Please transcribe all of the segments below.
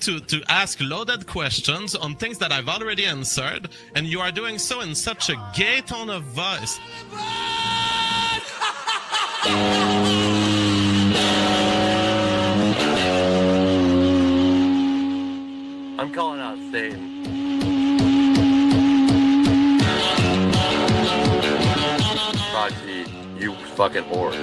to ask loaded questions on things that I've already answered, and you are doing so in such a gay tone of voice. I'm calling out Satan. Proxy, you fucking whore.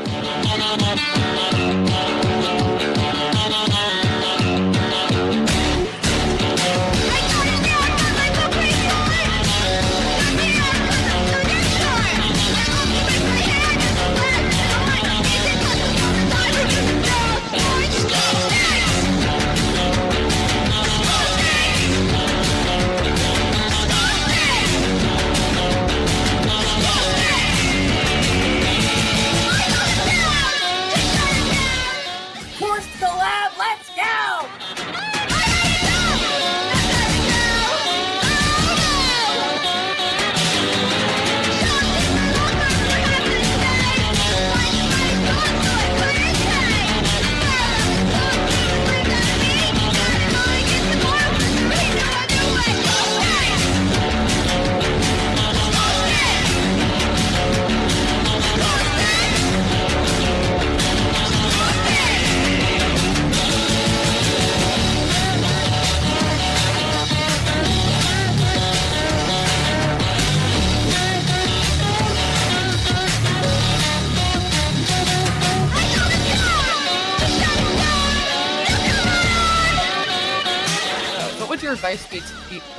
Advice be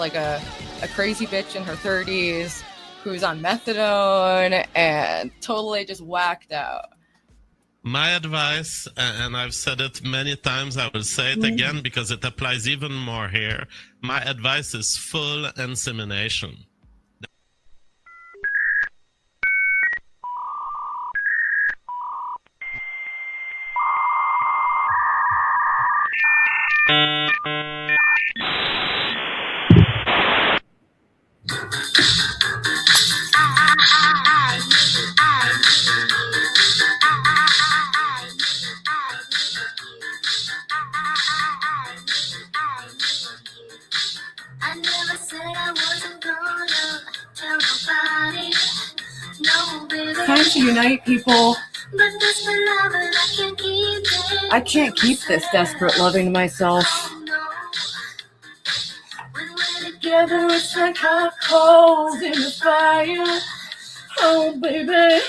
like a crazy bitch in her 30s who's on methadone and totally just whacked out? My advice, and I've said it many times, I will say it again because it applies even more here. My advice is full insemination. Time to unite, people. I can't keep this desperate loving myself. Together it's like hot coals in the fire. Oh, baby.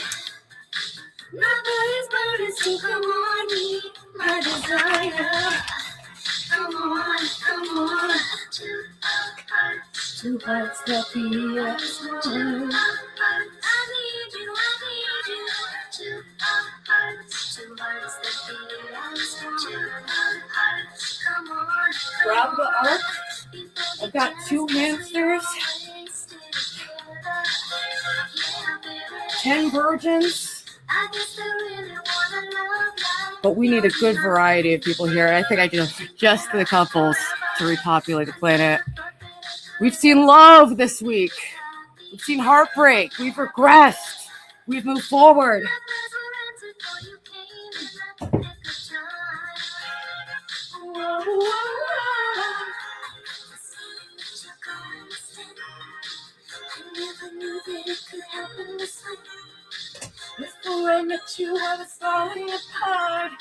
My body's burning, so come on me, my desire. Come on. Two hearts that beat as one. I need you. Two hearts that beat as one. Come on. Grab the arc. I've got 2 hamsters. 10 virgins. But we need a good variety of people here. I think I just the couples to repopulate the planet. We've seen love this week. We've seen heartbreak. We've regressed. We've moved forward. Before I met you, I was falling apart.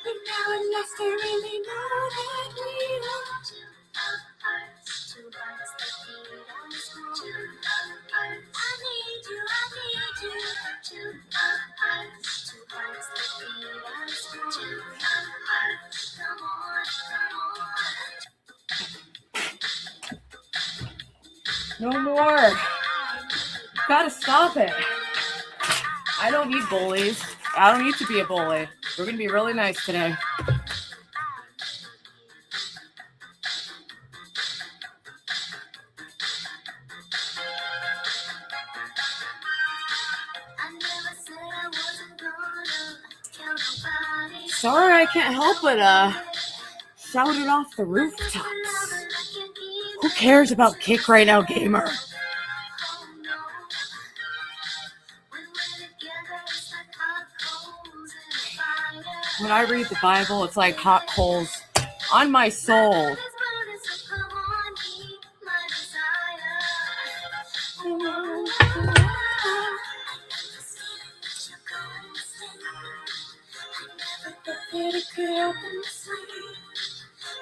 But now I'm lost, I really know that we are two hearts that beat as one. I need you. Two hearts that beat as one. Two hearts, come on. No more. Gotta stop it. I don't need bullies. I don't need to be a bully. We're going to be really nice today. Sorry, I can't help but shout it off the rooftops. Who cares about Kick Right Now Gamer? When I read the Bible, it's like hot coals on my soul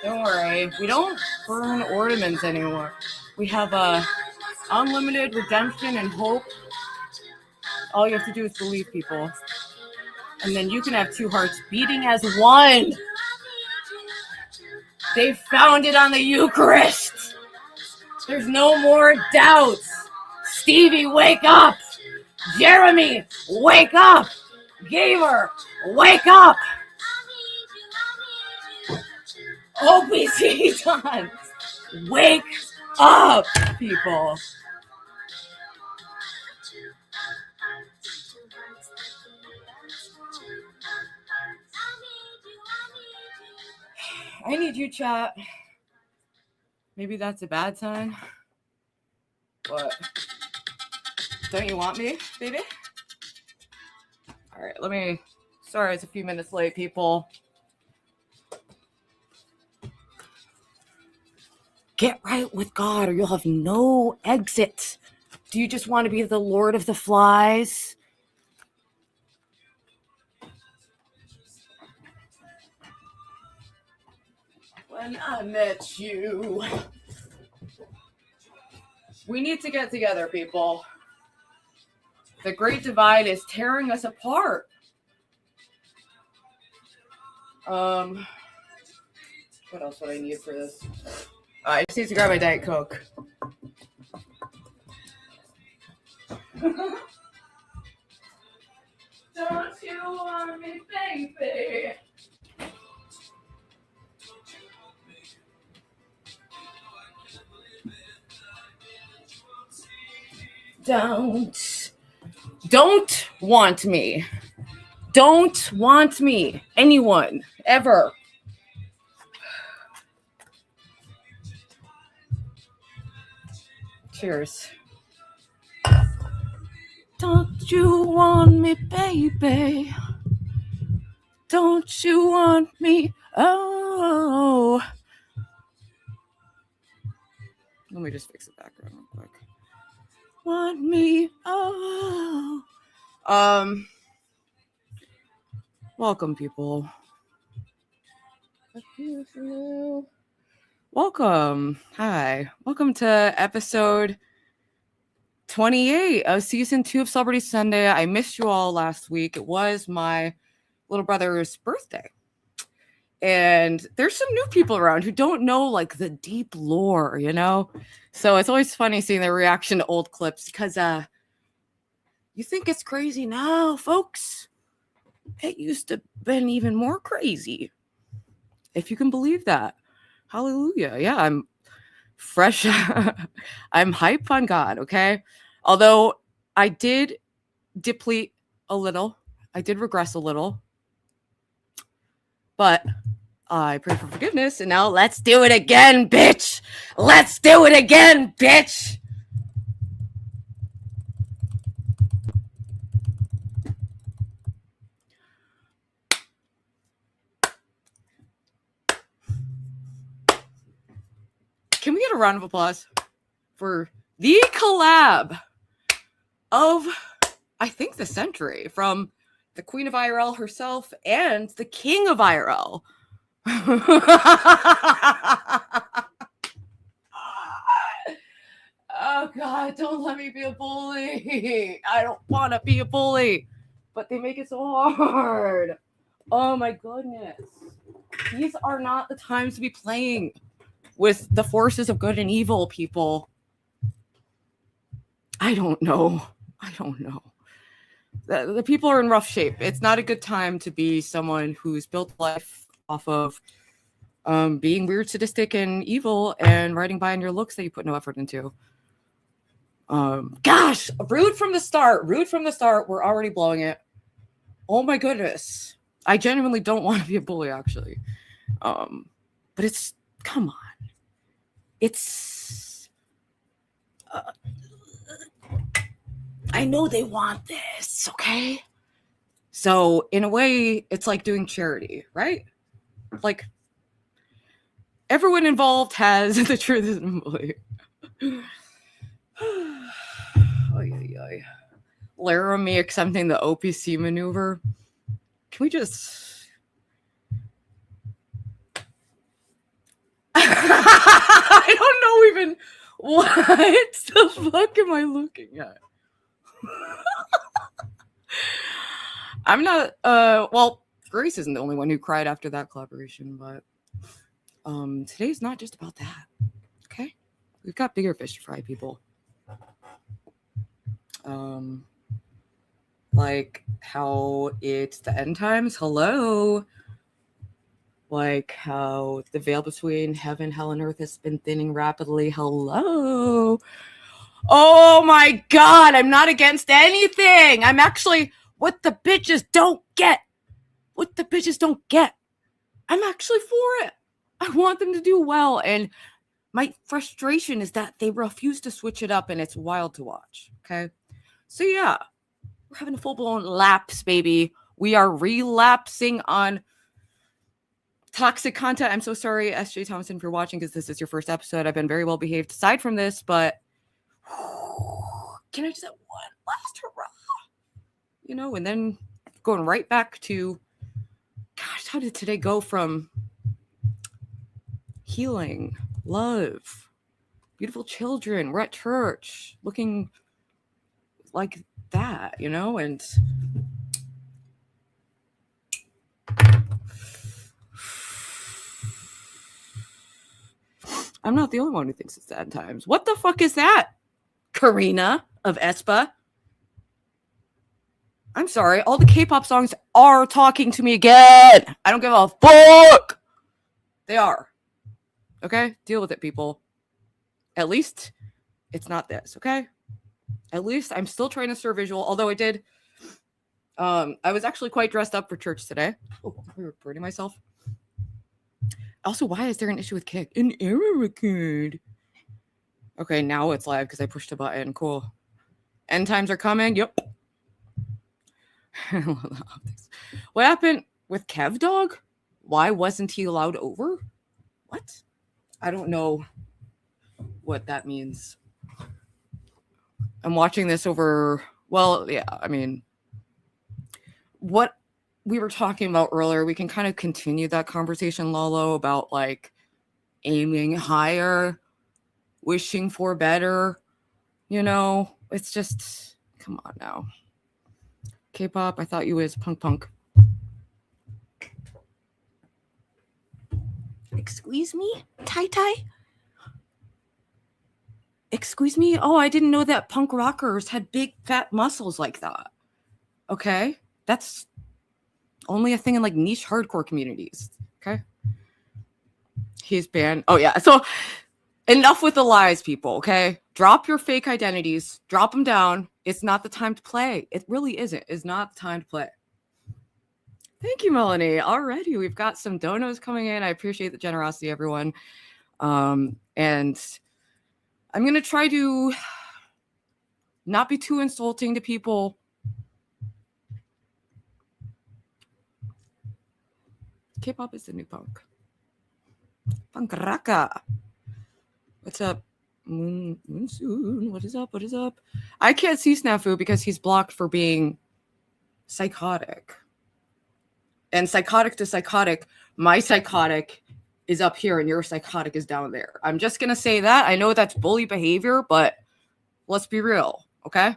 Don't worry, we don't burn ornaments anymore. We have unlimited redemption and hope. All you have to do is believe, people. And then you can have two hearts beating as one. They found it on the Eucharist. There's no more doubts. Stevie, wake up. Jeremy, wake up. Gamer, wake up. OPC done. Wake up, people. I need you, chat. Maybe that's a bad sign. What? Don't you want me, baby? All right, let me... Sorry, it's a few minutes late, people. Get right with God or you'll have no exit. Do you just want to be the Lord of the Flies? When I met you. We need to get together, people. The Great Divide is tearing us apart. What else would I need for this? I just need to grab my Diet Coke. Don't you want me, baby? Don't want me. Don't want me. Anyone. Ever. Cheers. Don't you want me, baby? Don't you want me? Oh. Let me just fix the background real quick. Want me? Oh. Welcome, people. Welcome. Hi. Welcome to episode 28 of season 2 of Celebrity Sunday. I missed you all last week. It was my little brother's birthday. And there's some new people around who don't know like the deep lore, you know? So it's always funny seeing their reaction to old clips because you think it's crazy now, folks. It used to been even more crazy. If you can believe that. Hallelujah. Yeah, I'm fresh. I'm hype on God, okay? Although I did deplete a little. I did regress a little. But I pray for forgiveness, and now let's do it again, bitch! Let's do it again, bitch! Can we get a round of applause for the collab of, I think, the century from the Queen of IRL herself and the King of IRL? Oh God, don't let me be a bully. I don't want to be a bully, but they make it so hard. Oh my goodness. These are not the times to be playing with the forces of good and evil, people. I don't know. The people are in rough shape. It's not a good time to be someone who's built life off of being weird, sadistic, and evil and riding by on your looks that you put no effort into. Gosh, rude from the start. We're already blowing it. Oh my goodness. I genuinely don't want to be a bully, actually. But it's, come on. It's, I know they want this, okay? So in a way, it's like doing charity, right? Like, everyone involved has the truth is in bully. Laramie accepting the OPC maneuver. Can we just I don't know even what the fuck am I looking at. I'm not well, Grace isn't the only one who cried after that collaboration, but today's not just about that. Okay? We've got bigger fish to fry, people. Like how it's the end times. Hello. Like how the veil between heaven, hell, and earth has been thinning rapidly. Hello. Oh my God. I'm not against anything. I'm actually what the bitches don't get. What the bitches don't get. I'm actually for it. I want them to do well. And my frustration is that they refuse to switch it up, and it's wild to watch. Okay. So yeah, we're having a full-blown lapse, baby. We are relapsing on toxic content. I'm so sorry, SJ Thompson, for watching, because this is your first episode. I've been very well behaved aside from this, but can I just have one last hurrah? You know, and then going right back to, gosh, how did today go from healing, love, beautiful children, we're at church, looking like that, you know, and I'm not the only one who thinks it's sad times. What the fuck is that? Karina of Espa. I'm sorry. All the K-pop songs are talking to me again. I don't give a fuck. They are. Okay? Deal with it, people. At least it's not this, okay? At least I'm still trying to serve visual, although I did. I was actually quite dressed up for church today. Oh, I'm recording myself. Also, why is there an issue with Kick? An error occurred. Okay, now it's live because I pushed a button. Cool. End times are coming. Yep. What happened with Kev Dog? Why wasn't he allowed over? What? I don't know what that means. I'm watching this over. Well, yeah, I mean, what we were talking about earlier, we can kind of continue that conversation, Lalo, about like aiming higher, wishing for better. You know, it's just, come on now. K-pop, I thought you was punk. Excuse me, Tai. Excuse me? Oh, I didn't know that punk rockers had big fat muscles like that. Okay? That's only a thing in like niche hardcore communities. Okay? He's banned. Oh, yeah. So enough with the lies, people. Okay? Drop your fake identities. Drop them down. It's not the time to play. It really isn't. It's not the time to play. Thank you, Melanie. Already, we've got some donos coming in. I appreciate the generosity, everyone. And I'm going to try to not be too insulting to people. K-pop is the new punk. Punk raka. What's up? Moonsoon. What is up? What is up? I can't see Snafu because he's blocked for being psychotic. And psychotic to psychotic, my psychotic is up here and your psychotic is down there. I'm just going to say that. I know that's bully behavior, but let's be real, okay?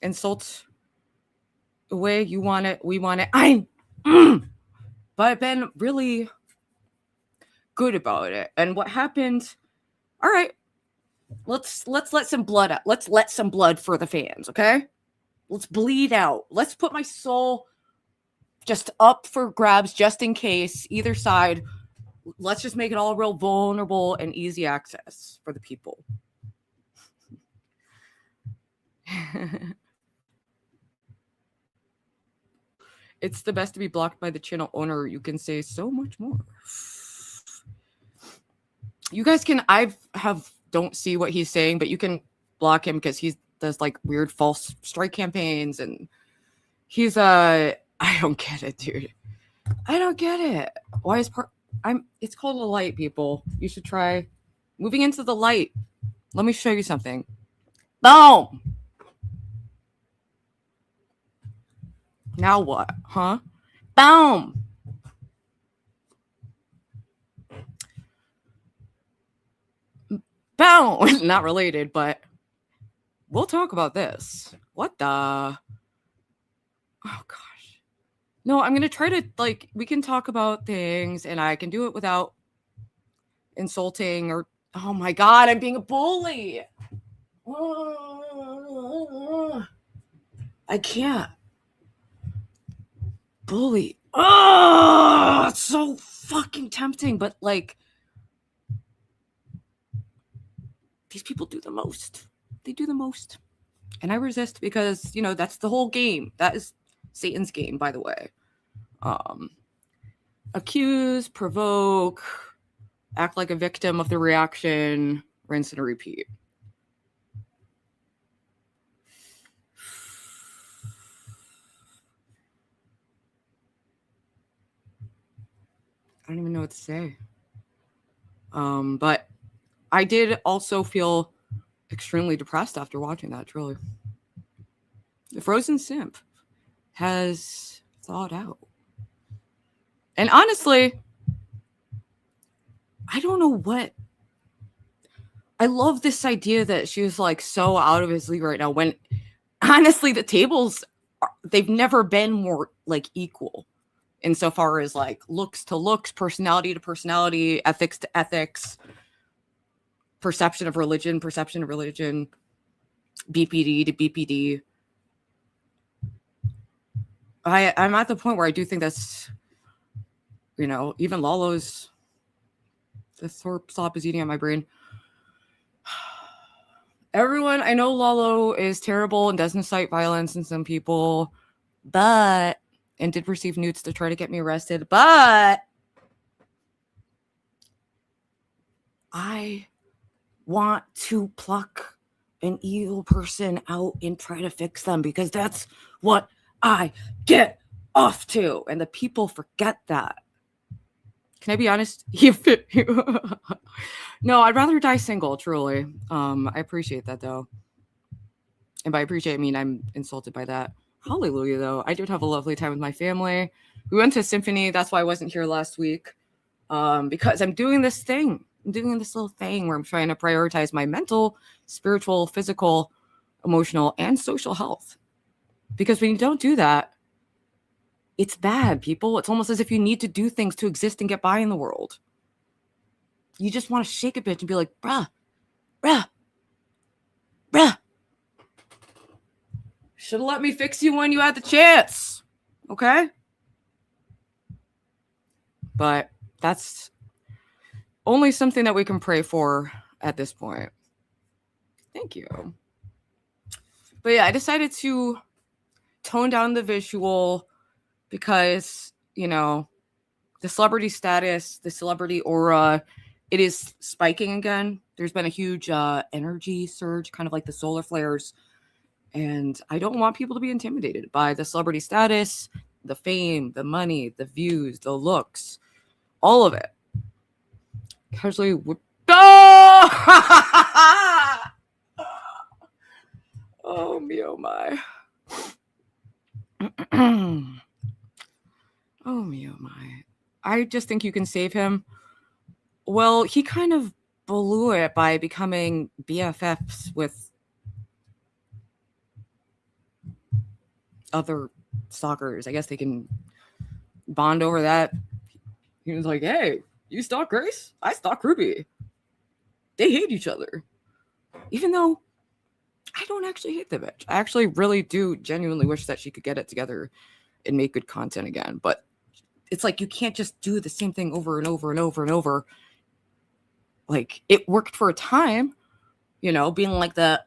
Insult the way you want it, we want it. But I've been really good about it. And what happened? All right, let's let some blood out. Let's let some blood for the fans, okay? Let's bleed out. Let's put my soul just up for grabs, just in case, either side. Let's just make it all real vulnerable and easy access for the people. It's the best to be blocked by the channel owner. You can say so much more. You guys can, don't see what he's saying, but you can block him because he does like weird false strike campaigns, and he's I don't get it, dude. I don't get it. Why is it's called a light, people. You should try moving into the light. Let me show you something. Boom. Now what? Huh? Boom. Bow! Not related, but we'll talk about this. What the? Oh, gosh. No, I'm going to try to, like, we can talk about things and I can do it without insulting or, oh my God, I'm being a bully. I can't. Bully. Oh, it's so fucking tempting, but like, these people do the most. They do the most. And I resist because, you know, that's the whole game. That is Satan's game, by the way. Accuse, provoke, act like a victim of the reaction, rinse and repeat. I don't even know what to say. But I did also feel extremely depressed after watching that, truly. The Frozen Simp has thawed out. And honestly, I don't know what. I love this idea that she was like so out of his league right now when honestly the tables, they've never been more like equal insofar as like looks to looks, personality to personality, ethics to ethics, perception of religion, BPD to BPD. I'm at the point where I do think that's, you know, even Lalo's, the Thorpe slop is eating at my brain. Everyone, I know Lalo is terrible and does incite violence in some people, and did receive newts to try to get me arrested, but I want to pluck an evil person out and try to fix them because that's what I get off to. And the people forget that. Can I be honest? No, I'd rather die single, truly. I appreciate that, though. And by appreciate, I mean I'm insulted by that. Hallelujah, though. I did have a lovely time with my family. We went to a symphony. That's why I wasn't here last week. Because I'm doing this thing. I'm doing this little thing where I'm trying to prioritize my mental, spiritual, physical, emotional, and social health. Because when you don't do that, it's bad, people. It's almost as if you need to do things to exist and get by in the world. You just want to shake a bitch and be like, bruh. Should have let me fix you when you had the chance. Okay? But that's only something that we can pray for at this point. Thank you. But yeah, I decided to tone down the visual because, you know, the celebrity status, the celebrity aura, it is spiking again. There's been a huge energy surge, kind of like the solar flares. And I don't want people to be intimidated by the celebrity status, the fame, the money, the views, the looks, all of it. Casually, oh me, oh my. Oh me, oh my. I just think you can save him. Well, he kind of blew it by becoming BFFs with other stalkers. I guess they can bond over that. He was like, hey, you stalk Grace? I stalk Ruby. They hate each other. Even though I don't actually hate the bitch. I actually really do genuinely wish that she could get it together and make good content again. But it's like you can't just do the same thing over and over and over and over. Like, it worked for a time, you know, being like the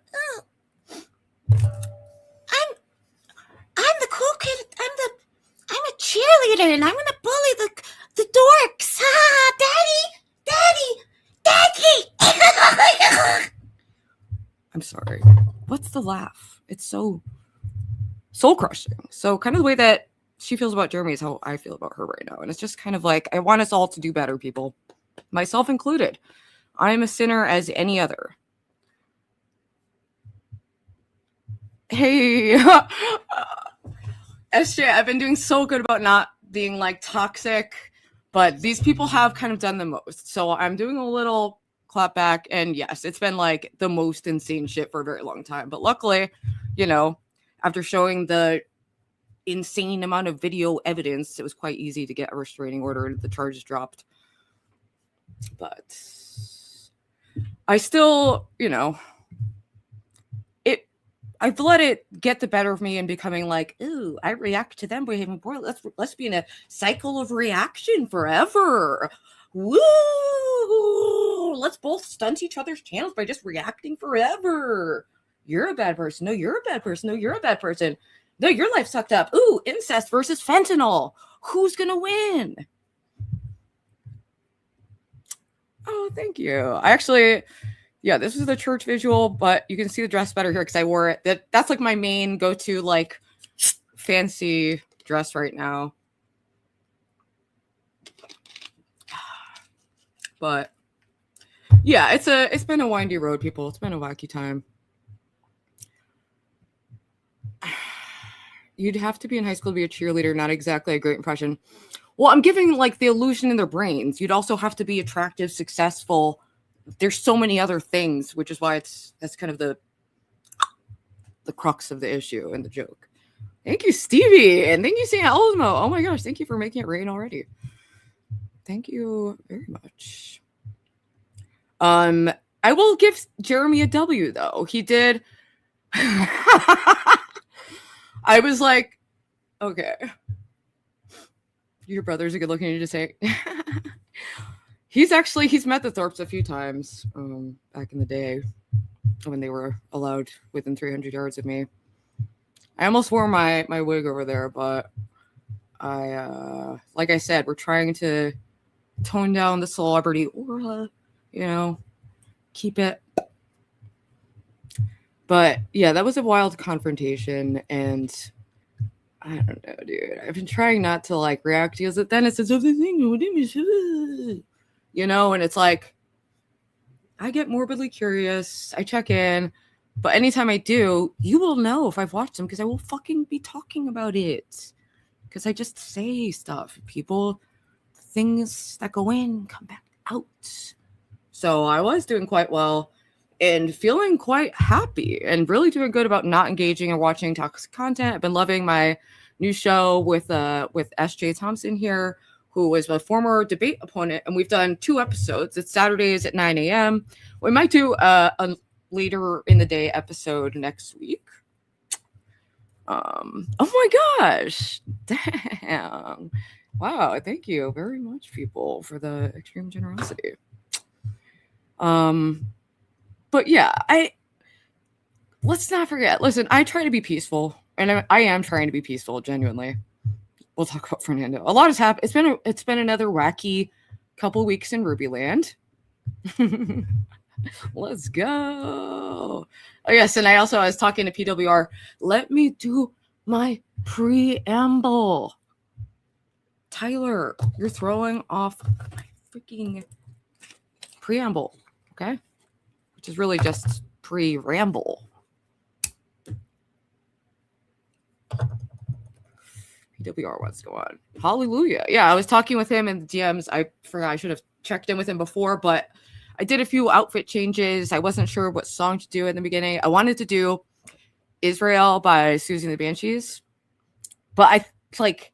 I'm the cool kid. I'm a cheerleader, and I'm gonna bully the dorks. Ah, daddy. I'm sorry. What's the laugh? It's so soul crushing. So kind of the way that she feels about Jeremy is how I feel about her right now, and it's just kind of like I want us all to do better, people, myself included. I am a sinner as any other. Hey, SJ, I've been doing so good about not being like toxic, but these people have kind of done the most. So I'm doing a little clap back. And yes, it's been like the most insane shit for a very long time. But luckily, after showing the insane amount of video evidence, it was quite easy to get a restraining order and the charges dropped. But I still, I've let it get the better of me and becoming like, ooh, I react to them behaving poorly. Let's be in a cycle of reaction forever. Woo! Let's both stunt each other's channels by just reacting forever. You're a bad person. No, you're a bad person. No, you're a bad person. No, your life sucked up. Ooh, incest versus fentanyl. Who's gonna win? Oh, thank you. I actually, this is the church visual, but you can see the dress better here because I wore it. That's like my main go-to, like, fancy dress right now. But yeah, it's been a windy road, people. It's been a wacky time. You'd have to be in high school to be a cheerleader, not exactly a great impression. Well, I'm giving like the illusion in their brains. You'd also have to be attractive, successful. There's so many other things, which is why that's kind of the crux of the issue and the joke. Thank you, Stevie, and thank you, St. Elmo. Oh my gosh, thank you for making it rain already. Thank you very much. I will give Jeremy a W though. He did. I was like, okay. Your brother's a good looking, you just say. He's met the Thorpes a few times back in the day when they were allowed within 300 yards of me. I almost wore my wig over there, but like I said, we're trying to tone down the celebrity aura, keep it. But yeah, that was a wild confrontation, and I don't know, dude. I've been trying not to like react because then it says, and it's like I get morbidly curious. I check in, but anytime I do, you will know if I've watched them because I will fucking be talking about it. Because I just say stuff. People, things that go in come back out. So I was doing quite well and feeling quite happy and really doing good about not engaging or watching toxic content. I've been loving my new show with S.J. Thompson here, who was my former debate opponent, and we've done 2 episodes. It's Saturdays at 9 a.m. We might do a later in the day episode next week. Oh my gosh. Damn. Wow. Thank you very much, people, for the extreme generosity. But yeah, let's not forget. Listen, I try to be peaceful, and I am trying to be peaceful, genuinely. We'll talk about Fernando. A lot has happened. It's been another wacky couple weeks in Rubyland. Let's go. Oh yes, and I was talking to PWR. Let me do my preamble. Tyler, you're throwing off my freaking preamble, okay? Which is really just pre-ramble. PWR, what's going on? Hallelujah. Yeah, I was talking with him in the DMs. I forgot I should have checked in with him before, but I did a few outfit changes. I wasn't sure what song to do in the beginning. I wanted to do Israel by Susie and the Banshees, but I like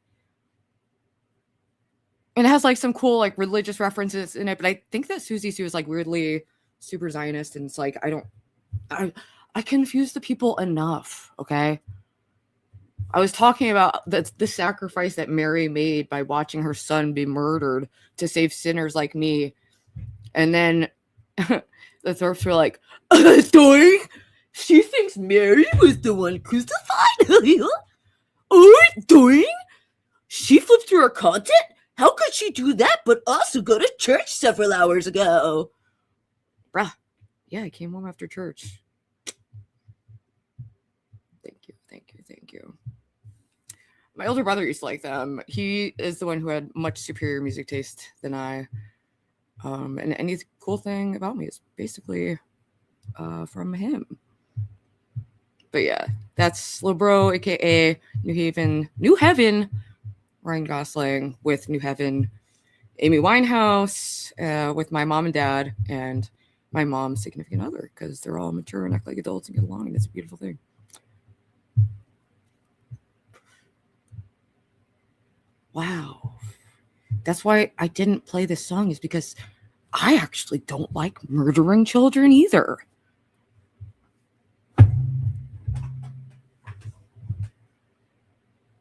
it has like some cool like religious references in it, but I think that Susie Sue is like weirdly super Zionist, and it's like I confuse the people enough, okay? I was talking about the sacrifice that Mary made by watching her son be murdered to save sinners like me. And then the Thorpes were like, Doing? She thinks Mary was the one crucified. Doing? She flipped through her content? How could she do that but also go to church several hours ago? Bruh. Yeah, I came home after church. Thank you. My older brother used to like them. He is the one who had much superior music taste than I. And any cool thing about me is basically from him. But yeah, that's Lebro, aka New Heaven, Ryan Gosling with New Heaven, Amy Winehouse with my mom and dad, and my mom's significant other, because they're all mature and act like adults and get along, and it's a beautiful thing. Wow. That's why I didn't play this song, is because I actually don't like murdering children either.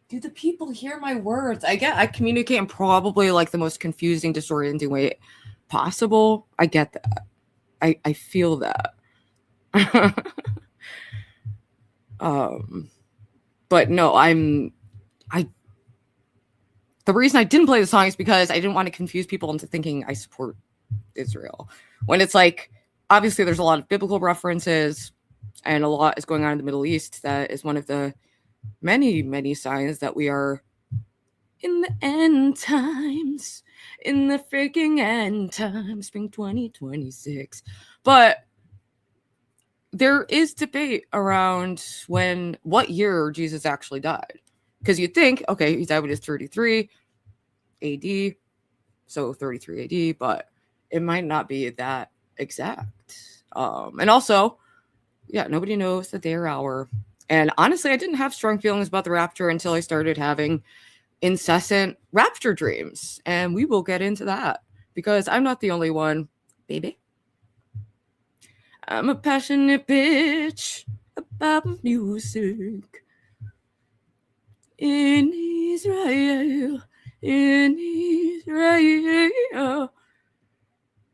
Do the people hear my words? I communicate in probably like the most confusing, disorienting way possible. I get that. I feel that. But no, the reason I didn't play the song is because I didn't want to confuse people into thinking I support Israel. When it's like, obviously there's a lot of biblical references and a lot is going on in the Middle East. That is one of the many, many signs that we are in the end times, in the freaking end times, spring 2026. But there is debate around what year Jesus actually died. Because you'd think, okay, he died when he was 33 AD, so 33 AD, but it might not be that exact. And also, yeah, nobody knows the day or hour. And honestly, I didn't have strong feelings about the rapture until I started having incessant rapture dreams. And we will get into that, because I'm not the only one, baby. I'm a passionate bitch about music. In Israel.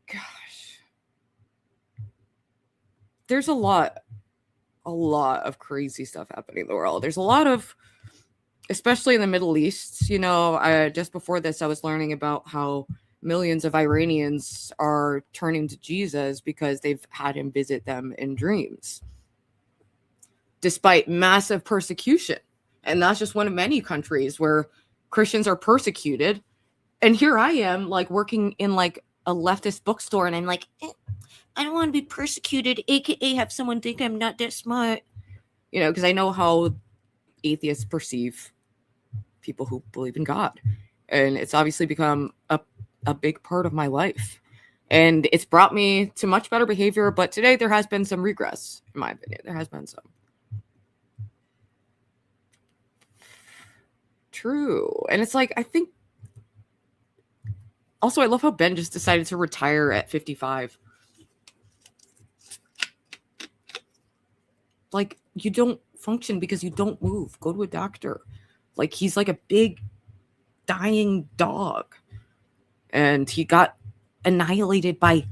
Gosh. There's a lot of crazy stuff happening in the world. There's a lot of, especially in the Middle East, just before this, I was learning about how millions of Iranians are turning to Jesus because they've had him visit them in dreams, despite massive persecution. And that's just one of many countries where Christians are persecuted. And here I am, like, working in like a leftist bookstore, and I'm like, I don't want to be persecuted, aka have someone think I'm not that smart. Because I know how atheists perceive people who believe in God. And it's obviously become a big part of my life. And it's brought me to much better behavior. But today there has been some regress, in my opinion. There has been some. True. And it's like, I think also I love how Ben just decided to retire at 55. Like, you don't function because you don't move. Go to a doctor. Like, he's like a big dying dog, and he got annihilated by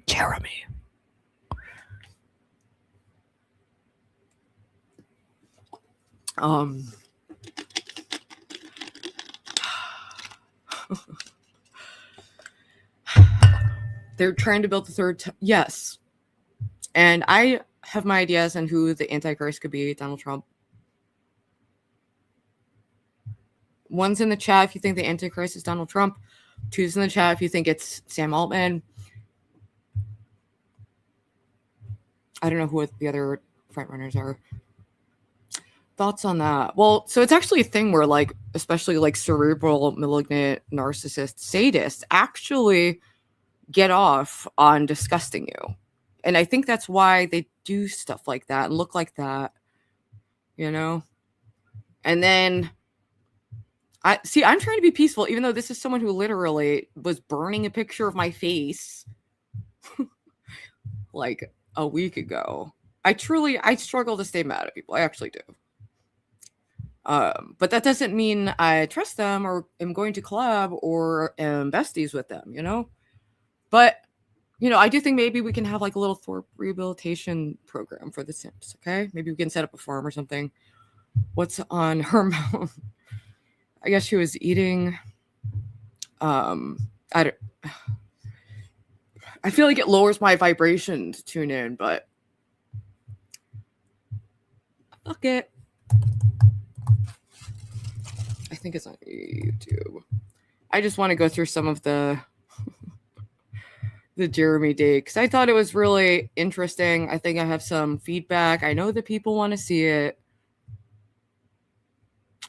Jeremy. They're trying to build the third. Yes. And I have my ideas on who the Antichrist could be. Donald Trump. One's in the chat if you think the Antichrist is Donald Trump. Two's in the chat if you think it's Sam Altman. I don't know who the other front runners are. Thoughts on that? Well, so it's actually a thing where, like, especially like cerebral, malignant, narcissist, sadists actually get off on disgusting you. And I think that's why they do stuff like that and look like that, And then I'm trying to be peaceful, even though this is someone who literally was burning a picture of my face like a week ago. I struggle to stay mad at people. I actually do. But that doesn't mean I trust them or am going to collab or am besties with them, But, I do think maybe we can have like a little Thorpe rehabilitation program for the Sims, okay? Maybe we can set up a farm or something. What's on her mouth? I guess she was eating. I feel like it lowers my vibration to tune in, but fuck it. I think it's on YouTube. I just want to go through some of the Jeremy Day, because I thought it was really interesting. I think I have some feedback. I know that people want to see it.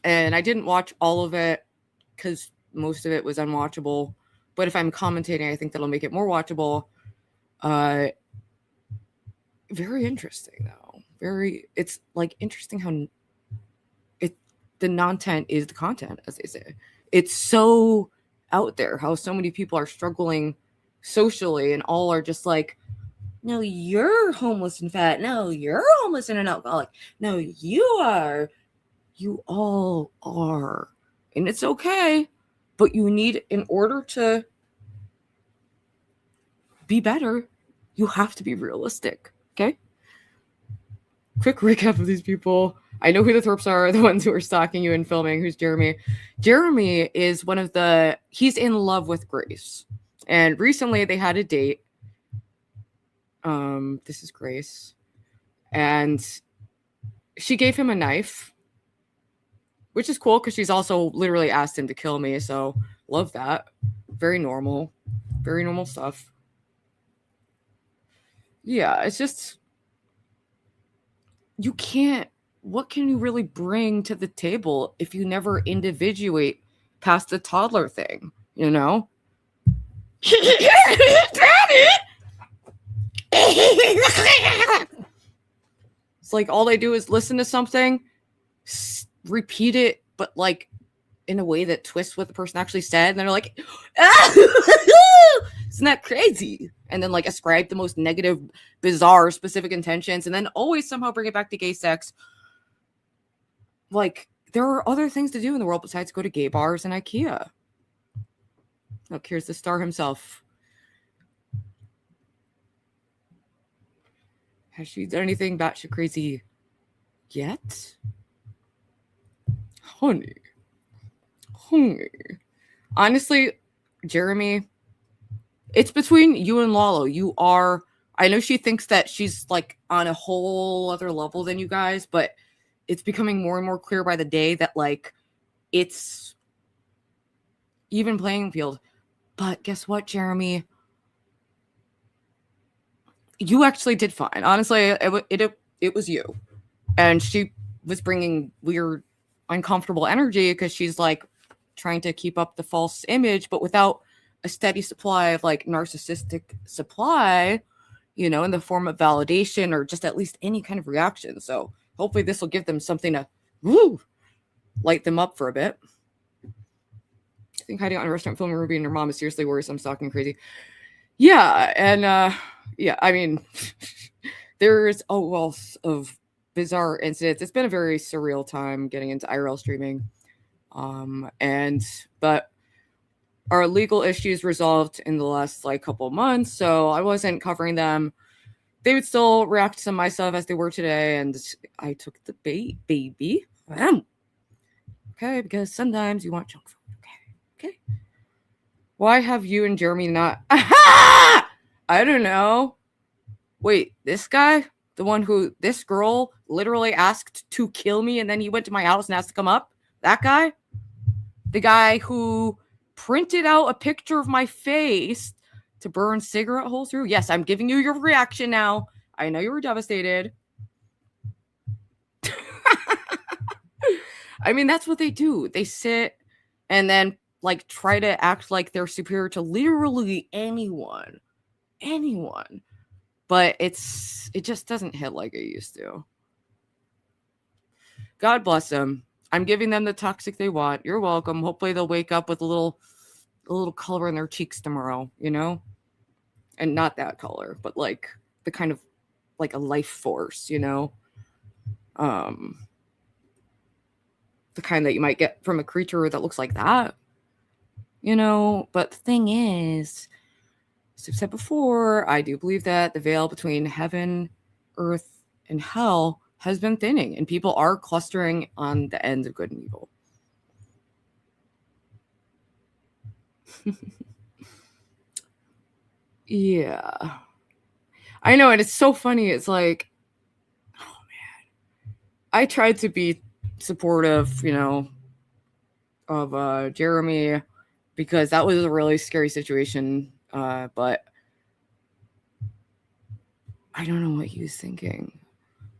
And I didn't watch all of it because most of it was unwatchable. But if I'm commentating, I think that'll make it more watchable. Very interesting though. It's like interesting how the non-tent is the content, as they say. It's so out there how so many people are struggling socially, and all are just like, no, you're homeless and fat. No, you're homeless and an alcoholic. No, you are. You all are. And it's okay. But you need, in order to be better, you have to be realistic. Okay? Quick recap of these people. I know who the Thorpes are, the ones who are stalking you and filming. Who's Jeremy? Jeremy is he's in love with Grace. And recently they had a date. This is Grace. And she gave him a knife, which is cool because she's also literally asked him to kill me. So love that. Very normal stuff. Yeah, it's just, what can you really bring to the table if you never individuate past the toddler thing, you know? It's like all they do is listen to something, repeat it, but like in a way that twists what the person actually said, and they're like, isn't that crazy? And then like ascribe the most negative, bizarre, specific intentions, and then always somehow bring it back to gay sex. Like, there are other things to do in the world besides go to gay bars and IKEA. Look, here's the star himself. Has she done anything batshit crazy yet? Honey. Honestly, Jeremy, it's between you and Lalo. I know she thinks that she's like on a whole other level than you guys, but it's becoming more and more clear by the day that like it's even playing field. But guess what, Jeremy? You actually did fine. Honestly, it was you. And she was bringing weird, uncomfortable energy because she's like trying to keep up the false image, but without a steady supply of like narcissistic supply, you know, in the form of validation or just at least any kind of reaction. So hopefully this will give them something to light them up for a bit. I think hiding out in a restaurant filming Ruby and your mom is seriously worrisome, stalking crazy. Yeah, and yeah, I mean, there's a wealth of bizarre incidents. It's been a very surreal time getting into IRL streaming. But our legal issues resolved in the last like couple months, so I wasn't covering them. They would still react to my stuff as they were today, and I took the bait, baby. Okay, because sometimes you want junk food. Okay. Why have you and Jeremy not? I don't know. Wait, this guy? The one who this girl literally asked to kill me, and then he went to my house and asked to come up? That guy? The guy who printed out a picture of my face to burn cigarette holes through? Yes, I'm giving you your reaction now. I know you were devastated. I mean, that's what they do. They sit and then like try to act like they're superior to literally anyone. But it just doesn't hit like it used to. God bless them. I'm giving them the toxic they want. You're welcome. Hopefully they'll wake up with a little color in their cheeks tomorrow, you know? And not that color, but like the kind of like a life force, you know? The kind that you might get from a creature that looks like that, you know? But the thing is, as I've said before, I do believe that the veil between heaven, earth, and hell has been thinning, and people are clustering on the ends of good and evil. Yeah. I know, and it's so funny. It's like, oh man. I tried to be supportive, you know, of Jeremy, because that was a really scary situation. But I don't know what he was thinking.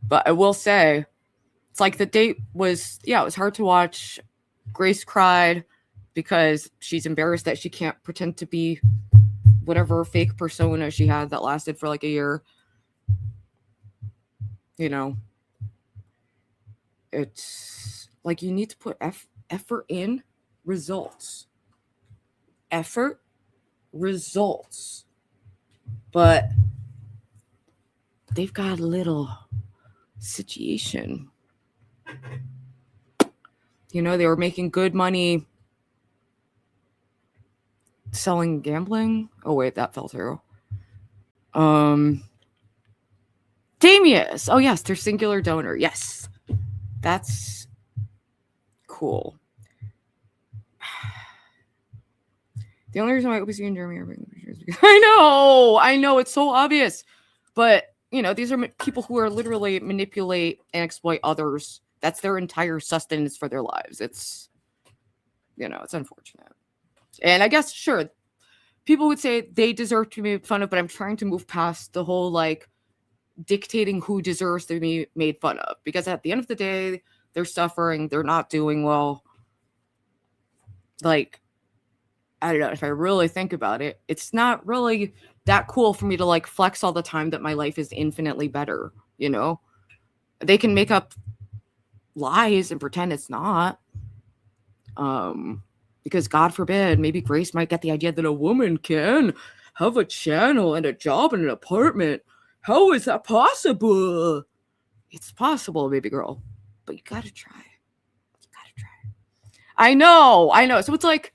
But I will say, it's like the date was, it was hard to watch. Grace cried. because she's embarrassed that she can't pretend to be whatever fake persona she had that lasted for like a year. You know, it's like you need to put effort in, results. Effort, results. But they've got a little situation. You know, they were making good money selling gambling. Oh wait, that fell through. Damius. Oh yes, their singular donor. Yes. That's cool. The only reason why OPC and Jeremy are making pictures is because I know, it's so obvious. But, you know, these are people who are literally manipulate and exploit others. That's their entire sustenance for their lives. It's, you know, it's unfortunate. And I guess, sure, people would say they deserve to be made fun of, but I'm trying to move past the whole, like, dictating who deserves to be made fun of. Because at the end of the day, they're suffering. They're not doing well. Like, I don't know, if I really think about it, it's not really that cool for me to like flex all the time that my life is infinitely better, you know? They can make up lies and pretend it's not. Because God forbid, maybe Grace might get the idea that a woman can have a channel and a job and an apartment. How is that possible? It's possible, baby girl. But you gotta try. You gotta try. I know. So it's like,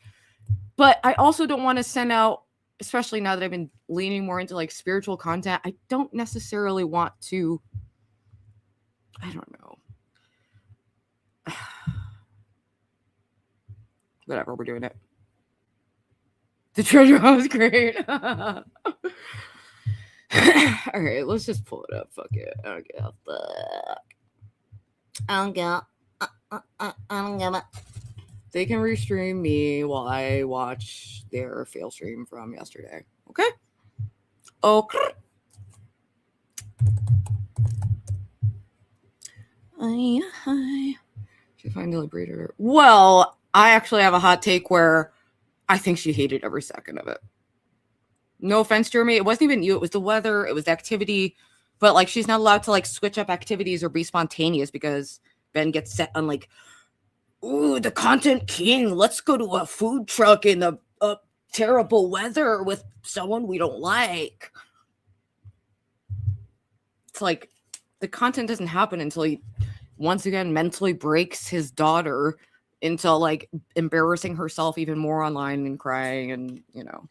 but I also don't want to send out, especially now that I've been leaning more into like spiritual content, I don't necessarily want to, I don't know. Whatever, we're doing it. The treasure hunt was great. All right, let's just pull it up. Fuck it. I don't give a fuck. I don't give a. They can restream me while I watch their fail stream from yesterday. Okay? Okay. Hi. She finally liberated her. Well, I actually have a hot take where I think she hated every second of it. No offense, Jeremy. It wasn't even you. It was the weather. It was the activity. But, like, she's not allowed to, like, switch up activities or be spontaneous because Ben gets set on, like, ooh, the content king. Let's go to a food truck in the terrible weather with someone we don't like. It's like the content doesn't happen until he once again mentally breaks his daughter into like embarrassing herself even more online and crying and, you know.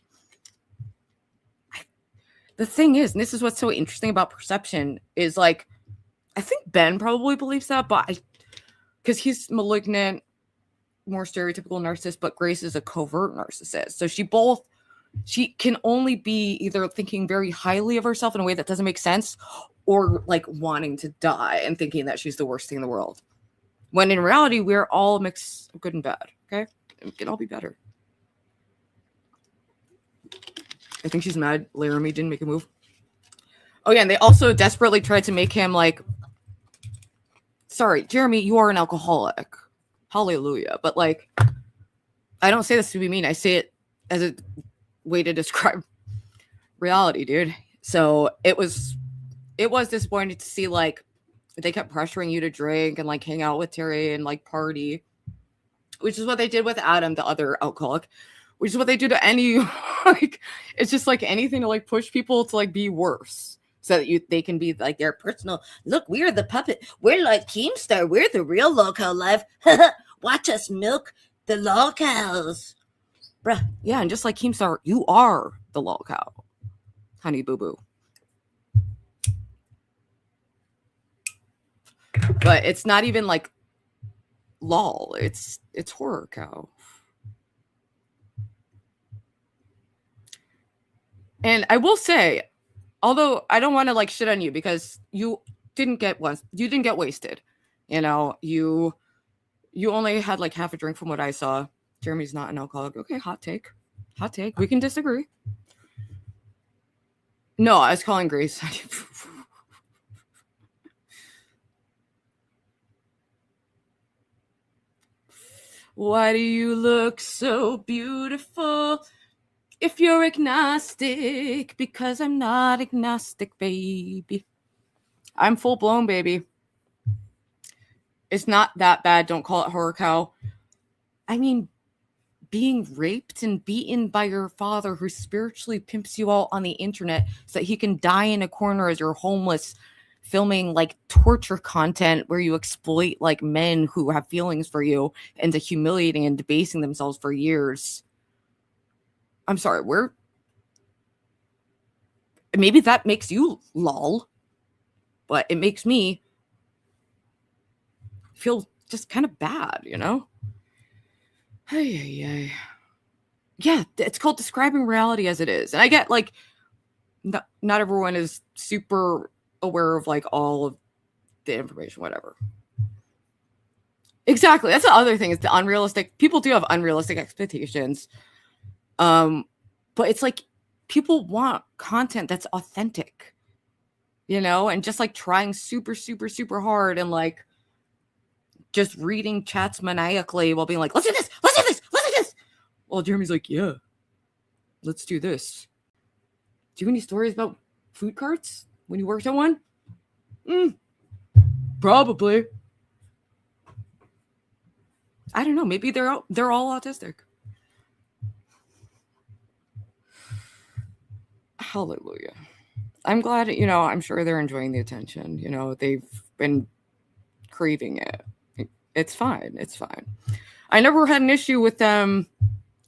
The thing is, and this is what's so interesting about perception, is like, I think Ben probably believes that, but because he's malignant, more stereotypical narcissist, but Grace is a covert narcissist. So she can only be either thinking very highly of herself in a way that doesn't make sense, or like wanting to die and thinking that she's the worst thing in the world. When in reality, we're all a mix of good and bad. Okay? It can all be better. I think she's mad Laramie didn't make a move. Oh yeah, and they also desperately tried to make him like, sorry, Jeremy, you are an alcoholic. Hallelujah. But like, I don't say this to be mean. I say it as a way to describe reality, dude. So it was disappointing to see like they kept pressuring you to drink and like hang out with Terry and like party, which is what they did with Adam, the other alcoholic, which is what they do to any like, it's just like anything to like push people to like be worse so that they can be like their personal, look, we're the puppet, we're like Keemstar, we're the real lolcow life. Watch us milk the lolcows. Bruh, yeah, and just like Keemstar, you are the lolcow, honey boo boo. But it's not even like lol, it's horror cow. And I will say, although I don't want to like shit on you because you didn't get wasted. You know, you only had like half a drink from what I saw. Jeremy's not an alcoholic. Okay, hot take. We can disagree. No, I was calling Grace. Why do you look so beautiful if you're agnostic? Because I'm not agnostic, baby. I'm full blown, baby. It's not that bad. Don't call it horror cow. I mean, being raped and beaten by your father who spiritually pimps you out on the internet so that he can die in a corner as you're homeless, filming like torture content where you exploit like men who have feelings for you into humiliating and debasing themselves for years. I'm sorry, maybe that makes you lol, but it makes me feel just kind of bad, you know? Hey. Yeah, it's called describing reality as it is. And I get like not everyone is super aware of like all of the information, whatever. Exactly. That's the other thing, is the unrealistic. People do have unrealistic expectations. But it's like people want content that's authentic, you know, and just like trying super, super, super hard and like just reading chats maniacally while being like, let's do this, let's do this, let's do this. Well, Jeremy's like, yeah, let's do this. Do you have any stories about food carts when you worked at one? Probably. I don't know. Maybe they're all autistic. Hallelujah. I'm glad, you know, I'm sure they're enjoying the attention. You know, they've been craving it. It's fine. It's fine. I never had an issue with them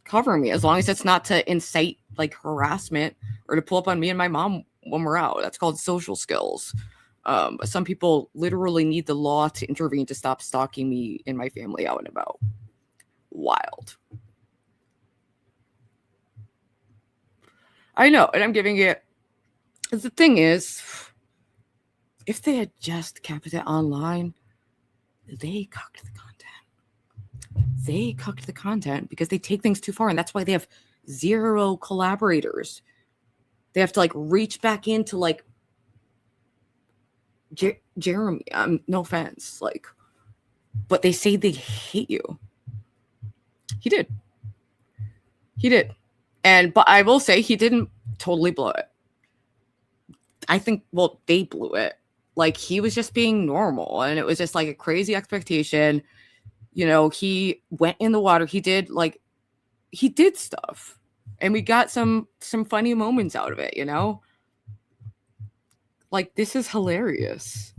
covering me as long as it's not to incite like harassment or to pull up on me and my mom when we're out. That's called social skills. But some people literally need the law to intervene to stop stalking me and my family out and about. Wild. I know, and I'm giving it. The thing is, if they had just kept it online, they cucked the content. They cucked the content because they take things too far, and that's why they have 0 collaborators. They have to like reach back into like Jeremy. No offense, like, but they say they hate you. He did, but I will say he didn't totally blow it. I think, well, they blew it. Like, he was just being normal, and it was just like a crazy expectation. You know, he went in the water. He did stuff, and we got some funny moments out of it, you know? Like, this is hilarious.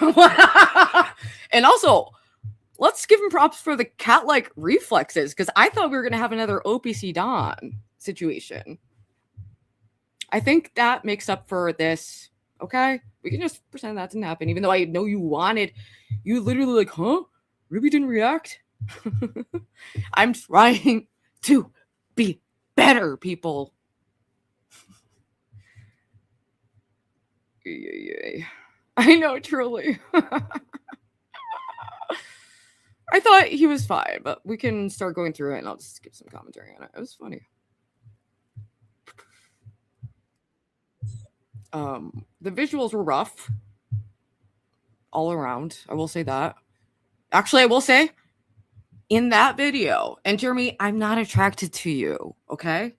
And also, let's give him props for the cat-like reflexes, because I thought we were going to have another OPC Don situation. I think that makes up for this, okay? We can just pretend that didn't happen, even though I know you literally like, huh? Ruby didn't react? I'm trying to be better, people. I know, truly. I thought he was fine, but we can start going through it and I'll just give some commentary on it. It was funny. The visuals were rough all around. I will say that. Actually, I will say in that video, and Jeremy, I'm not attracted to you, okay?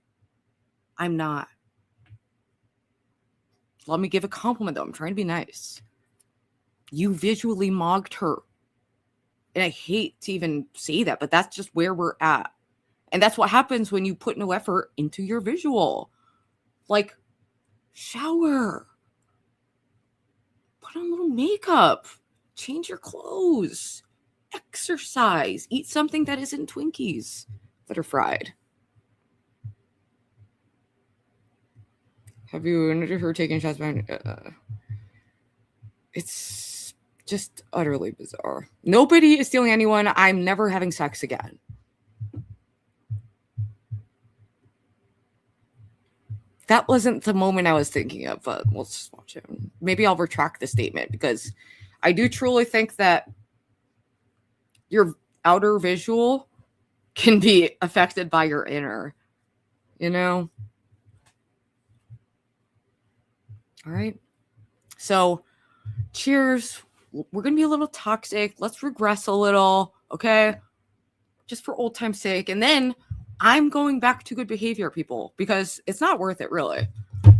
I'm not. Let me give a compliment, though. I'm trying to be nice. You visually mocked her. And I hate to even say that, but that's just where we're at. And that's what happens when you put no effort into your visual. Like, shower. Put on a little makeup. Change your clothes. Exercise. Eat something that isn't Twinkies that are fried. Have you noticed her taking shots behind? It's just utterly bizarre. Nobody is stealing anyone. I'm never having sex again. That wasn't the moment I was thinking of, but we'll just watch it. Maybe I'll retract the statement because I do truly think that your outer visual can be affected by your inner, you know? All right. So, cheers. We're going to be a little toxic. Let's regress a little, okay? just for old time's sake. And then I'm going back to good behavior, people, because it's not worth it, really.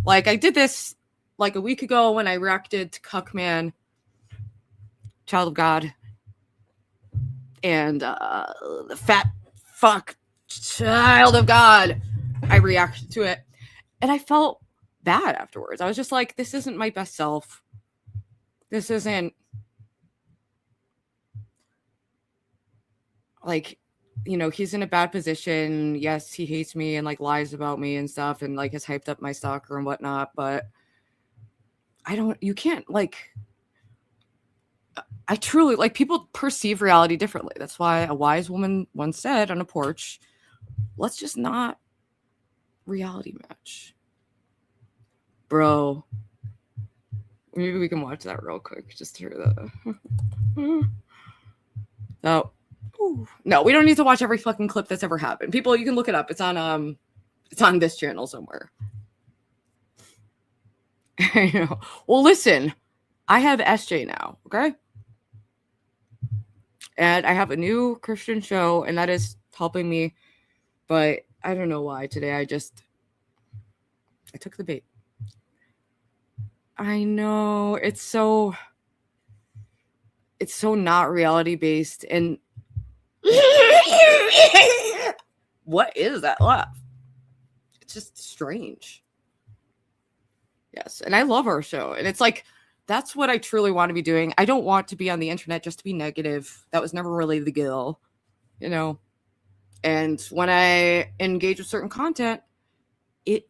Like, I did this like a week ago when I reacted to Cuckman, Child of God, and the fat fuck Child of God. I reacted to it, and I felt bad afterwards. I was just like, this isn't my best self. This isn't, like, you know, he's in a bad position. Yes, he hates me and like lies about me and stuff, and like has hyped up my stalker and whatnot, but you can't, like, I truly, like, people perceive reality differently. That's why a wise woman once said on a porch, let's just not reality match. Bro, maybe we can watch that real quick just to hear that. No, we don't need to watch every fucking clip that's ever happened. People, you can look it up. It's on this channel somewhere. I know. Well, listen, I have SJ now, okay? And I have a new Christian show, and that is helping me. But I don't know why today. I took the bait. I know. It's so not reality based. And what is that laugh? It's just strange. Yes. And I love our show. And it's like, that's what I truly want to be doing. I don't want to be on the internet just to be negative. That was never really the goal, you know? And when I engage with certain content, it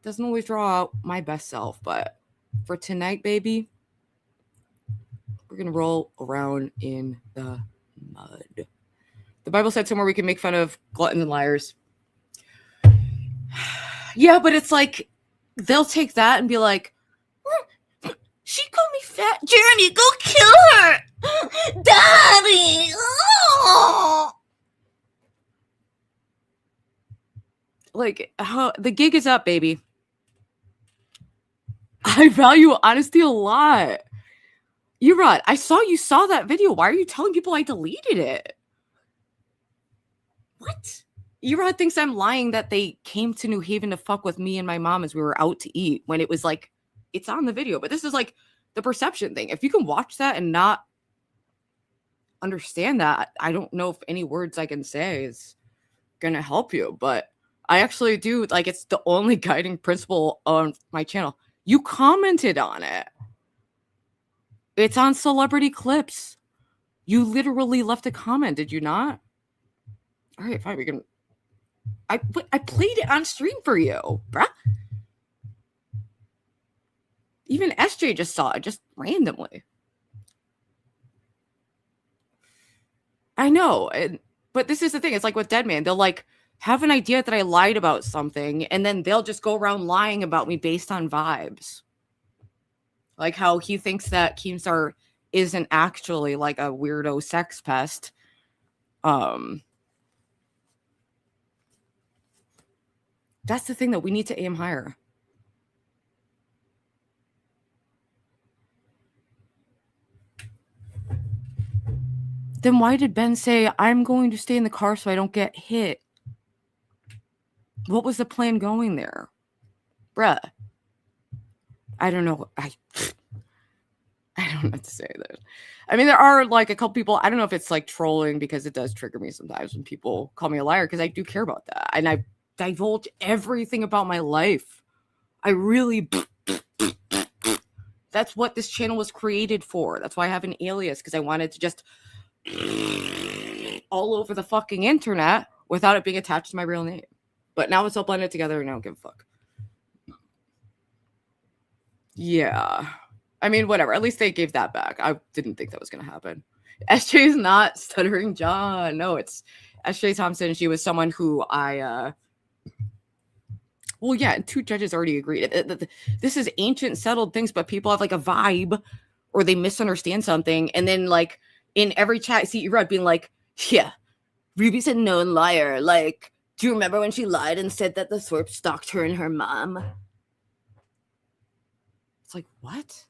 doesn't always draw out my best self. But for tonight, baby, we're going to roll around in the mud. The Bible said somewhere we can make fun of gluttons and liars. Yeah, but it's like, they'll take that and be like, she called me fat. Jeremy, go kill her. Daddy. Oh. Like, the gig is up, baby. I value honesty a lot. Erod, I saw you saw that video. Why are you telling people I deleted it? What? Erod thinks I'm lying that they came to New Haven to fuck with me and my mom as we were out to eat, when it was like, it's on the video. But this is like the perception thing. If you can watch that and not understand that, I don't know if any words I can say is gonna help you. But I actually do, like, it's the only guiding principle on my channel. You commented on it. It's on Celebrity Clips. You literally left a comment, did you not? All right, fine, we can. I played it on stream for you, bruh. Even SJ just saw it, just randomly. I know, but this is the thing. It's like with Deadman. They'll like have an idea that I lied about something, and then they'll just go around lying about me based on vibes. Like how he thinks that Keemstar isn't actually like a weirdo sex pest. That's the thing that we need to aim higher. Then why did Ben say, I'm going to stay in the car so I don't get hit? What was the plan going there? Bruh. I don't know. I don't know what to say there. I mean, there are like a couple people, I don't know if it's like trolling, because it does trigger me sometimes when people call me a liar, because I do care about that. And I divulge everything about my life. I really... That's what this channel was created for. That's why I have an alias, because I wanted to just... all over the fucking internet without it being attached to my real name. But now it's all blended together and I don't give a fuck. Yeah. I mean, whatever. At least they gave that back. I didn't think that was going to happen. SJ is not Stuttering John. No, it's SJ Thompson. She was someone who I... Well, yeah, 2 judges already agreed. This is ancient settled things, but people have like a vibe or they misunderstand something. And then like in every chat, I see Erod being like, yeah, Ruby's a known liar. Like, do you remember when she lied and said that the Thorpe stalked her and her mom? It's like, what?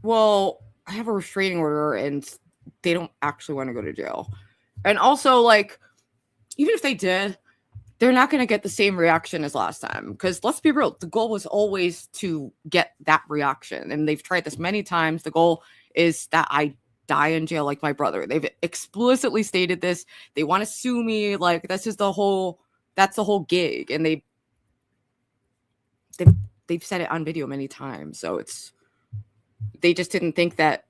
well, I have a restraining order and they don't actually want to go to jail. And also, like, even if they did, they're not going to get the same reaction as last time. Because let's be real, the goal was always to get that reaction. And they've tried this many times. The goal is that I die in jail like my brother. They've explicitly stated this. They want to sue me. Like, that's the whole gig. And they've said it on video many times. So they just didn't think that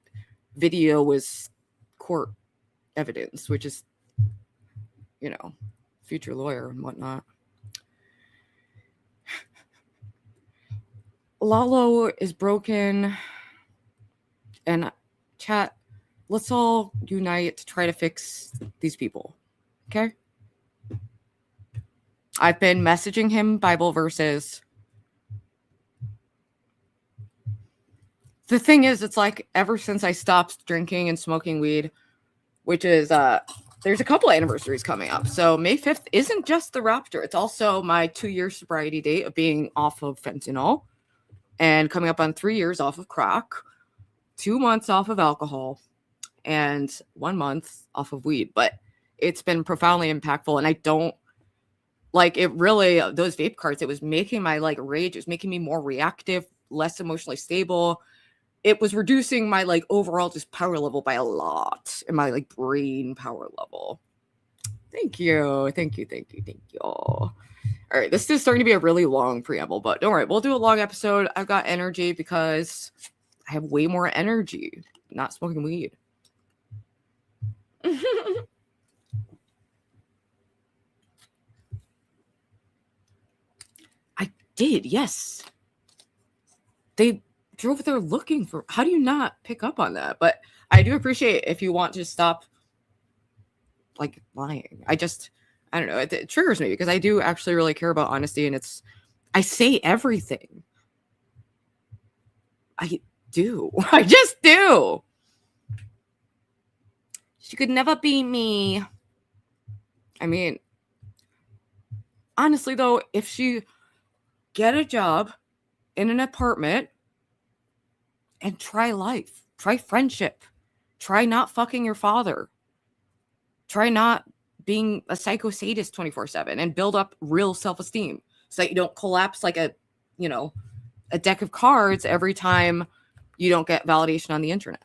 video was court evidence, which is, future lawyer and whatnot. Lalo is broken. And chat, let's all unite to try to fix these people. Okay? I've been messaging him Bible verses. The thing is, it's like ever since I stopped drinking and smoking weed, which is there's a couple of anniversaries coming up. So May 5th isn't just the rapture. It's also my 2-year sobriety date of being off of fentanyl and coming up on 3 years off of crack, 2 months off of alcohol, and 1 month off of weed. But it's been profoundly impactful. And I don't like it really, those vape carts, it was making my like rage. It was making me more reactive, less emotionally stable. It was reducing my like overall just power level by a lot, and my like brain power level. Thank you. All right, this is starting to be a really long preamble, but don't worry, we'll do a long episode. I've got energy because I have way more energy not smoking weed. I did, yes. They drove there looking for. How do you not pick up on that? But I do appreciate if you want to stop like lying. I don't know. It triggers me because I do actually really care about honesty, and I say everything. I do. I just do. She could never be me. I mean, honestly though, if she get a job in an apartment and try life, try friendship, try not fucking your father, try not being a psycho sadist 24/7, and build up real self-esteem so that you don't collapse like a deck of cards every time you don't get validation on the internet.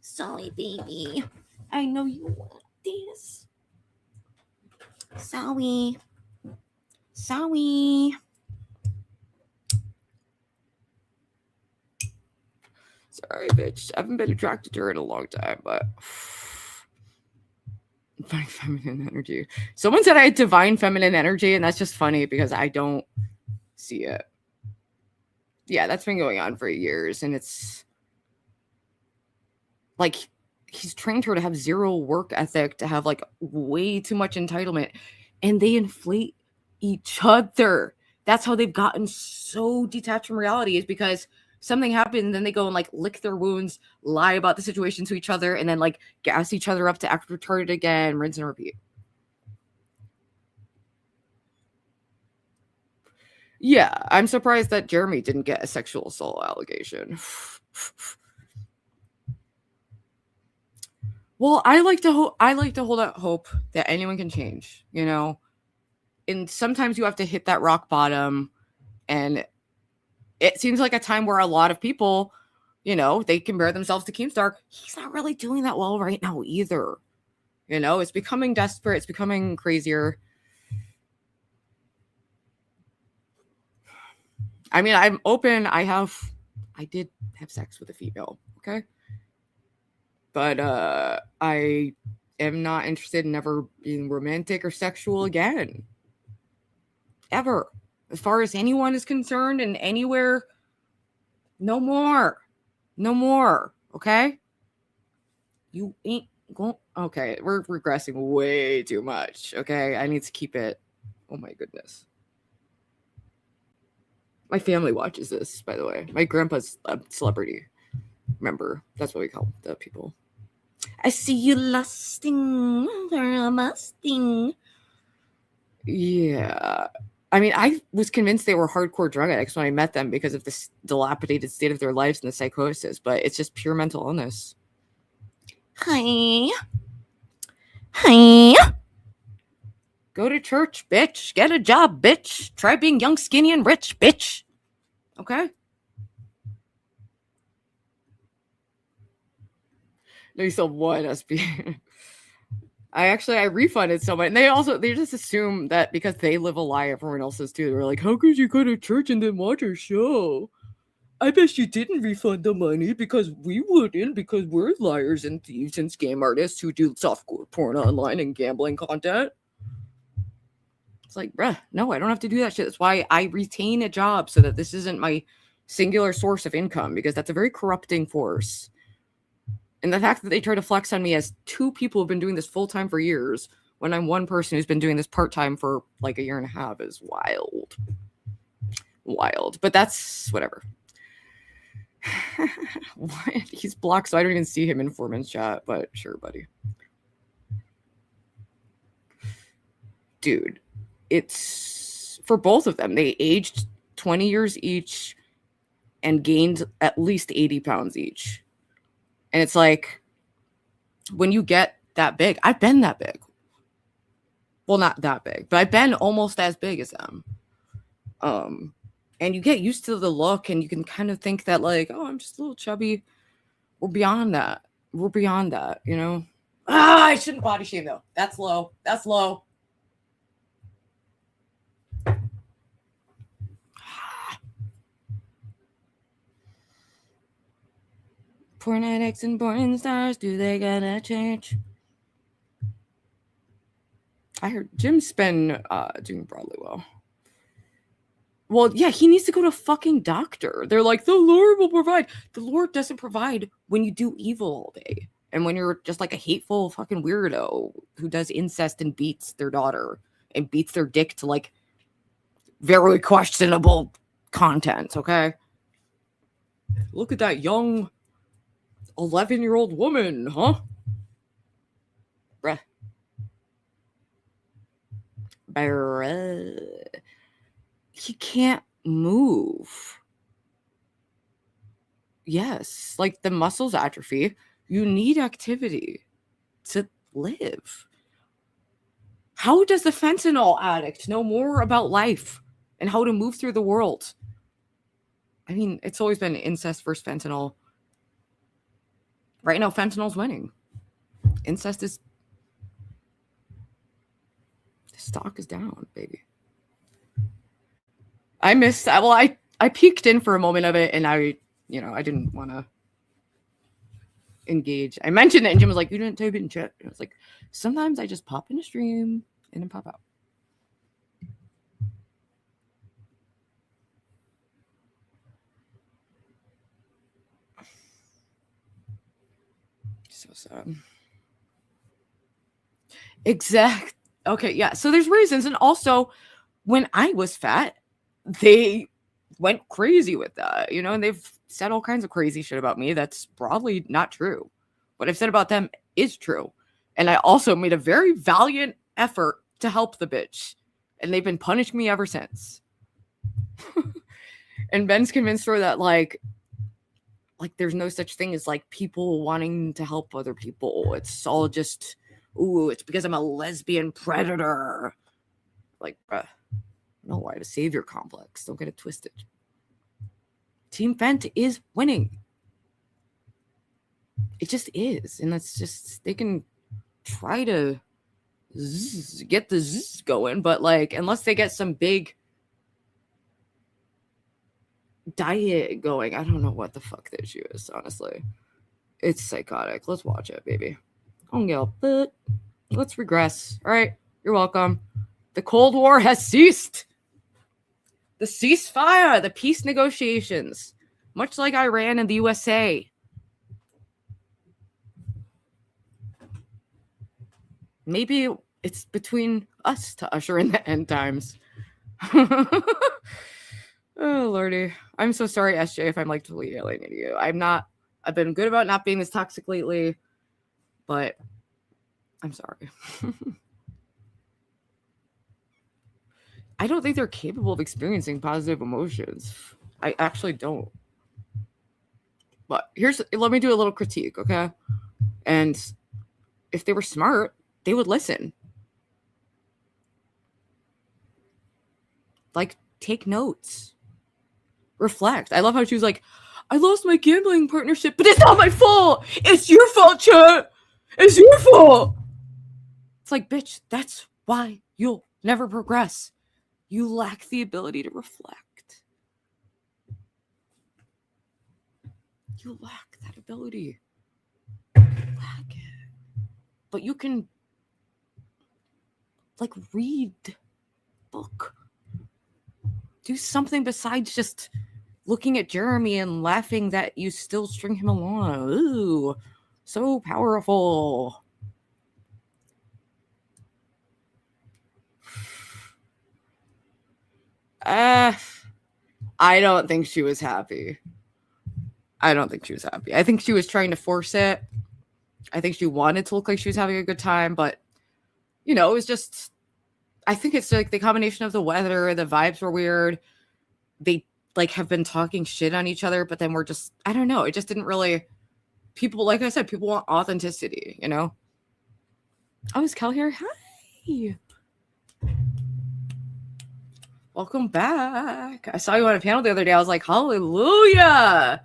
Sorry, baby. I know you want this. Sorry. Sorry, bitch. I haven't been attracted to her in a long time, but divine feminine energy. Someone said I had divine feminine energy, and that's just funny because I don't see it. Yeah, that's been going on for years, and it's like he's trained her to have zero work ethic, to have like way too much entitlement, and they inflate each other. That's how they've gotten so detached from reality, is because something happened, then they go and like lick their wounds, lie about the situation to each other, and then like gas each other up to act retarded again, rinse and repeat. Yeah, I'm surprised that Jeremy didn't get a sexual assault allegation. Well, I like to hold out hope that anyone can change, And sometimes you have to hit that rock bottom, and it seems like a time where a lot of people, they compare themselves to Keemstar. He's not really doing that well right now either. It's becoming desperate. It's becoming crazier. I mean, I'm open. I did have sex with a female. Okay. But I am not interested in ever being romantic or sexual again. Ever. As far as anyone is concerned and anywhere, no more. No more. Okay? You ain't going. Okay, we're regressing way too much. Okay? I need to keep it. Oh my goodness. My family watches this, by the way. My grandpa's a celebrity member. That's what we call the people. I see you lusting for a musting. Yeah. I mean, I was convinced they were hardcore drug addicts when I met them because of this dilapidated state of their lives and the psychosis, but it's just pure mental illness. Hi. Hi. Go to church, bitch. Get a job, bitch. Try being young, skinny, and rich, bitch. Okay? No, you still one SB. I refunded someone, and they just assume that because they live a lie, everyone else is too. They're like, how could you go to church and then watch our show? I bet you didn't refund the money because we wouldn't, because we're liars and thieves and scam artists who do softcore porn online and gambling content. It's like, bruh, no, I don't have to do that shit. That's why I retain a job, so that this isn't my singular source of income, because that's a very corrupting force. And the fact that they try to flex on me as two people who've been doing this full time for years, when I'm one person who's been doing this part time for like a year and a half, is wild. Wild. But that's whatever. What? He's blocked, so I don't even see him in Foreman's chat, but sure, buddy. Dude, it's for both of them. They aged 20 years each and gained at least 80 pounds each. And it's like, when you get that big, I've been that big. Well, not that big, but I've been almost as big as them. And you get used to the look, and you can kind of think that, like, oh, I'm just a little chubby. We're beyond that. We're beyond that, you know? I shouldn't body shame, though. That's low. That's low. Porn addicts and porn stars, do they gotta change? I heard Jim's been doing broadly well. Well, yeah, he needs to go to a fucking doctor. They're like, the Lord will provide. The Lord doesn't provide when you do evil all day. And when you're just like a hateful fucking weirdo who does incest and beats their daughter and beats their dick to like very questionable content, okay? Look at that young 11-year-old woman, huh? Bruh. Bruh. He can't move. Yes, like the muscles atrophy. You need activity to live. How does the fentanyl addict know more about life and how to move through the world? I mean, it's always been incest versus fentanyl. Right now, fentanyl's winning. Incest is... The stock is down, baby. I missed... Well, I peeked in for a moment of it, and I didn't want to engage. I mentioned it, and Jim was like, you didn't type it in chat. And I was like, sometimes I just pop in a stream and then pop out. So sad. Exact. Okay, yeah. So there's reasons. And also, when I was fat, they went crazy with that, you know, and they've said all kinds of crazy shit about me that's broadly not true. What I've said about them is true. And I also made a very valiant effort to help the bitch. And they've been punishing me ever since. And Ben's convinced her that like there's no such thing as like people wanting to help other people. It's all just, ooh, it's because I'm a lesbian predator. Like, bruh, no, I have a savior complex. Don't get it twisted. Team Fent is winning. It just is. And that's just, they can try to get the zzz going, but like, unless they get some big diet going, I don't know what the fuck the issue is, honestly. It's psychotic. Let's watch it, baby. But let's regress. All right, you're welcome. The Cold War has ceased. The ceasefire, the peace negotiations, much like Iran and the USA. Maybe it's between us to usher in the end times. Oh, Lordy. I'm so sorry, SJ, if I'm like totally alienating you. I've been good about not being this toxic lately, but I'm sorry. I don't think they're capable of experiencing positive emotions. I actually don't. But let me do a little critique, okay? And if they were smart, they would listen. Like, take notes. Reflect. I love how she was like, I lost my gambling partnership, but it's not my fault. It's your fault, Chet. It's your fault. It's like, bitch, that's why you'll never progress. You lack the ability to reflect. You lack that ability. You lack it. But you can, like, read book. Do something besides just looking at Jeremy and laughing that you still string him along. Ooh, so powerful. I don't think she was happy. I think she was trying to force it. I think she wanted to look like she was having a good time, but, you know, it was just, I think it's like the combination of the weather, the vibes were weird. They, like, have been talking shit on each other, but then we're just, I don't know. It just didn't really, people, like I said, people want authenticity, you know? Oh, is Kel here? Hi. Welcome back. I saw you on a panel the other day. I was like, hallelujah.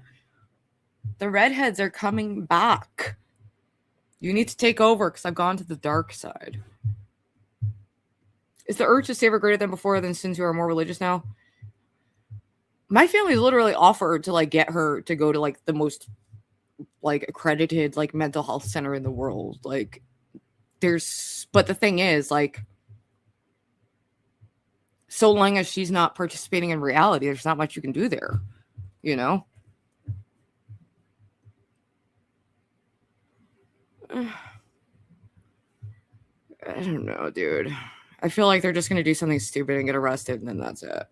The redheads are coming back. You need to take over because I've gone to the dark side. Is the urge to save her greater than before than since you are more religious now? My family literally offered to, like, get her to go to, like, the most, like, accredited, like, mental health center in the world. Like, but the thing is, like, so long as she's not participating in reality, there's not much you can do there, you know? I don't know, dude. I feel like they're just going to do something stupid and get arrested, and then that's it.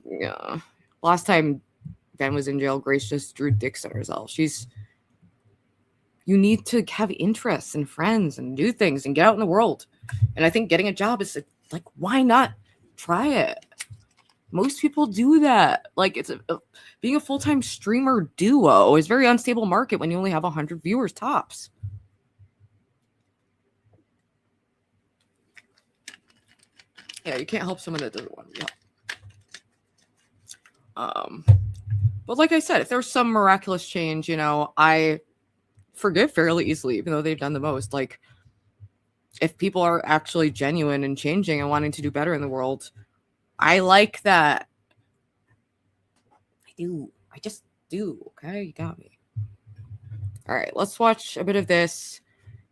Yeah. Last time Ben was in jail, Grace just drew dicks on herself. You need to have interests and friends and do things and get out in the world. And I think getting a job is like, why not try it? Most people do that. Like, it's being a full-time streamer duo is a very unstable market when you only have 100 viewers tops. Yeah, you can't help someone that doesn't want to be helped. But like I said, if there's some miraculous change, you know, I forgive fairly easily, even though they've done the most. Like, if people are actually genuine and changing and wanting to do better in the world, I like that. I do. I just do. Okay, you got me. All right, let's watch a bit of this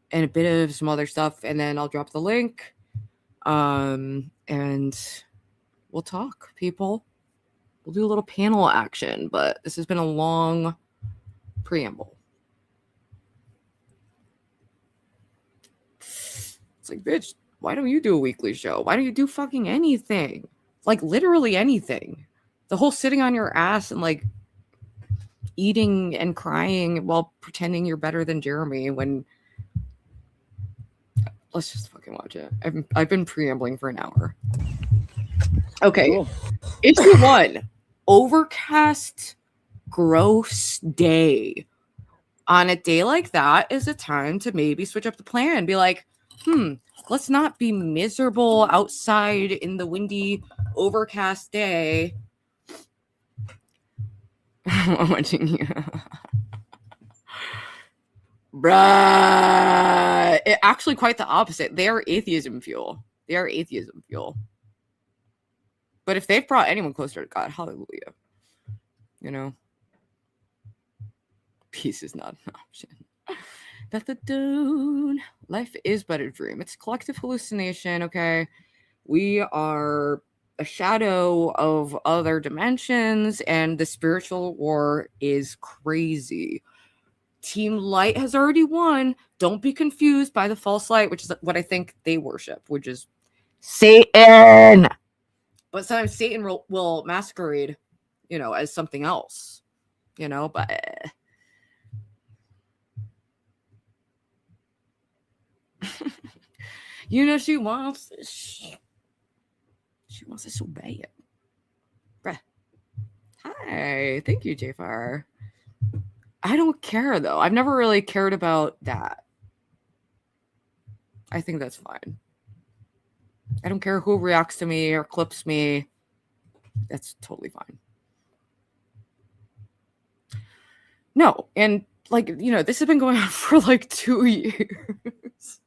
and a bit of some other stuff, and then I'll drop the link. And we'll talk, people. We'll do a little panel action, but this has been a long preamble. It's like, bitch, why don't you do a weekly show? Why don't you do fucking anything? Like, literally anything. The whole sitting on your ass and, like, eating and crying while pretending you're better than Jeremy when... Let's just fucking watch it. I've been preambling for an hour. Okay. Cool. Issue 1. Overcast, gross day. On a day like that is a time to maybe switch up the plan and be like, let's not be miserable outside in the windy, overcast day. I'm watching you. Bruh. Actually, quite the opposite. They are atheism fuel. But if they've brought anyone closer to God, hallelujah. You know? Peace is not an option. That's the dude. Life is but a dream. It's a collective hallucination, okay? We are a shadow of other dimensions, and the spiritual war is crazy. Team Light has already won. Don't be confused by the false light, which is what I think they worship, which is Satan. But sometimes Satan will masquerade, you know, as something else, you know, but... You know, she wants wants this so bad. Bruh. Hi. Thank you, JFR. I don't care, though. I've never really cared about that. I think that's fine. I don't care who reacts to me or clips me. That's totally fine. No, and like, you know, this has been going on for like 2 years.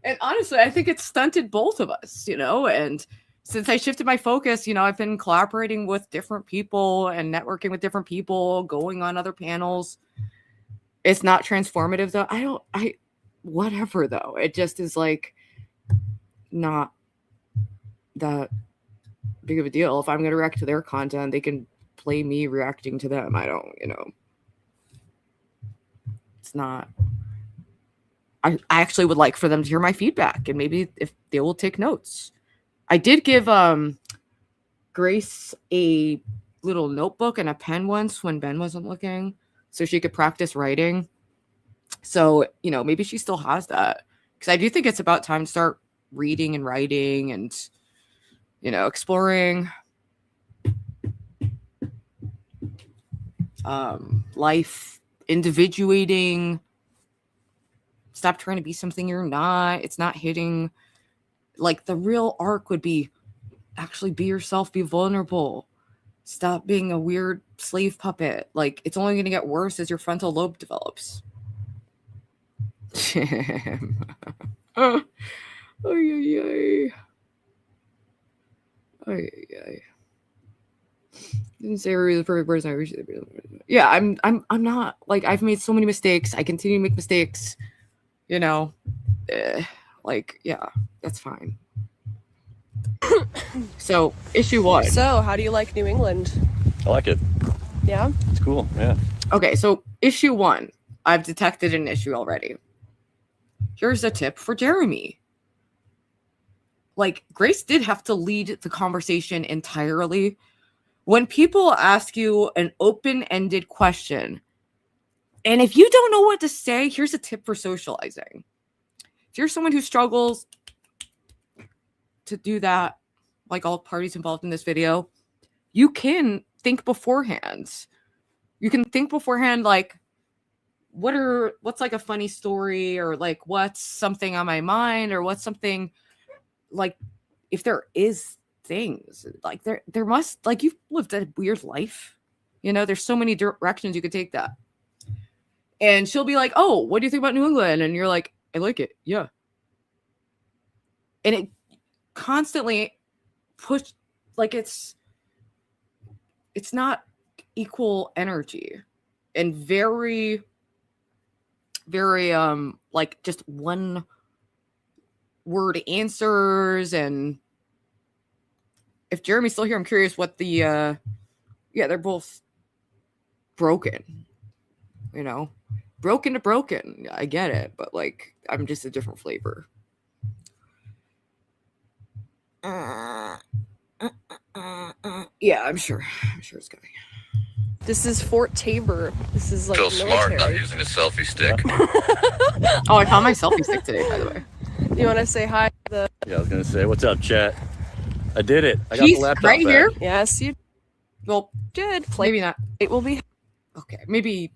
And honestly, I think it's stunted both of us, you know, and since I shifted my focus, you know, I've been collaborating with different people and networking with different people, going on other panels. It's not transformative though. Whatever though. It just is like not that big of a deal. If I'm going to react to their content, they can play me reacting to them. I don't, you know, it's not. I actually would like for them to hear my feedback and maybe if they will take notes. I did give Grace a little notebook and a pen once when Ben wasn't looking so she could practice writing. So, you know, maybe she still has that because I do think it's about time to start reading and writing and, you know, exploring life, individuating. Stop trying to be something you're not. It's not hitting. Like the real arc would be actually be yourself, be vulnerable. Stop being a weird slave puppet. Like it's only going to get worse as your frontal lobe develops. Oh, didn't say we're the perfect person. I wish yeah, I'm not like I've made so many mistakes. I continue to make mistakes. You know, like yeah, that's fine. So issue 1. So how do you like New England? I like it. Yeah, It's cool. Yeah. Okay, so issue 1. I've detected an issue already. Here's a tip for Jeremy. Like Grace did have to lead the conversation entirely. When people ask you an open-ended question, and if you don't know what to say, here's a tip for socializing. If you're someone who struggles to do that, like all parties involved in this video, you can think beforehand. You can think beforehand, like, what's like a funny story, or like what's something on my mind, or what's something like if there is things like there must, like, you've lived a weird life, you know, there's so many directions you could take that. And she'll be like, oh, what do you think about New England? And you're like, I like it. Yeah. And it constantly push, like it's not equal energy, and very, very, like just one word answers. And if Jeremy's still here, I'm curious what the, yeah, they're both broken, you know, broken to broken. I get it, but like, I'm just a different flavor. Yeah, I'm sure it's coming. this is Fort Tabor. This is like Feel military. smart not using a selfie stick. Oh, I found my selfie stick today, by the way. You want to say hi to Yeah, I was gonna say, what's up, chat? I did it. I got He's the laptop right back. here. Yes, you Well, did. maybe not. It will be. Okay, maybe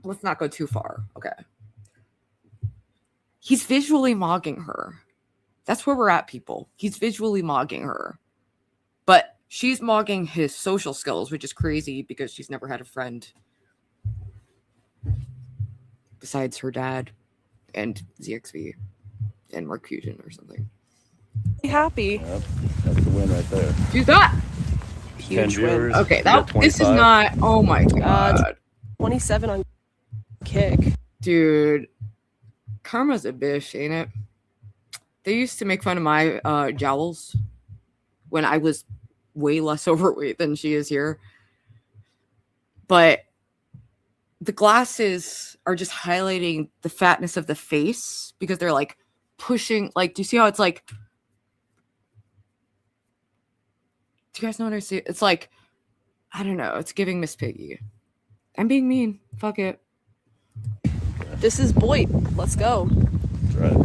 let's not go too far. Okay. He's visually mogging her. That's where we're at, people. He's visually mogging her. But she's mogging his social skills, which is crazy because she's never had a friend besides her dad and ZXV and Mark Fusion or something. Be happy. Yep, that's the win right there. She's that. 10 Huge win. viewers. Okay, we got this is 25. not. Oh my god, 27 on Kick. dude. Karma's a bitch, ain't it? They used to make fun of my jowls when I was way less overweight than she is here. But the glasses are just highlighting the fatness of the face because they're like pushing, like, do you see how it's like, do you guys know what I see? It's like, I don't know, it's giving Miss Piggy. I'm being mean. Fuck it. This is Boyd. Let's go. That's right.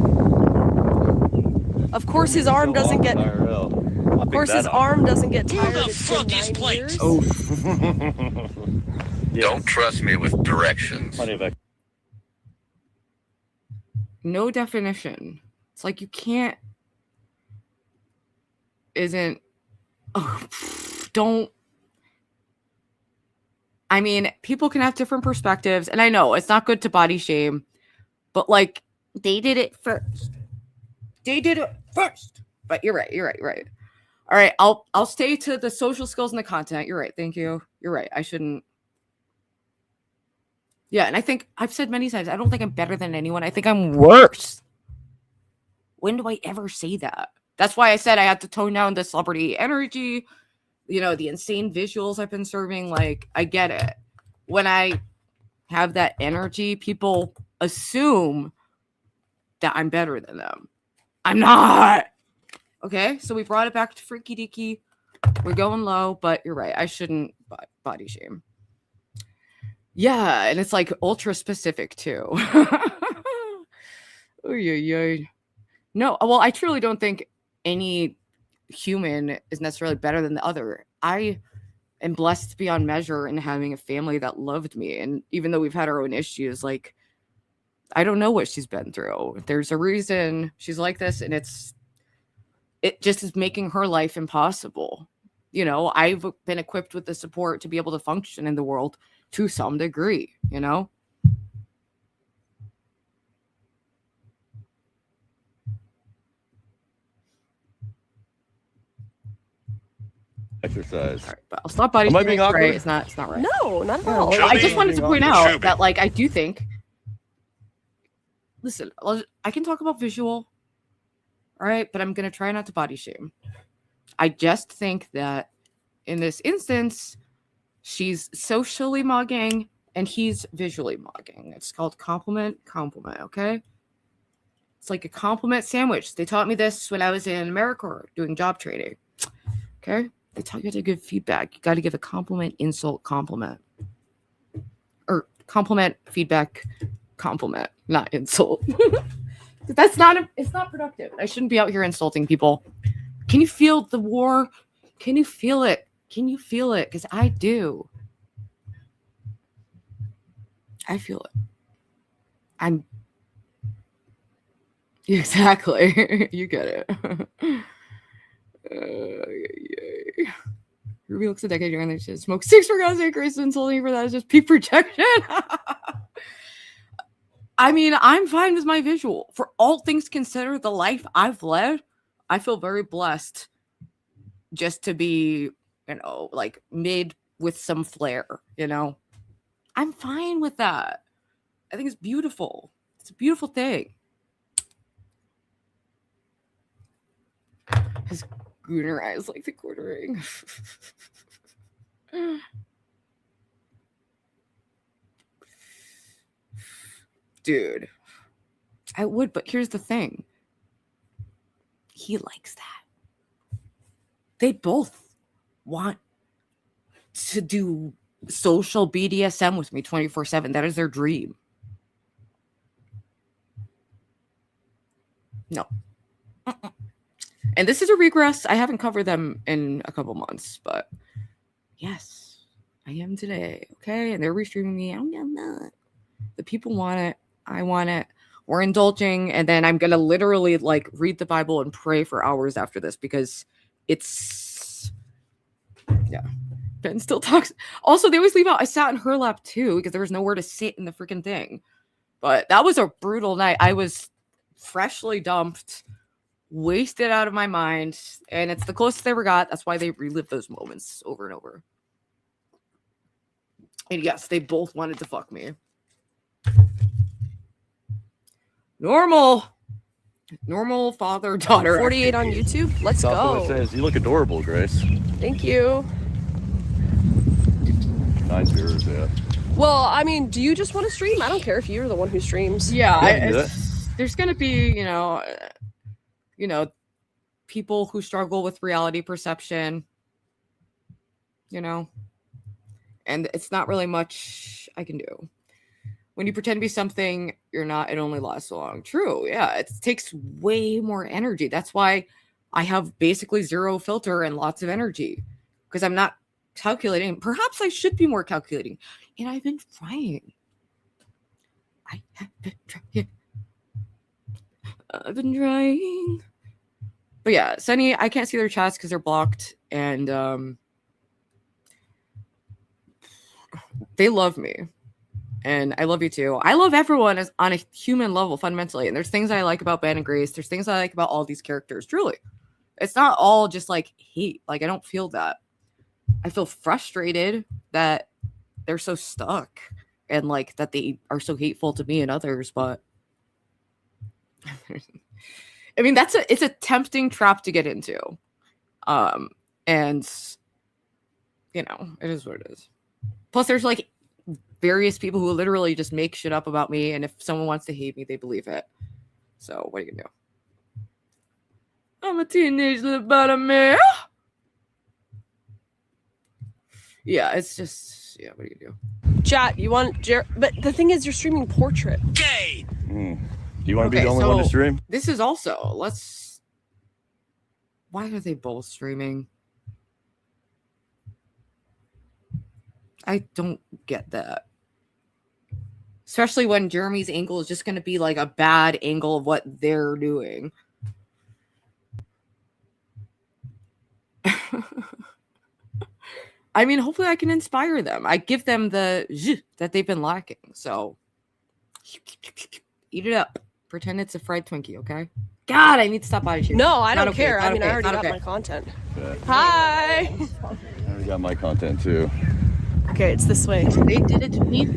Of course, his arm doesn't get. Of course, his arm doesn't get tired. It's been 9 years. Oh, Don't trust me with directions. Plenty of no definition. It's like you can't. Isn't. Oh, don't. I mean, people can have different perspectives, and I know it's not good to body shame, but like they did it first. They did it first. But you're right. You're right. Right. All right. I'll stay to the social skills and the content. You're right. Thank you. You're right. I shouldn't. Yeah, and I think I've said many times, I don't think I'm better than anyone. I think I'm worse. When do I ever say that? That's why I said I had to tone down the celebrity energy, you know, the insane visuals I've been serving. Like, I get it. When I have that energy, people assume that I'm better than them. I'm not. Okay, so we brought it back to freaky deaky. We're going low, but you're right. I shouldn't body shame. Yeah, and it's like ultra specific too. No, well, I truly don't think any human is necessarily better than the other. I am blessed beyond measure in having a family that loved me. And even though we've had our own issues, like, I don't know what she's been through. There's a reason she's like this, and it just is making her life impossible. You know, I've been equipped with the support to be able to function in the world to some degree, you know? exercise. All right, but I'll stop body Am I shaming, being awkward? right? It's not right. No, not at all. I just wanted to point It out should be. that, like, I do think, listen, I can talk about visual, all right, but I'm going to try not to body shame. I just think that in this instance, she's socially mugging and he's visually mugging. It's called compliment, okay? It's like a compliment sandwich. They taught me this when I was in America doing job training, okay? They taught you how to give feedback. You got to give a compliment, insult, compliment. Or compliment, feedback, compliment, not insult. It's not productive. I shouldn't be out here insulting people. Can you feel the war? Can you feel it? Can you feel it? Because I do. I feel it. I'm exactly. You get it. Ruby looks a decade younger than she is. Smoke 6 for God's sake. Grace insulting for that is just peak projection. I mean, I'm fine with my visual. For all things considered, the life I've led, I feel very blessed just to be, you know, like mid with some flair, you know. I'm fine with that. I think it's beautiful. It's a beautiful thing. His gooner eyes like the quartering. Dude, I would, but here's the thing. He likes that. They both want to do social BDSM with me 24/7. That is their dream. No. And this is a regress. I haven't covered them in a couple months, but yes, I am today. Okay. And they're restreaming me. I'm not. The people want it. I want it. We're indulging. And then I'm going to literally like read the Bible and pray for hours after this because it's, yeah. Ben still talks. Also, they always leave out. I sat in her lap too because there was nowhere to sit in the freaking thing. But that was a brutal night. I was freshly dumped, wasted out of my mind, and it's the closest they ever got. That's why they relive those moments over and over. And yes, they both wanted to fuck me. Normal father-daughter. 48 on YouTube. Let's Soft go. says, you look adorable, Grace. Thank you. 9 viewers, yeah. Well, I mean, do you just want to stream? I don't care if you're the one who streams. Yeah, there's gonna be, you know, people who struggle with reality perception, you know, and it's not really much I can do. When you pretend to be something you're not, it only lasts so long. True. Yeah. It takes way more energy. That's why I have basically zero filter and lots of energy, because I'm not calculating. Perhaps I should be more calculating. And I've been trying. I have been trying. I've been trying. But yeah, Sunny, I can't see their chats because they're blocked. And they love me. And I love you too. I love everyone as on a human level, fundamentally. And there's things I like about Ben and Grace. There's things I like about all these characters, truly. It's not all just like hate. Like, I don't feel that. I feel frustrated that they're so stuck and like that they are so hateful to me and others. But I mean, it's a tempting trap to get into. And you know, it is what it is. Plus, there's like various people who literally just make shit up about me, and if someone wants to hate me, they believe it. So what are you gonna do? I'm a teenage little buttermilk. Yeah, it's just, yeah, what are you gonna do? Chat, you want but the thing is, you're streaming portrait. Gay. Do you want to be the only one to stream? This is also, why are they both streaming? I don't get that. Especially when Jeremy's angle is just going to be like a bad angle of what they're doing. I mean, hopefully I can inspire them. I give them the zh that they've been lacking. So eat it up. Pretend it's a fried Twinkie, okay? God, I need to stop out of here. No, I don't care. I mean, I already got my content. Yeah. Hi. I already got my content too. Okay, it's this way. They did it to me.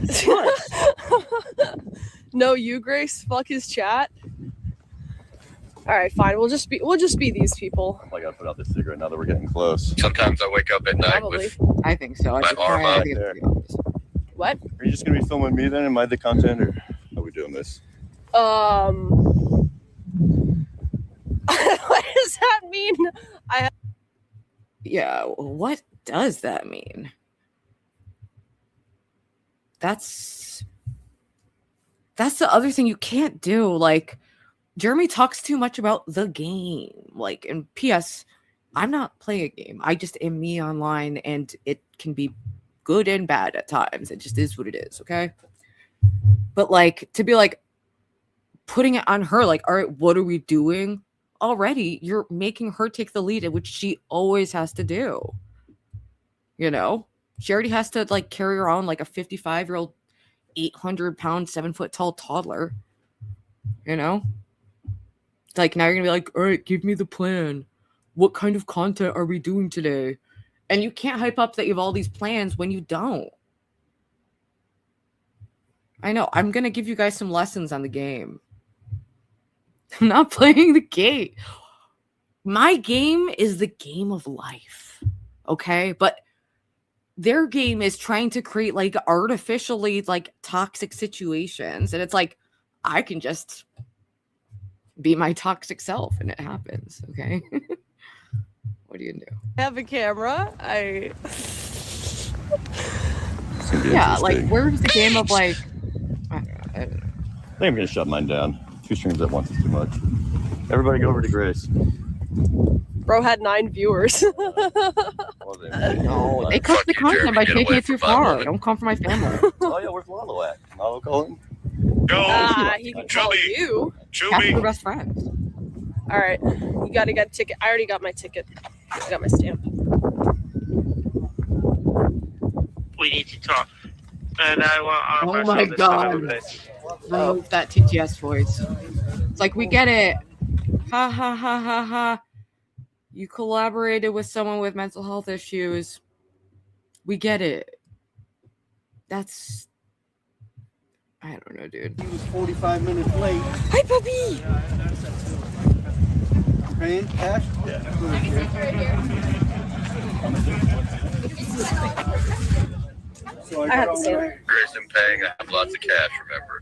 No, you, Grace. Fuck his chat. All right, fine. We'll just be these people. I gotta put out this cigarette now that we're getting close. Sometimes I wake up at night Probably. with I think so. my arm out there. What? Are you just gonna be filming me then? Am I the content, or how are we doing this? What does that mean? Yeah, what does that mean? That's the other thing you can't do. Like, Jeremy talks too much about the game. Like, and P.S., I'm not playing a game. I just am me online, and it can be good and bad at times. It just is what it is, okay? But, like, to be, like, putting it on her, like, all right, what are we doing? Already, you're making her take the lead, which she always has to do. You know? She already has to, like, carry around, like, a 55-year-old, 800-pound, 7-foot-tall toddler. You know? Like, now you're gonna be like, all right, give me the plan. What kind of content are we doing today? And you can't hype up that you have all these plans when you don't. I know. I'm gonna give you guys some lessons on the game. I'm not playing the game. My game is the game of life. Okay? But their game is trying to create, like, artificially, like, toxic situations. And it's like, I can just be my toxic self, and it happens, okay? What are you gonna do? I have a camera. Yeah, like, where's the game of, like, I don't know. I think I'm gonna shut mine down. 2 streams at once is too much. Everybody go over to Grace. Bro had 9 viewers. No, they cut the content by taking it too far. Don't come for my family. Oh yeah, where's Lalo at? Lalo calling? He can call you. Half we're best friends. All right, you gotta get a ticket. I already got my ticket. I got my stamp. We need to talk. And I want. Oh my god. Love that TTS voice. It's like, we get it. Ha ha ha ha ha. You collaborated with someone with mental health issues. We get it. That's, I don't know, dude. He was 45 minutes late. Hi, puppy. Paying cash? Yeah. So I have to say that. Grace and paying. I have lots of cash, remember.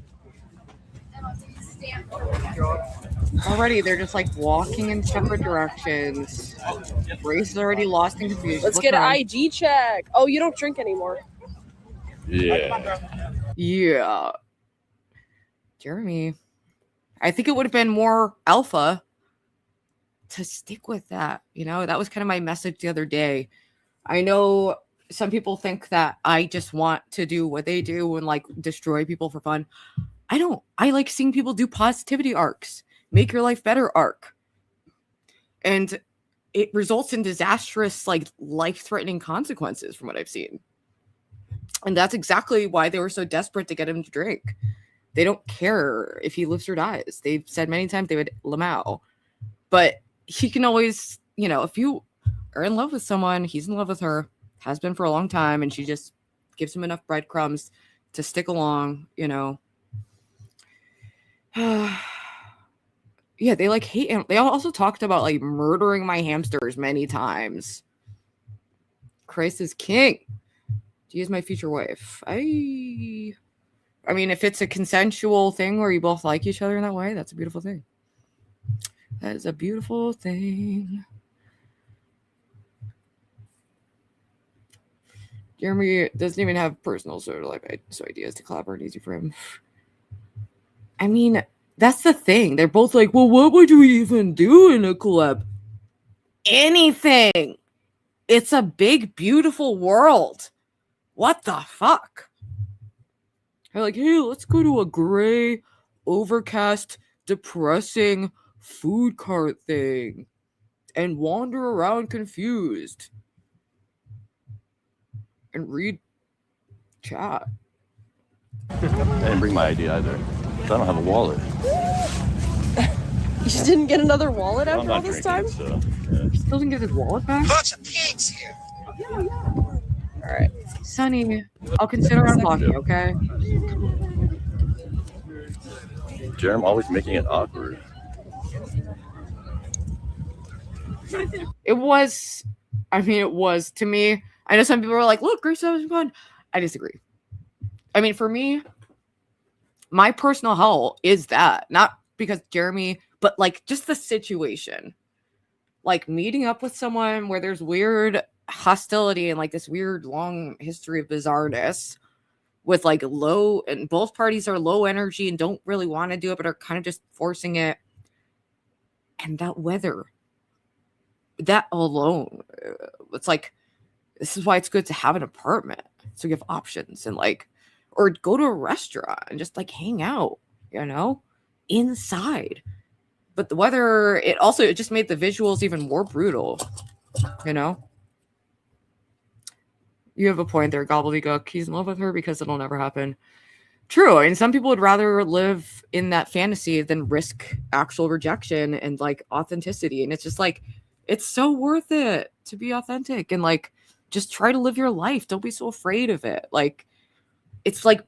Already, they're just like walking in separate directions. Grace is already lost in confusion. Let's get an IG check. Oh, you don't drink anymore. Yeah. Yeah. Jeremy, I think it would have been more alpha to stick with that. That was kind of my message the other day. I know some people think that I just want to do what they do and like destroy people for fun. I don't. I like seeing people do positivity arcs, make your life better arc. And it results in disastrous, like life-threatening consequences from what I've seen. And that's exactly why they were so desperate to get him to drink. They don't care if he lives or dies. They've said many times they would Lamau. But he can always, if you are in love with someone, he's in love with her, has been for a long time, and she just gives him enough breadcrumbs to stick along, Yeah, they like hate him. They also talked about like murdering my hamsters many times. Christ is king. She is my future wife. I mean, if it's a consensual thing where you both like each other in that way, that's a beautiful thing. That is a beautiful thing. Jeremy doesn't even have personal sort of like so ideas to collaborate easy for him. I mean, that's the thing. They're both like, well, what would you even do in a collab? Anything. It's a big, beautiful world. What the fuck? They're like, hey, let's go to a gray, overcast, depressing food cart thing and wander around confused and read chat. I didn't bring my ID either. I don't have a wallet. You just didn't get another wallet I'm after not all this drinking, time? so, yeah. Still didn't get his wallet back? Bunch of pigs here. All right. Sonny, I'll consider unblocking, okay? Jerem always making it awkward. It was to me. I know some people were like, look, Grace having fun. I disagree. I mean, for me, my personal hell is that. Not because Jeremy, but like just the situation. Like meeting up with someone where there's weird hostility and like this weird long history of bizarreness with like low, and both parties are low energy and don't really want to do it, but are kind of just forcing it. And that weather, that alone, it's like, this is why it's good to have an apartment. So you have options and like, or go to a restaurant and just like hang out, inside. But the weather, it just made the visuals even more brutal, You have a point there, Gobbledygook. He's in love with her because it'll never happen. True. And some people would rather live in that fantasy than risk actual rejection and like authenticity. And it's just like, it's so worth it to be authentic and like, just try to live your life. Don't be so afraid of it. Like, it's like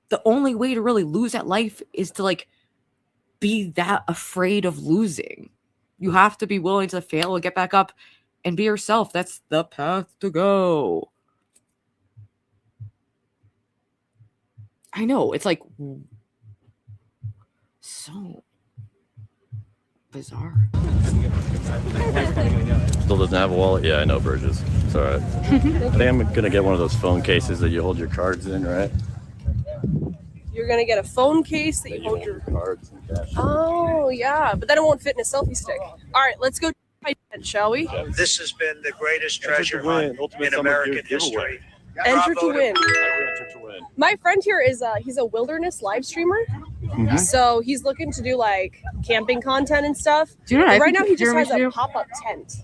the only way to really lose at life is to like be that afraid of losing. You have to be willing to fail and get back up and be yourself. That's the path to go. I know. It's like so bizarre. Still doesn't have a wallet? Yeah, I know, Burgess. It's all right. I think I'm going to get one of those phone cases that you hold your cards in, right? You're going to get a phone case that you hold your cards and cash. Oh, yeah. But then it won't fit in a selfie stick. All right, let's go try it, shall we? This has been the greatest treasure hunt in American history. Enter to win. Enter to win. My friend here is he's a wilderness live streamer. Mm-hmm. So he's looking to do like camping content and stuff. Do you know what right now he just Jeremy has a pop-up tent.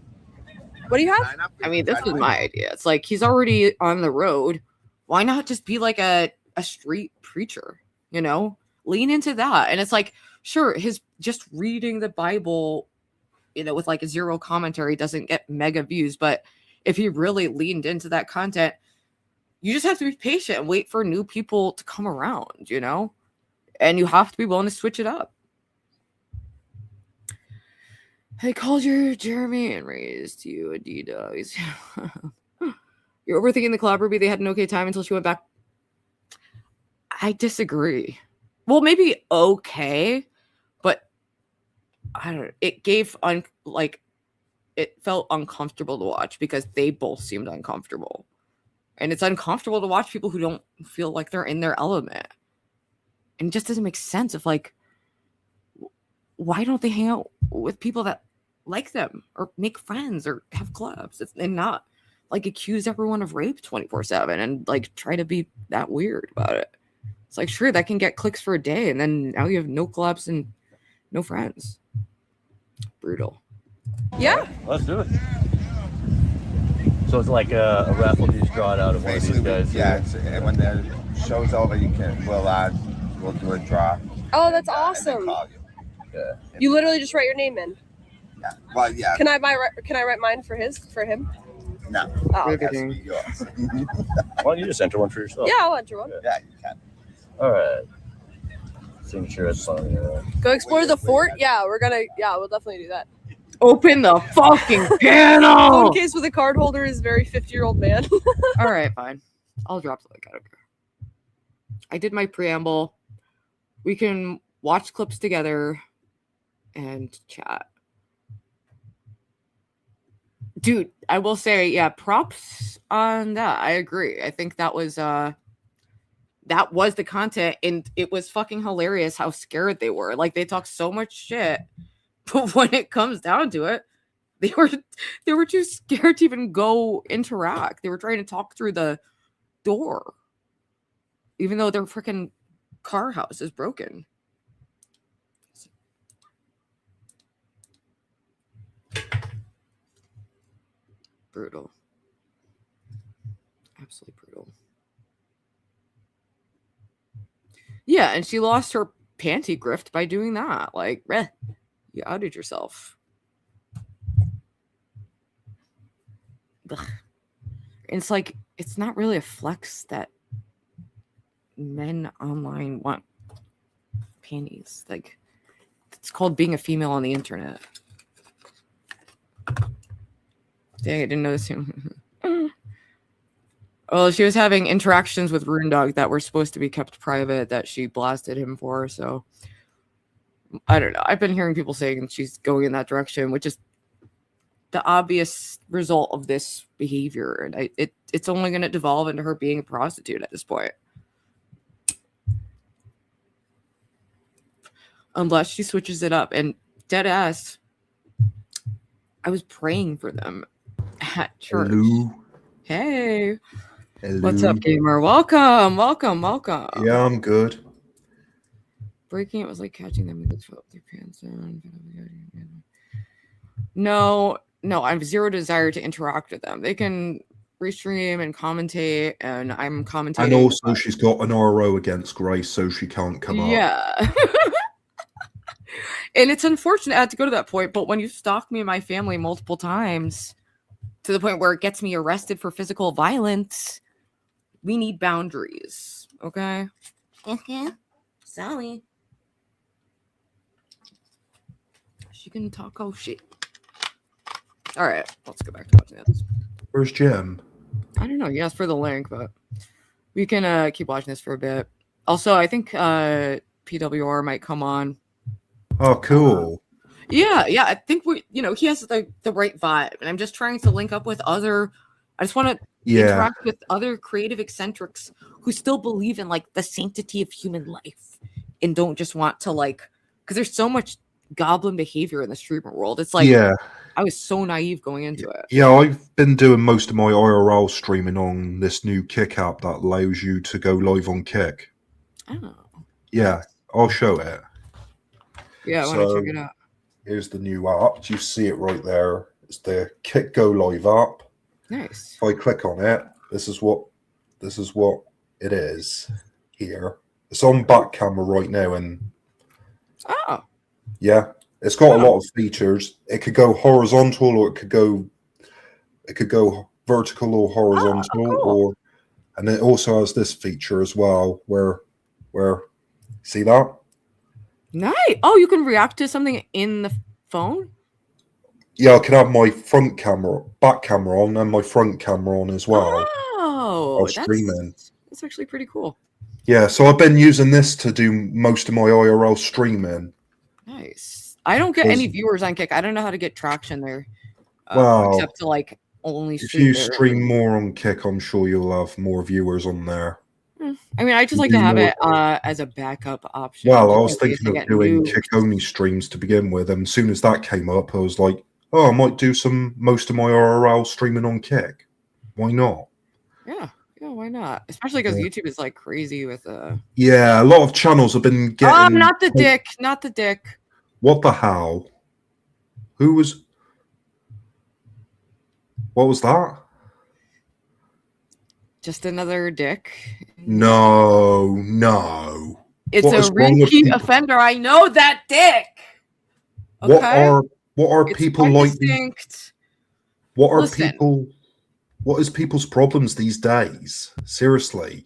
What do you have? I mean, this was my idea. It's like he's already on the road. Why not just be like a street preacher? Lean into that. And it's like, sure, his just reading the Bible, with like a zero commentary doesn't get mega views. But if he really leaned into that content, you just have to be patient and wait for new people to come around, and you have to be willing to switch it up. They called you Jeremy and raised you a D-Dogs. You're overthinking the collab Ruby. They had an okay time until she went back. I disagree. Well, maybe okay, but I don't know. It gave it felt uncomfortable to watch because they both seemed uncomfortable. And it's uncomfortable to watch people who don't feel like they're in their element. And it just doesn't make sense of like, why don't they hang out with people that like them or make friends or have clubs and not like accuse everyone of rape 24/7 and like try to be that weird about it. It's like, sure, that can get clicks for a day, and then now you have no clubs and no friends. Brutal. Yeah. Let's do it. So it's like a raffle. You just draw it out of one of these guys. Yeah, and when the show's over, we'll do a draw. Oh, that's And awesome. call you. Yeah. You literally just write your name in. Yeah. Well, yeah. Can I write mine for him? No. Oh, It has to be yours. Why don't you just enter one for yourself? yeah, I'll enter one. Yeah, you can. All right. Signature at fun. Go explore the fort. Yeah, we'll definitely do that. Open the fucking Phone panel. case with a card holder is very 50-year-old man. All right, fine. I'll drop the link. I don't care. I did my preamble. We can watch clips together and chat. Dude, I will say, yeah, props on that. I agree. I think that was the content, and it was fucking hilarious how scared they were. Like, they talk so much shit, but when it comes down to it, they were too scared to even go interact. They were trying to talk through the door, even though their freaking car house is broken. Brutal. Absolutely brutal. Yeah, and she lost her panty grift by doing that. Like, you outed yourself. Ugh. It's like, it's not really a flex that men online want panties. Like, it's called being a female on the internet. Dang, I didn't notice him. Well, she was having interactions with Runedog that were supposed to be kept private that she blasted him for. So I don't know. I've been hearing people saying she's going in that direction, which is the obvious result of this behavior. And it's only going to devolve into her being a prostitute at this point. Unless she switches it up. And dead ass, I was praying for them at church. Hello. Hey. Hello. What's up, gamer? Welcome. Yeah, I'm good. Breaking it was like catching them with their pants down. No, I have zero desire to interact with them. They can restream and commentate, and I'm commentating. And also, she's got an RO against Grace, so she can't come up. Yeah. And it's unfortunate I had to go to that point, but when you stalk me and my family multiple times to the point where it gets me arrested for physical violence, we need boundaries, okay? Okay. Sally. She can talk shit. All right, let's go back to watching this. Where's Jim? I don't know. He asked for the link, but we can keep watching this for a bit. Also, I think PWR might come on. Oh, cool. Yeah. I think he has the right vibe, and I'm just trying to link up with other. I just want to interact with other creative eccentrics who still believe in like the sanctity of human life and don't just want to because there's so much goblin behavior in the streamer world. It's like, I was so naive going into it. Yeah, I've been doing most of my IRL streaming on this new Kick app that allows you to go live on Kick. Oh. Yeah, I'll show it. Yeah, I want to check it out. Here's the new app. You see it right there. It's the Kick Go Live app. Nice. If I click on it, this is what it is here. It's on back camera right now, and yeah, it's got a lot of features. It could go horizontal, or it could go vertical or horizontal, and it also has this feature as well, where see that? Nice. Oh, you can react to something in the phone? Yeah, I can have my back camera on, and my front camera on as well. Oh, streaming. That's actually pretty cool. Yeah, so I've been using this to do most of my IRL streaming. Nice. I don't get any viewers on Kick. I don't know how to get traction there. Well, except to only if you stream more on Kick, I'm sure you'll have more viewers on there. I mean, I just like to have it as a backup option. Well, I just was in case thinking I of get doing nuked. kick-only streams to begin with, and as soon as that came up, I was like, oh, I might do most of my RRL streaming on Kick. Why not? Yeah, why not? Especially because Yeah. YouTube is like crazy with Yeah, a lot of channels have been getting. Oh, not the dick, not the dick. What the hell? Who was? What was that? Just another dick. No. It's a repeat offender. I know that dick. Okay. What are it's people quite like? Distinct. What are Listen. people? What is people's problems these days? Seriously.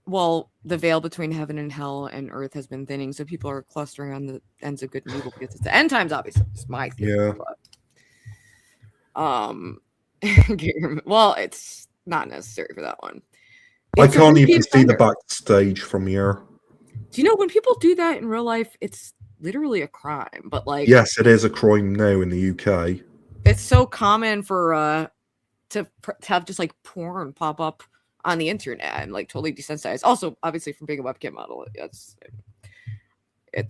Well, the veil between heaven and hell and earth has been thinning, so people are clustering on the ends of good and evil because it's the end times. Obviously, it's my theory. Yeah. But, well, it's not necessary for that one. I can't even see the backstage from here. Do you know when people do that in real life, it's literally a crime? But like, yes, it is a crime now in the UK. It's so common for to have just like porn pop up on the internet and like totally desensitized. Also, obviously, from being a webcam model,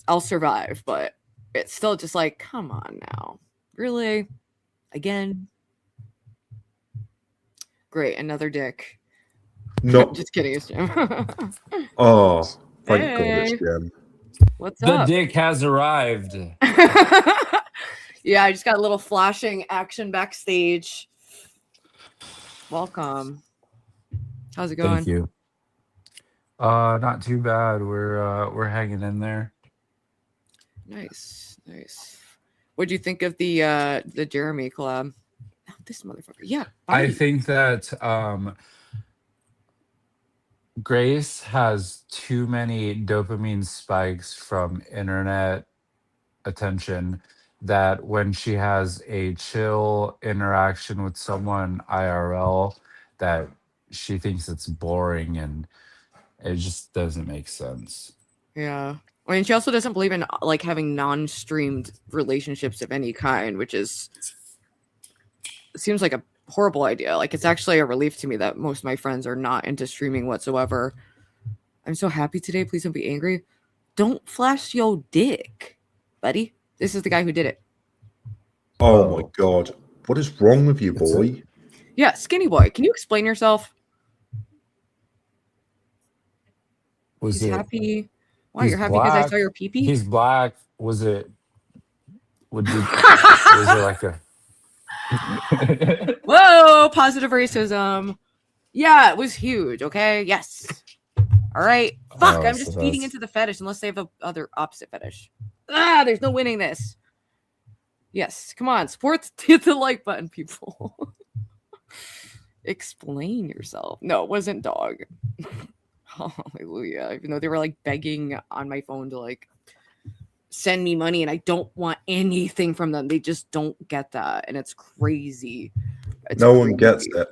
I'll survive, but it's still just like, come on now, really, again. Great, another dick. No, just kidding, it's Jim. Oh, thank God Hey. it's Jim. What's the up? The dick has arrived. Yeah, I just got a little flashing action backstage. Welcome. How's it going? Thank you. Not too bad. We're hanging in there. Nice. What'd you think of the Jeremy collab? Oh, this motherfucker. Yeah. I think that Grace has too many dopamine spikes from internet attention that when she has a chill interaction with someone IRL, that she thinks it's boring and it just doesn't make sense. Yeah. I mean, she also doesn't believe in like having non-streamed relationships of any kind, which seems like a horrible idea. Like, it's actually a relief to me that most of my friends are not into streaming whatsoever. I'm so happy today. Please don't be angry. Don't flash your dick, buddy. This is the guy who did it. Oh my God. What is wrong with you, boy? Yeah, skinny boy. Can you explain yourself? He's happy. Why, you're happy because I saw your pee-pee? He's black. Was it like a Whoa, positive racism. Yeah, it was huge. Okay. Yes. All right. Fuck. I'm just feeding into the fetish unless they have a other opposite fetish. There's no winning this. Yes. Come on. Support hit the like button, people. Explain yourself. No, it wasn't dog. Hallelujah. Even though they were like begging on my phone to like send me money and I don't want anything from them. They just don't get that. And it's crazy. No one gets it.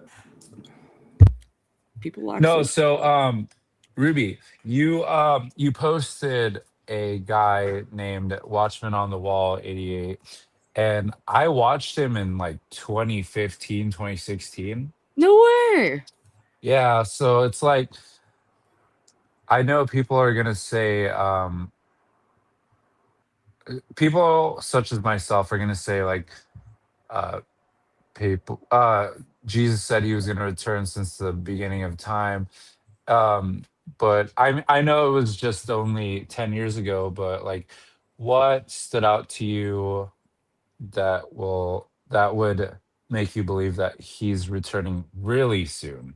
People No, so Ruby, you posted a guy named Watchman on the Wall 88, and I watched him in like 2015, 2016. No way. Yeah, so it's like, I know people are gonna say people such as myself are gonna say like people Jesus said he was gonna return since the beginning of time. But I know it was just only 10 years ago, but like, what stood out to you that would make you believe that he's returning really soon?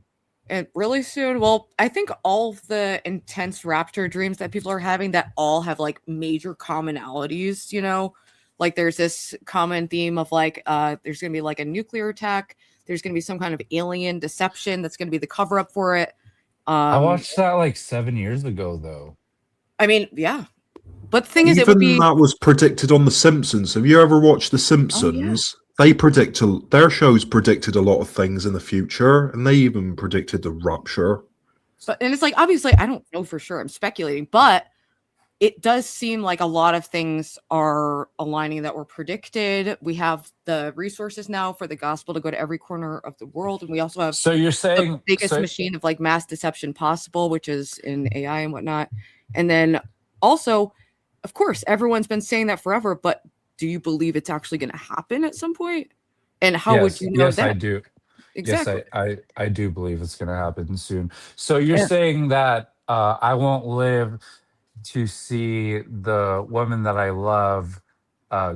And really soon. Well, I think all of the intense rapture dreams that people are having that all have like major commonalities, you know, like there's this common theme of like there's gonna be like a nuclear attack, there's gonna be some kind of alien deception that's gonna be the cover up for it. I watched that like 7 years ago, though. I mean, yeah. But the thing is, Even that was predicted on The Simpsons. Have you ever watched The Simpsons? Oh, yeah. Their shows predicted a lot of things in the future, and they even predicted the rapture. And it's like, obviously, I don't know for sure. I'm speculating, but it does seem like a lot of things are aligning that were predicted. We have the resources now for the gospel to go to every corner of the world. And we also have So you're the saying biggest machine of like mass deception possible, which is in AI and whatnot. And then also, of course, everyone's been saying that forever, but do you believe it's actually going to happen at some point? And how would you know yes, that? I do. Exactly. Yes, I do believe it's going to happen soon. So you're Yeah. saying that I won't live to see the woman that I love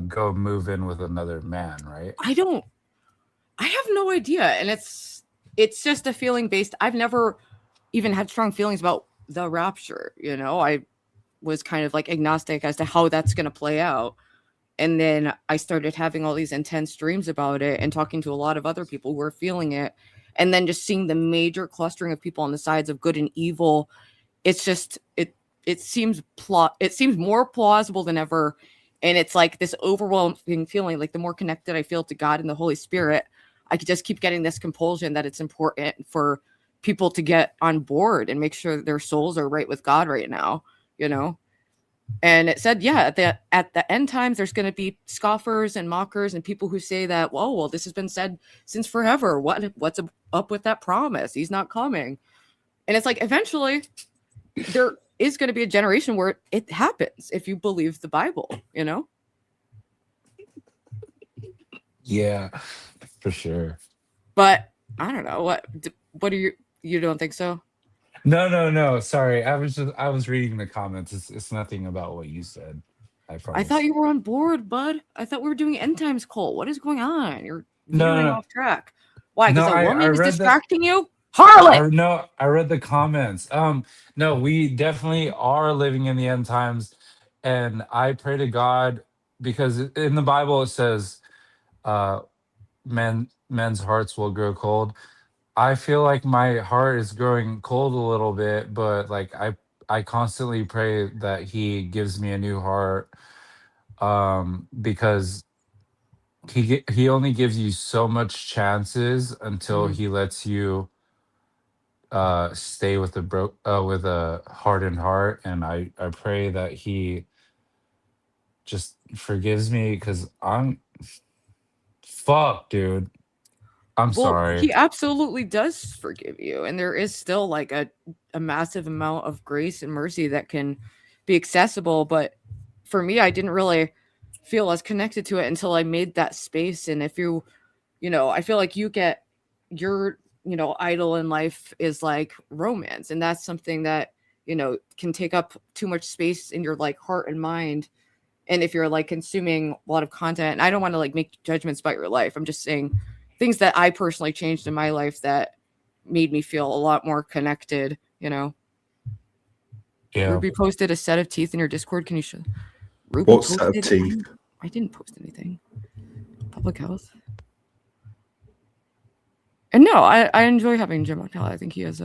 go move in with another man, right? I have no idea. And it's just a feeling based. I've never even had strong feelings about the rapture. You know, I was kind of like agnostic as to how that's going to play out. And then I started having all these intense dreams about it and talking to a lot of other people who were feeling it. And then just seeing the major clustering of people on the sides of good and evil. It's just, it seems more plausible than ever. And it's like this overwhelming feeling, like the more connected I feel to God and the Holy Spirit, I could just keep getting this compulsion that it's important for people to get on board and make sure that their souls are right with God right now, you know? And it said, yeah, at the end times, there's going to be scoffers and mockers and people who say that, well, this has been said since forever. What's up with that promise? He's not coming. And it's like, eventually, there is going to be a generation where it happens if you believe the Bible, you know? Yeah, for sure. But I don't know. What are you don't think so? No. Sorry, I was reading the comments. It's nothing about what you said. I promise. I thought you were on board, bud. I thought we were doing end times cult. What is going on? You're No, veering no. off track. Why? Because No, a I woman is read distracting you? Harlot! No, I read the comments. No, we definitely are living in the end times, and I pray to God because in the Bible it says, uh, men's hearts will grow cold. I feel like my heart is growing cold a little bit, but like I constantly pray that He gives me a new heart, because he only gives you so much chances until Mhm. He lets you stay with with a hardened heart. And I pray that He just forgives me because I'm fuck, dude. I'm Well, sorry. he absolutely does forgive you. And there is still like a massive amount of grace and mercy that can be accessible. But for me, I didn't really feel as connected to it until I made that space. And if I feel like you get your, idol in life is like romance. And that's something that, can take up too much space in your like heart and mind. And if you're like consuming a lot of content, and I don't want to like make judgments about your life. I'm just saying things that I personally changed in my life that made me feel a lot more connected, Yeah. Ruby posted a set of teeth in your Discord. Can you show? Ruby What set of posted teeth? I didn't post anything. Public health. And no, I enjoy having Jim on. I think he has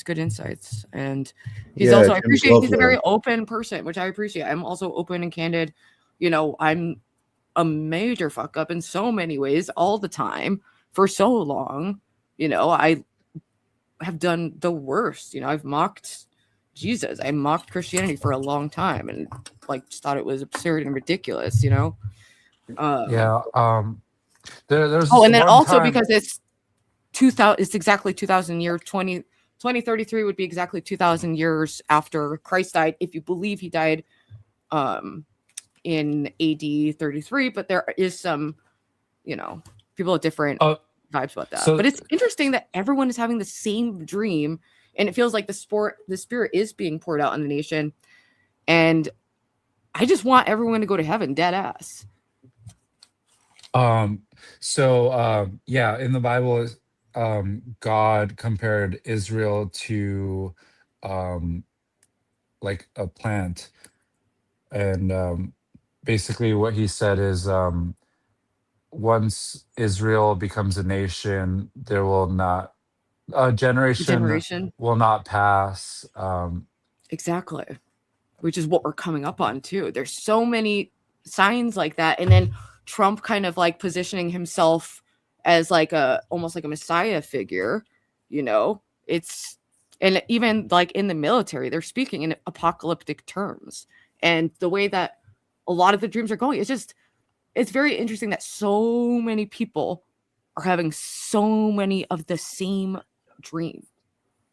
good insights, and he's also I Jim's appreciate he's a lovely. very open person, which I appreciate. I'm also open and candid. I'm a major fuck up in so many ways all the time for so long. I have done the worst. I've mocked Jesus. I mocked Christianity for a long time and like just thought it was absurd and ridiculous. Yeah. There's And then one also time, because it's 2000, it's exactly 2000 years. 2033 would be exactly 2000 years after Christ died, if you believe he died in AD 33. But there is some, people have different vibes about that. But it's interesting that everyone is having the same dream, and it feels like the spirit is being poured out on the nation. And I just want everyone to go to heaven, dead ass. in the Bible, God compared Israel to like a plant, and basically what he said is, once Israel becomes a nation, there will not a generation will not pass. Exactly, which is what we're coming up on too. There's so many signs like that, and then Trump kind of like positioning himself as like almost like a messiah figure. It's And even like in the military, they're speaking in apocalyptic terms. And the way that a lot of the dreams are going, it's very interesting that so many people are having so many of the same dream.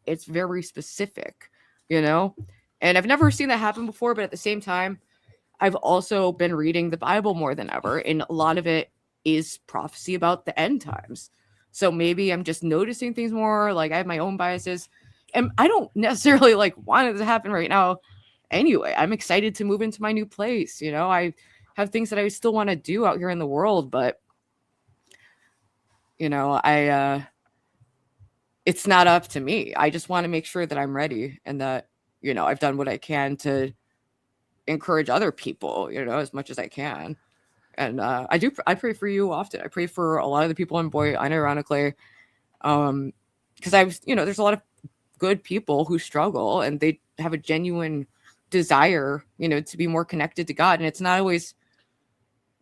It's very specific, you know? And I've never seen that happen before, but at the same time, I've also been reading the Bible more than ever, and a lot of it is prophecy about the end times. So maybe I'm just noticing things more, like I have my own biases, and I don't necessarily like want it to happen right now anyway. I'm excited to move into my new place, you know? I have things that I still want to do out here in the world, but you know, it's not up to me. I just want to make sure that I'm ready and that, you know, I've done what I can to encourage other people, you know, as much as I can. And I pray for you often. I pray for a lot of the people in Boy, unironically, because there's a lot of good people who struggle and they have a genuine desire, you know, to be more connected to God. And it's not always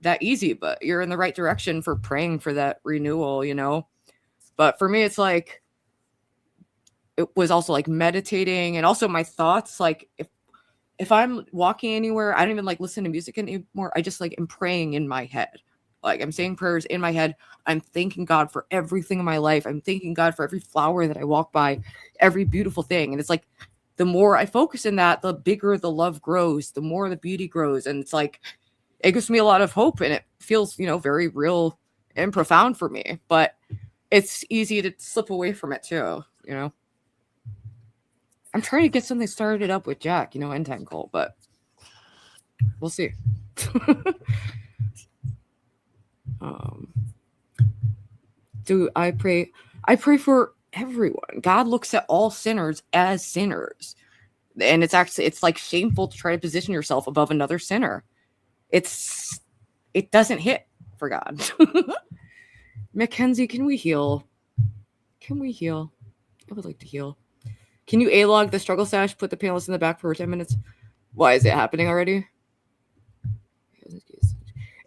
that easy, but you're in the right direction for praying for that renewal, you know. But for me, it's like, it was also like meditating and also my thoughts. Like if I'm walking anywhere, I don't even like listen to music anymore. I just like am praying in my head. Like I'm saying prayers in my head. I'm thanking God for everything in my life. I'm thanking God for every flower that I walk by, every beautiful thing. And it's like, the more I focus in that, the bigger the love grows, the more the beauty grows. And it's like, it gives me a lot of hope and it feels, you know, very real and profound for me, but it's easy to slip away from it too, you know. I'm trying to get something started up with Jack, you know, End Time Cult, but we'll see. I pray for everyone. God looks at all sinners as sinners. And it's like shameful to try to position yourself above another sinner. It doesn't hit for God. Mackenzie, can we heal? Can we heal? I would like to heal. Can you A-log the struggle stash? Put the panelists in the back for 10 minutes. Why is it happening already?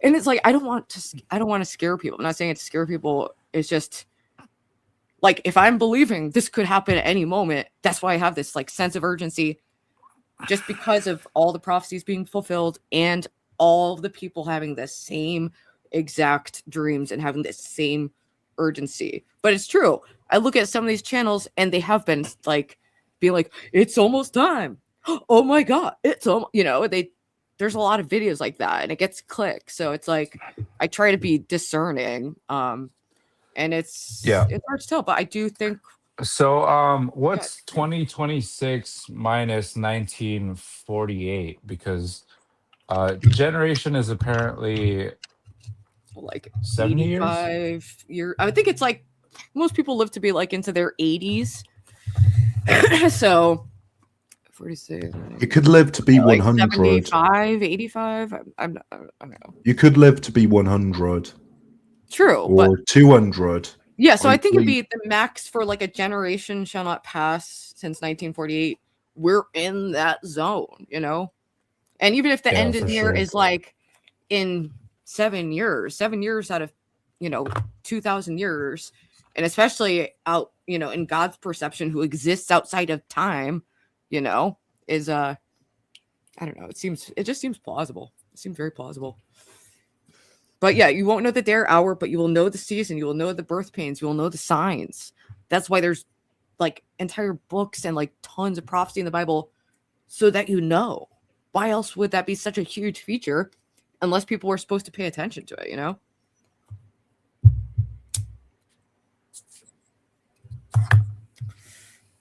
And it's like I don't want to scare people. I'm not saying it to scare people. It's just like if I'm believing this could happen at any moment, that's why I have this like sense of urgency, just because of all the prophecies being fulfilled and all the people having the same exact dreams and having the same urgency. But it's true. I look at some of these channels and they have been like being like, it's almost time. Oh my God. There's a lot of videos like that and it gets clicks. So it's like, I try to be discerning. And it's hard to tell, but I do think. So what's 2026 minus 1948? Because generation is apparently like 70 years. I think it's like most people live to be like into their 80s. So 46. You could live to be like 100. 75, 85. I don't know. You could live to be 100. True. Or 200. Yeah, so I think it'd be the max for like a generation shall not pass since 1948. We're in that zone, you know? And even if the end of the year is like in 7 years out of, 2,000 years, and especially out, in God's perception, who exists outside of time, is I don't know. It just seems plausible. It seems very plausible. But yeah, you won't know the day or hour, but you will know the season. You will know the birth pains. You will know the signs. That's why there's like entire books and like tons of prophecy in the Bible, so that you know. Why else would that be such a huge feature unless people were supposed to pay attention to it,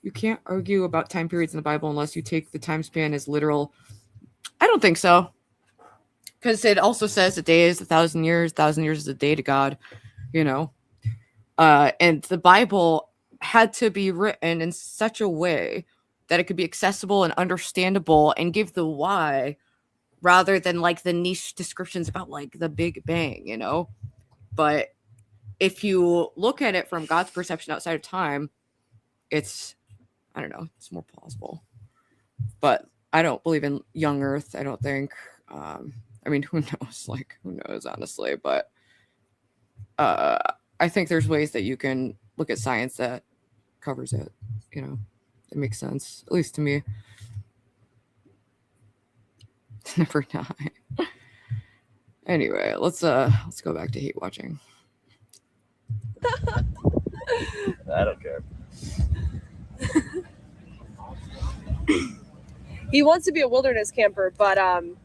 You can't argue about time periods in the Bible unless you take the time span as literal. I don't think so. Because it also says a day is 1,000 years. 1,000 years is a day to God, And the Bible had to be written in such a way that it could be accessible and understandable and give the why rather than like the niche descriptions about like the Big Bang, But if you look at it from God's perception outside of time, it's more plausible. But I don't believe in young Earth. I don't think. Who knows? Who knows, honestly? But I think there's ways that you can look at science that covers it, It makes sense, at least to me. Never die. Anyway, let's go back to hate watching. I don't care. He wants to be a wilderness camper, but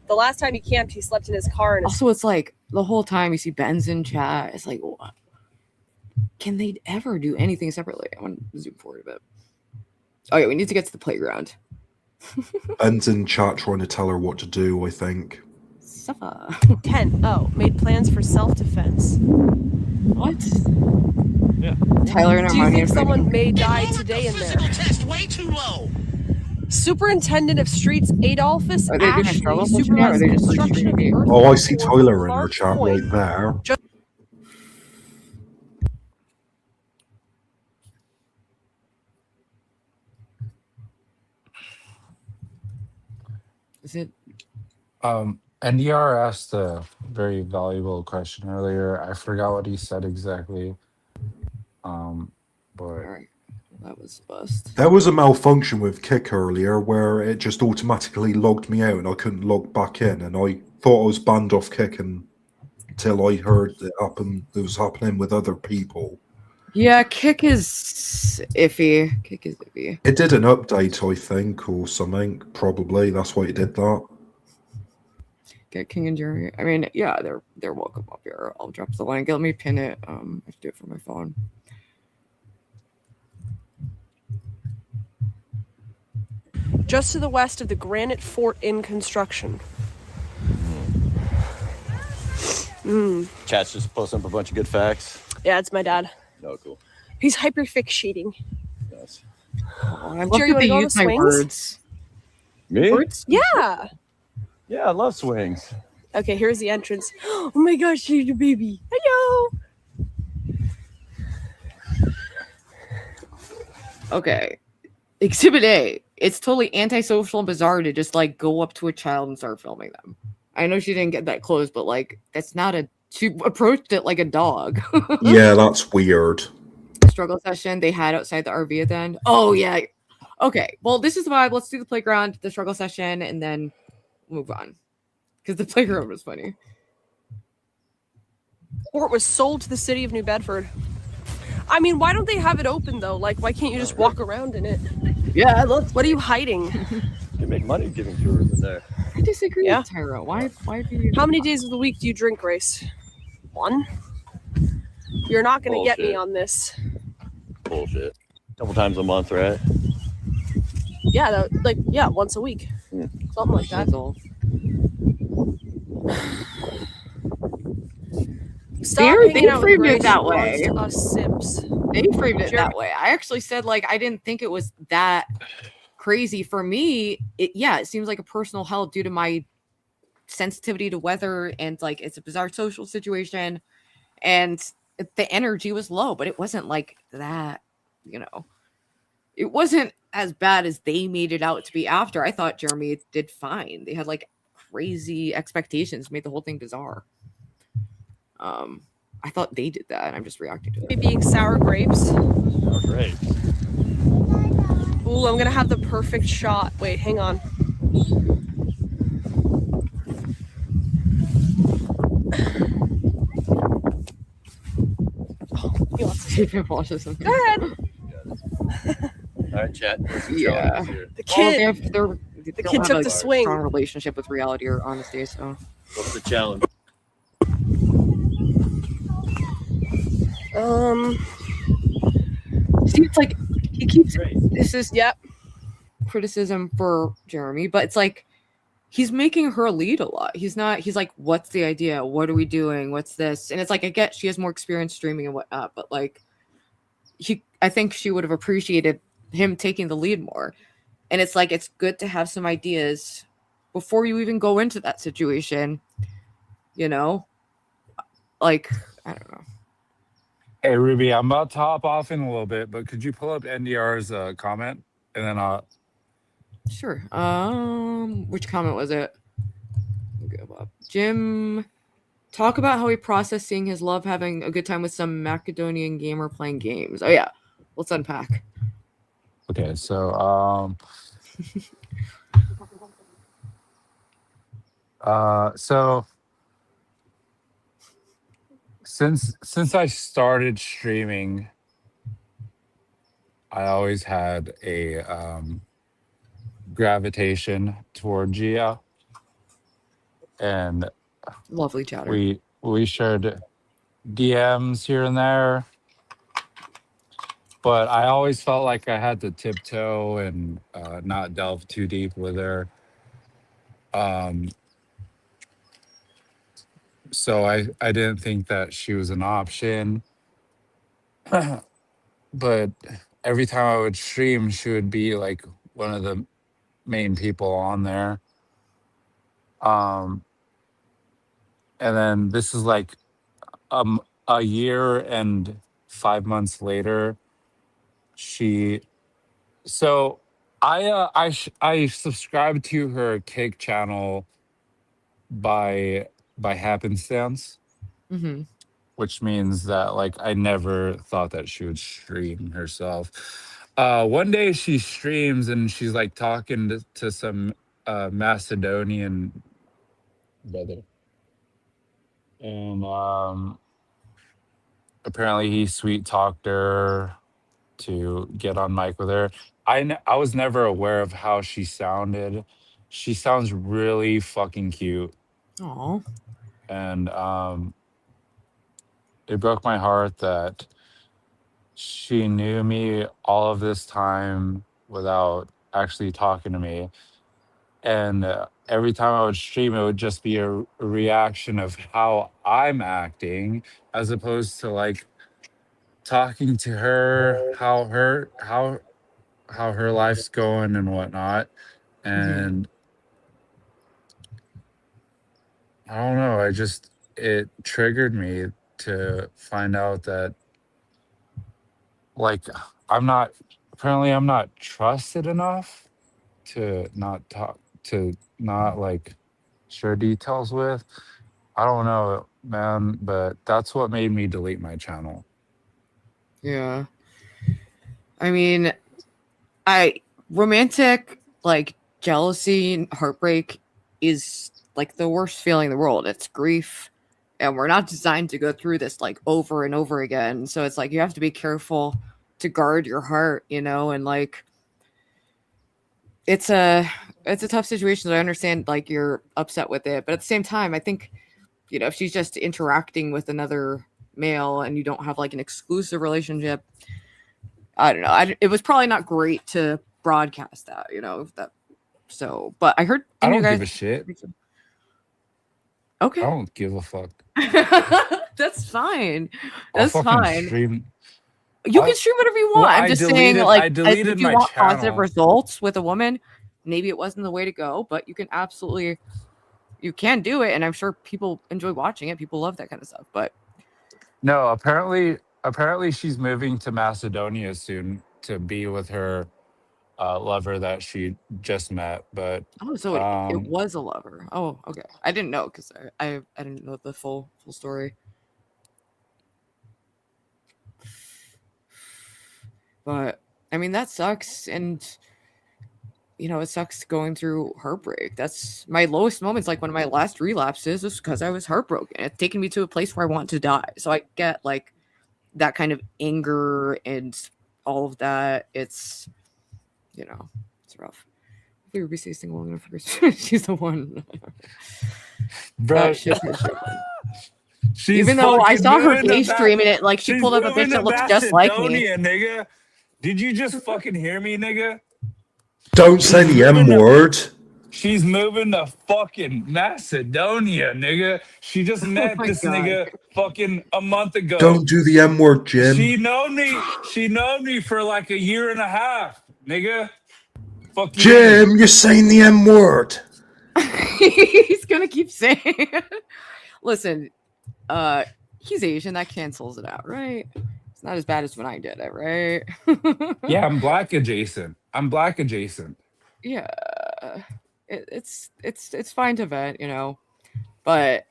the last time he camped, he slept in his car. And Also, it's like the whole time you see Ben's in chat. It's like, what? Can they ever do anything separately? I want to zoom forward a bit. Oh yeah, we need to get to the playground. Ben's in chat trying to tell her what to do, I think. Suffer. 10. Oh, made plans for self-defense. What? Yeah. Tyler and Do you Armani think are someone may die today in there? Test way too low. Superintendent of Streets Adolphus Are they doing a Ashley struggle session yet, or are supervised they just construction of the streaming? Earth Oh, I see Airport Tyler in her Clark chat Point. right there. Is it? NDR asked a very valuable question earlier. I forgot what he said exactly. But Alright. That was a bust. There was a malfunction with Kick earlier where it just automatically logged me out and I couldn't log back in, and I thought I was banned off Kick until I heard it was happening with other people. Yeah, Kick is iffy. Kick is iffy. It did an update, I think, or something. Probably that's why it did that. Get King and Jeremy. I mean, yeah, they're welcome up here. I'll drop the link. Let me pin it. I have to do it from my phone. Just to the west of the granite fort in construction. Chat's just posting up a bunch of good facts. Yeah, it's my dad. No, cool. He's hyperfixating. Nice. Oh, I love Jerry, you that they wanna go on use the my swings? words. Me? Words? Yeah. Yeah, I love swings. Okay, here's the entrance. Oh my gosh, there's a baby. Hello. Okay. Exhibit A. It's totally antisocial and bizarre to just like go up to a child and start filming them. I know she didn't get that close, but like that's not a. She approached it like a dog. Yeah, that's weird. Struggle session they had outside the RV at the end. Oh yeah. Okay. Well, this is the vibe. Let's do the playground, the struggle session, and then move on. Because the playground was funny. Fort was sold to the city of New Bedford. I mean, why don't they have it open though? Like, why can't you just walk around in it? Yeah, What are you hiding? You can make money giving tours in there. I disagree Yeah. with Tyra. Why do you? How many days of the week do you drink, Grace? 1? You're not gonna get me Bullshit. on this. Bullshit. Couple times a month, right? Yeah, once a week. Something like that. Shizzle. Stop They hanging out with framed it Grace. that She way. belongs to us simps. They framed it that way. I actually said like I didn't think it was that crazy for me. It seems like a personal hell due to my sensitivity to weather, and like it's a bizarre social situation, and the energy was low, but it wasn't like that, it wasn't as bad as they made it out to be after. I thought Jeremy did fine. They had like crazy expectations, made the whole thing bizarre. I thought they did that, and I'm just reacting to it. Being sour grapes. Oh, great. Ooh, I'm gonna have the perfect shot. Wait, hang on. He wants to See if it washes something. Go ahead. All right, chat. Yeah. The kid. They don't kid have took a the swing. strong relationship with reality or honesty, so. What's the challenge? See, it's like he keeps. Great. This is criticism for Jeremy, but it's like he's making her lead a lot. He's like, what's the idea? What are we doing? What's this? And it's like I get she has more experience streaming and whatnot, but like I think she would have appreciated him taking the lead more. And it's like it's good to have some ideas before you even go into that situation. Like I don't know. Hey, Ruby, I'm about to hop off in a little bit, but could you pull up NDR's comment? And then Sure. Which comment was it? Jim, talk about how he processed seeing his love having a good time with some Macedonian gamer playing games. Oh, yeah. Let's unpack. Okay, so so since I started streaming, I always had a gravitation toward Gia, and Lovely chatter. we shared DMs here and there, but I always felt like I had to tiptoe and not delve too deep with her. Um, so I didn't think that she was an option. But every time I would stream, she would be like one of the main people on there. And then this is like a year and 5 months later. She so I subscribed to her cake channel by happenstance, Mm-hmm. which means that like I never thought that she would stream herself. One day she streams and she's like talking to some Macedonian brother, and apparently he sweet talked her to get on mic with her. I was never aware of how she sounded. She sounds really fucking cute, Aw. and it broke my heart that she knew me all of this time without actually talking to me. And every time I would stream, it would just be a reaction of how I'm acting, as opposed to like talking to her, how her life's going and whatnot. And I don't know, it triggered me to find out that like I'm not trusted enough to not like share details with. I don't know, man, but that's what made me delete my channel. Yeah. I mean, romantic like jealousy and heartbreak is like the worst feeling in the world. It's grief, and we're not designed to go through this like over and over again. So it's like you have to be careful to guard your heart, and like it's a tough situation. So I understand like you're upset with it, but at the same time, I think if she's just interacting with another male and you don't have like an exclusive relationship, I don't know. It was probably not great to broadcast that, that. So, but I heard. I don't give a shit. Okay. I don't give a fuck. That's fine. I'll That's fucking fine. stream. You can stream whatever you want. Well, I'm just saying, like, I deleted if you my want positive channel. results with a woman, maybe it wasn't the way to go, but you can do it, and I'm sure people enjoy watching it. People love that kind of stuff. But No, apparently she's moving to Macedonia soon to be with her lover that she just met. But so it was a lover. Oh, okay. I didn't know because I didn't know the full story. But I mean, that sucks, and it sucks going through heartbreak. That's my lowest moments. Like one of my last relapses was because I was heartbroken. It's taken me to a place where I want to die. So I get like that kind of anger and all of that. It's it's rough. We were staying single long enough for her. She's the one. Bro, even though I saw her gay streaming it, like she pulled up a bitch that looks just like me. Nigga. Did you just fucking hear me, nigga? Don't say the M word. She's moving to fucking Macedonia, nigga. She just met this nigga fucking a month ago. Don't do the M word, Jim. She known me for like a year and a half, nigga. Fuck you. Jim, you're saying the M word. He's gonna keep saying it. Listen, he's Asian, that cancels it out, right? It's not as bad as when I did it, right? Yeah, I'm black adjacent. Yeah. It's fine to vent, but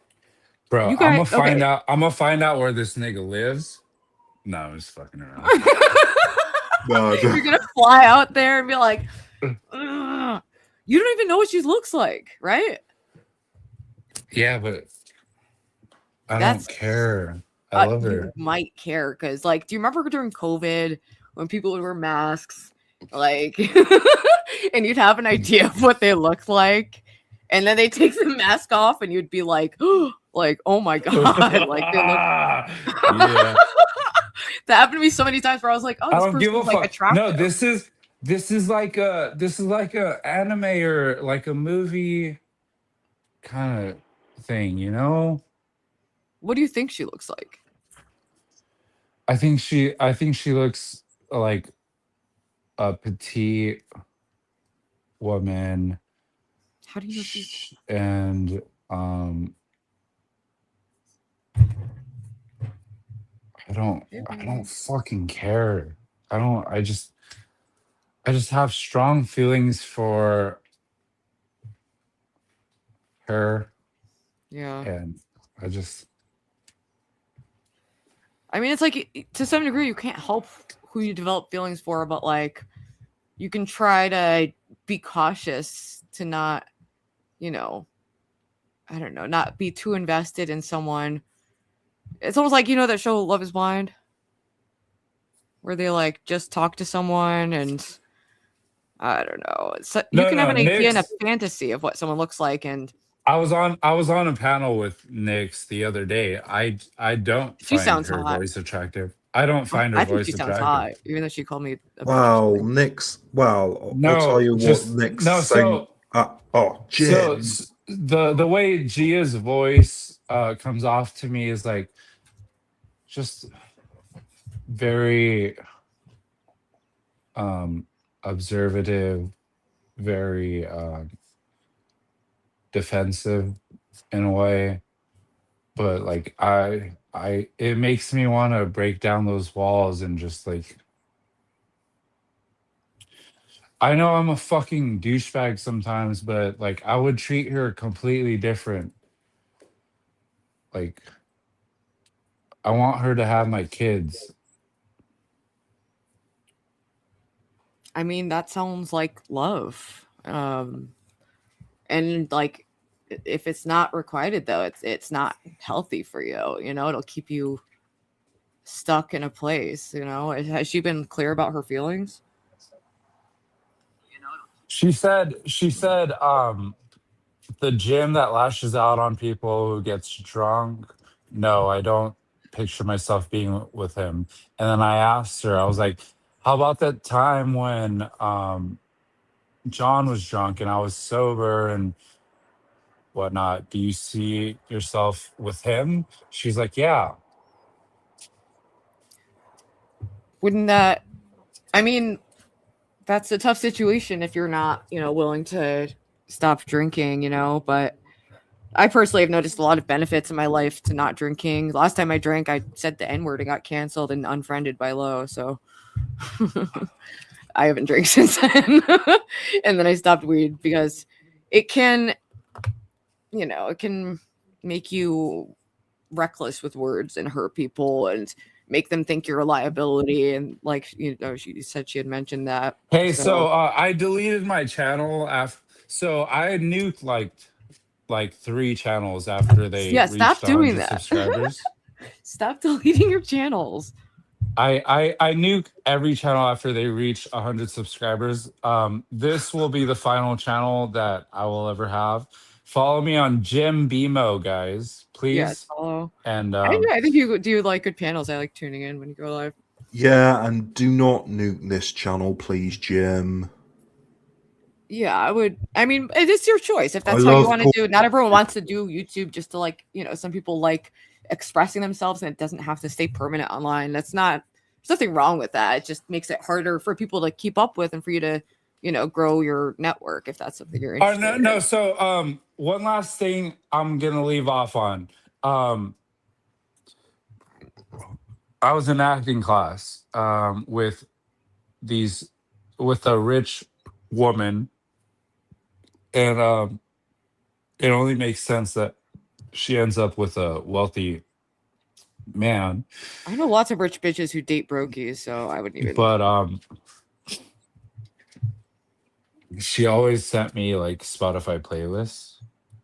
bro, you guys, I'm gonna find out where this nigga lives. No, I'm just fucking around. No, You're gonna fly out there and be like, "Ugh." You don't even know what she looks like, right? Yeah, but I That's don't care. I love you her. might care because, like, do you remember during COVID when people would wear masks, like, and you'd have an idea of what they looked like, and then they take the mask off, and you'd be like, like, oh my god, like they look. Yeah. That happened to me so many times where I was like, oh, I this don't give a person's like fuck. attractive. No, this is like a anime or like a movie kind of thing, you know? What do you think she looks like? I think she looks like a petite woman How do you know she's and I don't fucking care. I just have strong feelings for her yeah. and I just I mean, it's like to some degree you can't help who you develop feelings for, but like you can try to be cautious to not, you know, I don't know, not be too invested in someone. It's almost like, you know, that show Love is Blind, where they like just talk to someone and I don't know. You can have an idea and a fantasy of what someone looks like, and I was on a panel with Nyx the other day. I don't she find sounds her hot. voice attractive. I don't find her I think she voice sounds attractive. hot, even though she called me a bitch or Wow, something. Nick's. Well, No, I'll tell you just what Nick's no. saying. So Jim. the way Gia's voice comes off to me is like just very observative, very defensive in a way. But like it makes me want to break down those walls and just like I know I'm a fucking douchebag sometimes, but like I would treat her completely different. Like I want her to have my kids. I mean, that sounds like love. And like if it's not requited though, it's not healthy for you, you know, it'll keep you stuck in a place, you know. Has she been clear about her feelings? She said the gym that lashes out on people who gets drunk. No, I don't picture myself being with him. And then I asked her, I was like, how about that time when John was drunk and I was sober and whatnot? Do you see yourself with him? She's like, yeah. Wouldn't that, I mean, that's a tough situation if you're not, you know, willing to stop drinking, you know, but I personally have noticed a lot of benefits in my life to not drinking. Last time I drank, I said the N-word and got canceled and unfriended by Lo, so I haven't drank since then. And then I stopped weed because it can, you know, it can make you reckless with words and hurt people and make them think you're a liability. And like, you know, she said she had mentioned that. Hey, so I deleted my channel after. So I had nuked like 3 channels after they yeah, reached stop doing 100 that. subscribers. Stop deleting your channels. I nuke every channel after they reach 100 subscribers. This will be the final channel that I will ever have. Follow me on Jim Bimo, guys, please. Yeah, follow. And I think you do like good panels. I like tuning in when you go live. Yeah, and do not nuke this channel, please, Jim. Yeah, I would. I mean, it is your choice if that's how you want to do it. Not everyone wants to do YouTube just to like, you know, some people like expressing themselves and it doesn't have to stay permanent online. There's nothing wrong with that. It just makes it harder for people to keep up with and for you to, you know, grow your network if that's something you're interested in. No. So one last thing I'm gonna leave off on. I was in acting class with a rich woman, and it only makes sense that she ends up with a wealthy man. I know lots of rich bitches who date brokies, so I wouldn't even. But she always sent me like Spotify playlists,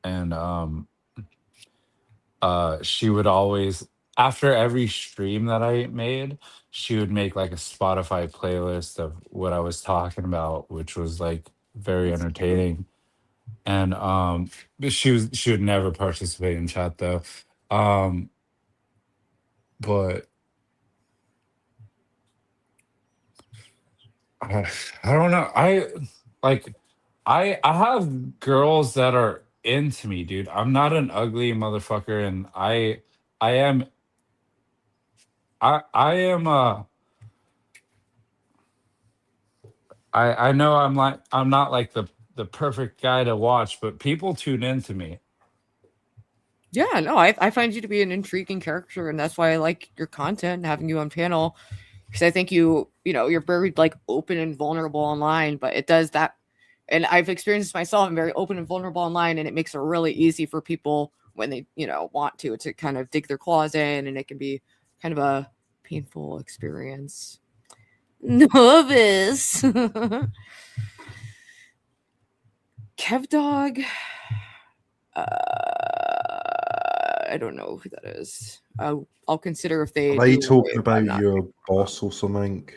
and she would always, after every stream that I made, she would make like a Spotify playlist of what I was talking about, which was like very entertaining. And but she would never participate in chat though. But I don't know. I have girls that are into me, dude. I'm not an ugly motherfucker, and I am I know I'm not like the perfect guy to watch, but people tune into me. Yeah, no, I find you to be an intriguing character, and that's why I like your content and having you on panel, because I think you're very like open and vulnerable online, but it does that, and I've experienced this myself. I'm very open and vulnerable online, and it makes it really easy for people when they want to kind of dig their claws in, and it can be kind of a painful experience. Nervous. Kev Dog. I don't know who that is. I'll consider if they. Are they do talking it, about your boss or something?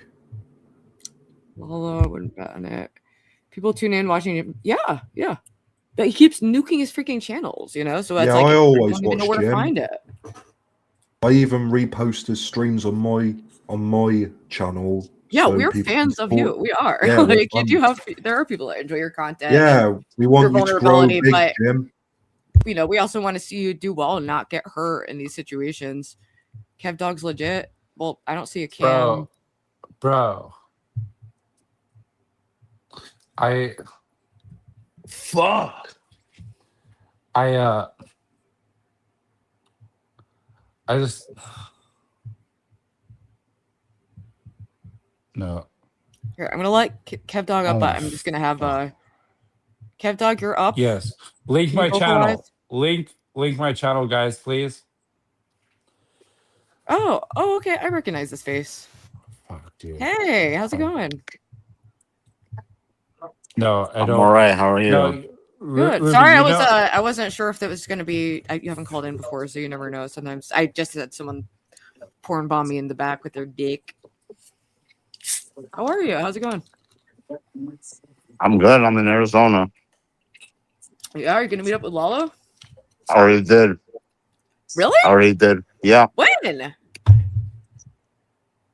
Lala wouldn't bet on it. People tune in watching it. Yeah. But he keeps nuking his freaking channels, so it's Yeah, like I always don't even know watch where to Jim. find it. I even repost his streams on my channel. Yeah, so we're people fans can of you. support. We are. Yeah, Like we're there are people that enjoy your content. Yeah, we want your you to grow vulnerability, big, but Jim. we also want to see you do well and not get hurt in these situations. Kev Dog's legit. Well, I don't see a cam. Bro. Fuck. I just no. Here, I'm gonna let Kev Dog up, but I'm just gonna have Kev Dog, you're up. Yes. Link my channel. Link my channel, guys, please. Oh, okay. I recognize this face. Fuck, dude. Hey, how's it going? No, I don't. I'm all right. How are you? No, good. Sorry, I wasn't sure if that was gonna be. You haven't called in before, so you never know. Sometimes I just had someone porn bomb me in the back with their dick. How are you? How's it going? I'm good. I'm in Arizona. Yeah, are you gonna meet up with Lalo? I already did. Really? I already did. Yeah. When?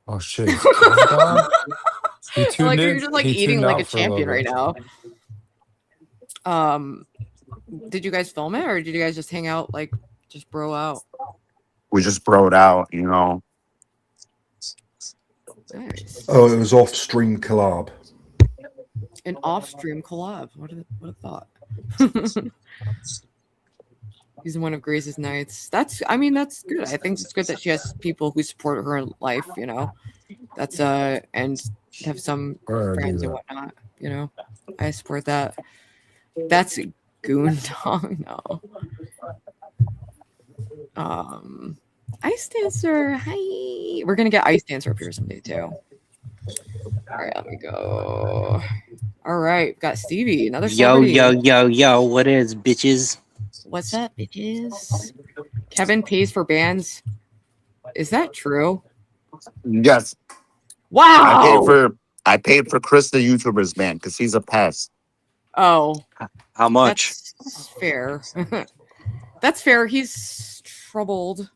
Oh shit. You're just like eating like a champion right now. Did you guys film it, or did you guys just hang out, like just bro out? We just broed out, Nice. Oh, it was off-stream collab. An off-stream collab. What a thought. He's one of Grace's knights. That's good. I think it's good that she has people who support her in life, That's and have some friends and whatnot, I support that. That's Goon Dog. No. Ice Dancer. Hi. We're gonna get Ice Dancer up here someday too. All right, let me go. All right, got Stevie, another celebrity. Yo, what is, bitches? What's up, bitches? Kevin pays for bands. Is that true? Yes. Wow. I paid for Chris the YouTuber's band because he's a pest. Oh. How much? That's fair. That's fair. He's troubled.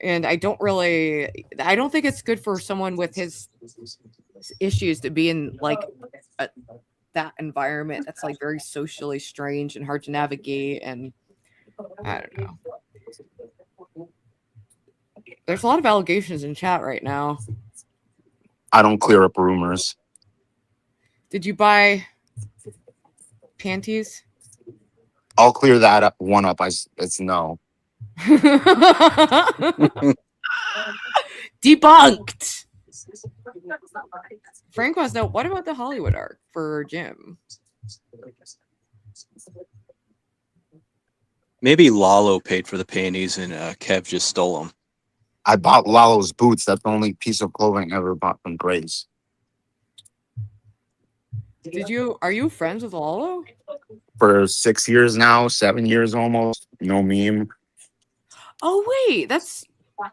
And I don't think it's good for someone with his issues to be in like that environment that's like very socially strange and hard to navigate. And I don't know. There's a lot of allegations in chat right now. I don't clear up rumors. Did you buy panties? I'll clear that up. It's no. Debunked. Frank wants to know, what about the Hollywood arc for Jim? Maybe Lalo paid for the panties and Kev just stole them. I bought Lalo's boots. That's the only piece of clothing I ever bought from Grace. Are you friends with Lalo? For 6 years now, 7 years almost. No meme. Oh wait, that's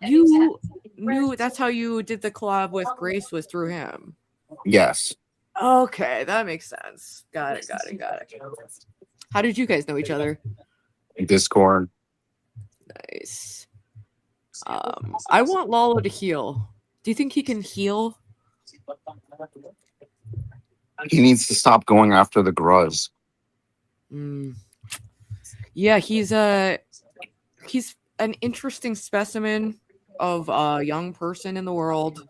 you knew that's how you did the collab with Grace was through him. Yes. Okay, that makes sense. Got it. How did you guys know each other? Discord. Nice. I want Lalo to heal. Do you think he can heal? He needs to stop going after the gruz. Yeah, he's an interesting specimen of a young person in the world.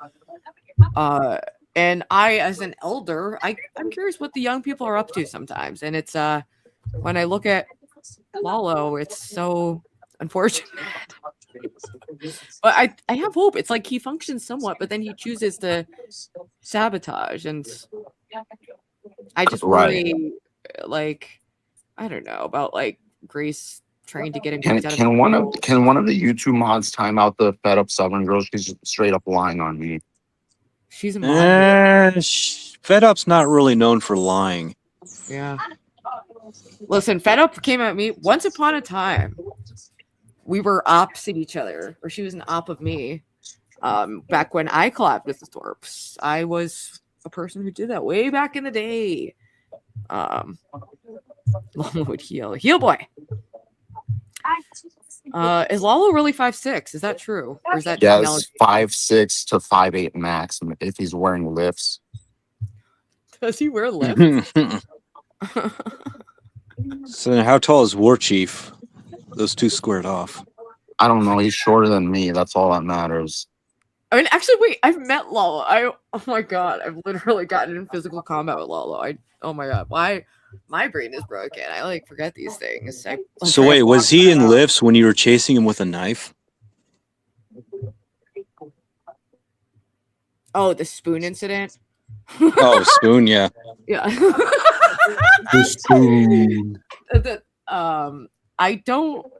And I, as an elder, I'm curious what the young people are up to sometimes. And it's when I look at Lalo, it's so unfortunate. But I have hope. It's like he functions somewhat, but then he chooses to sabotage, and I just worry, like, I don't know about like Grace trying to get him. Can one of the YouTube mods time out the fed up Southern girl? She's straight up lying on me. She's a mod. Fed Up's not really known for lying. Yeah. Listen, Fed Up came at me once upon a time. We were opposite each other, or she was an op of me. Back when I collabed with the Thorpes, I was a person who did that way back in the day. Lalo would heal boy. Is Lalo really 5'6"? Is that true? Or is that yes, 5'6" to 5'8" max if he's wearing lifts. Does he wear lifts? So how tall is War Chief? Those two squared off. I don't know. He's shorter than me. That's all that matters. I mean, actually, wait. I've met Lalo. Oh my god, I've literally gotten in physical combat with Lalo. Oh my god, why? My brain is broken. I like forget these things. So wait, was he in lifts when you were chasing him with a knife? Oh, the spoon incident. Oh, spoon, yeah. Yeah. The spoon. I don't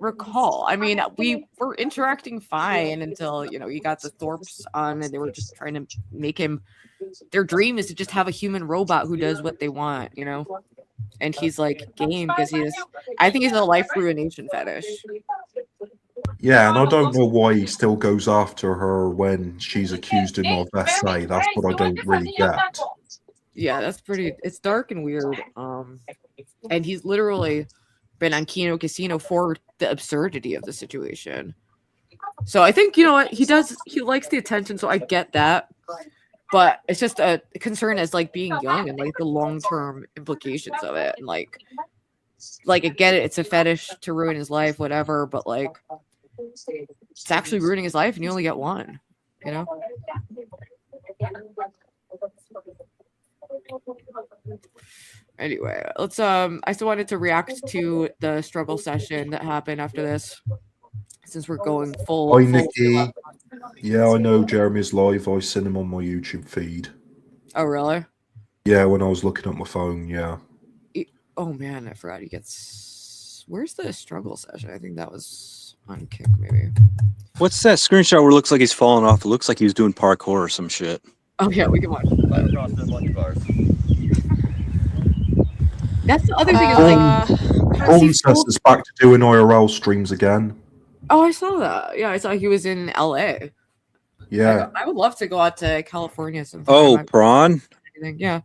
recall. I mean, we were interacting fine until you got the Thorpes on, and they were just trying to make him. Their dream is to just have a human robot who does what they want, and he's like game because I think he's a life ruination fetish. Yeah, and I don't know why he still goes after her when she's accused him of SA. That's what I don't really get. Yeah, it's dark and weird. And he's literally been on Kino Casino for the absurdity of the situation. So I think, what he likes the attention, so I get that. But it's just a concern as like being young and like the long-term implications of it. And like I get it, it's a fetish to ruin his life, whatever, but like it's actually ruining his life and you only get one, Anyway, let's I still wanted to react to the struggle session that happened after this, since we're going full. Hi, Nikki. Yeah, I know Jeremy's live. I seen him on my YouTube feed. Oh, really? Yeah, when I was looking at my phone, yeah. Oh, man, I forgot he gets... Where's the struggle session? I think that was on Kick, maybe. What's that screenshot where it looks like he's falling off? It looks like he was doing parkour or some shit. Oh, yeah, we can watch it. That's the other thing. Princess is back to doing IRL streams again. Oh, I saw that. Yeah, I saw he was in LA. Yeah. I would love to go out to California sometime. Oh, Prawn? Yeah.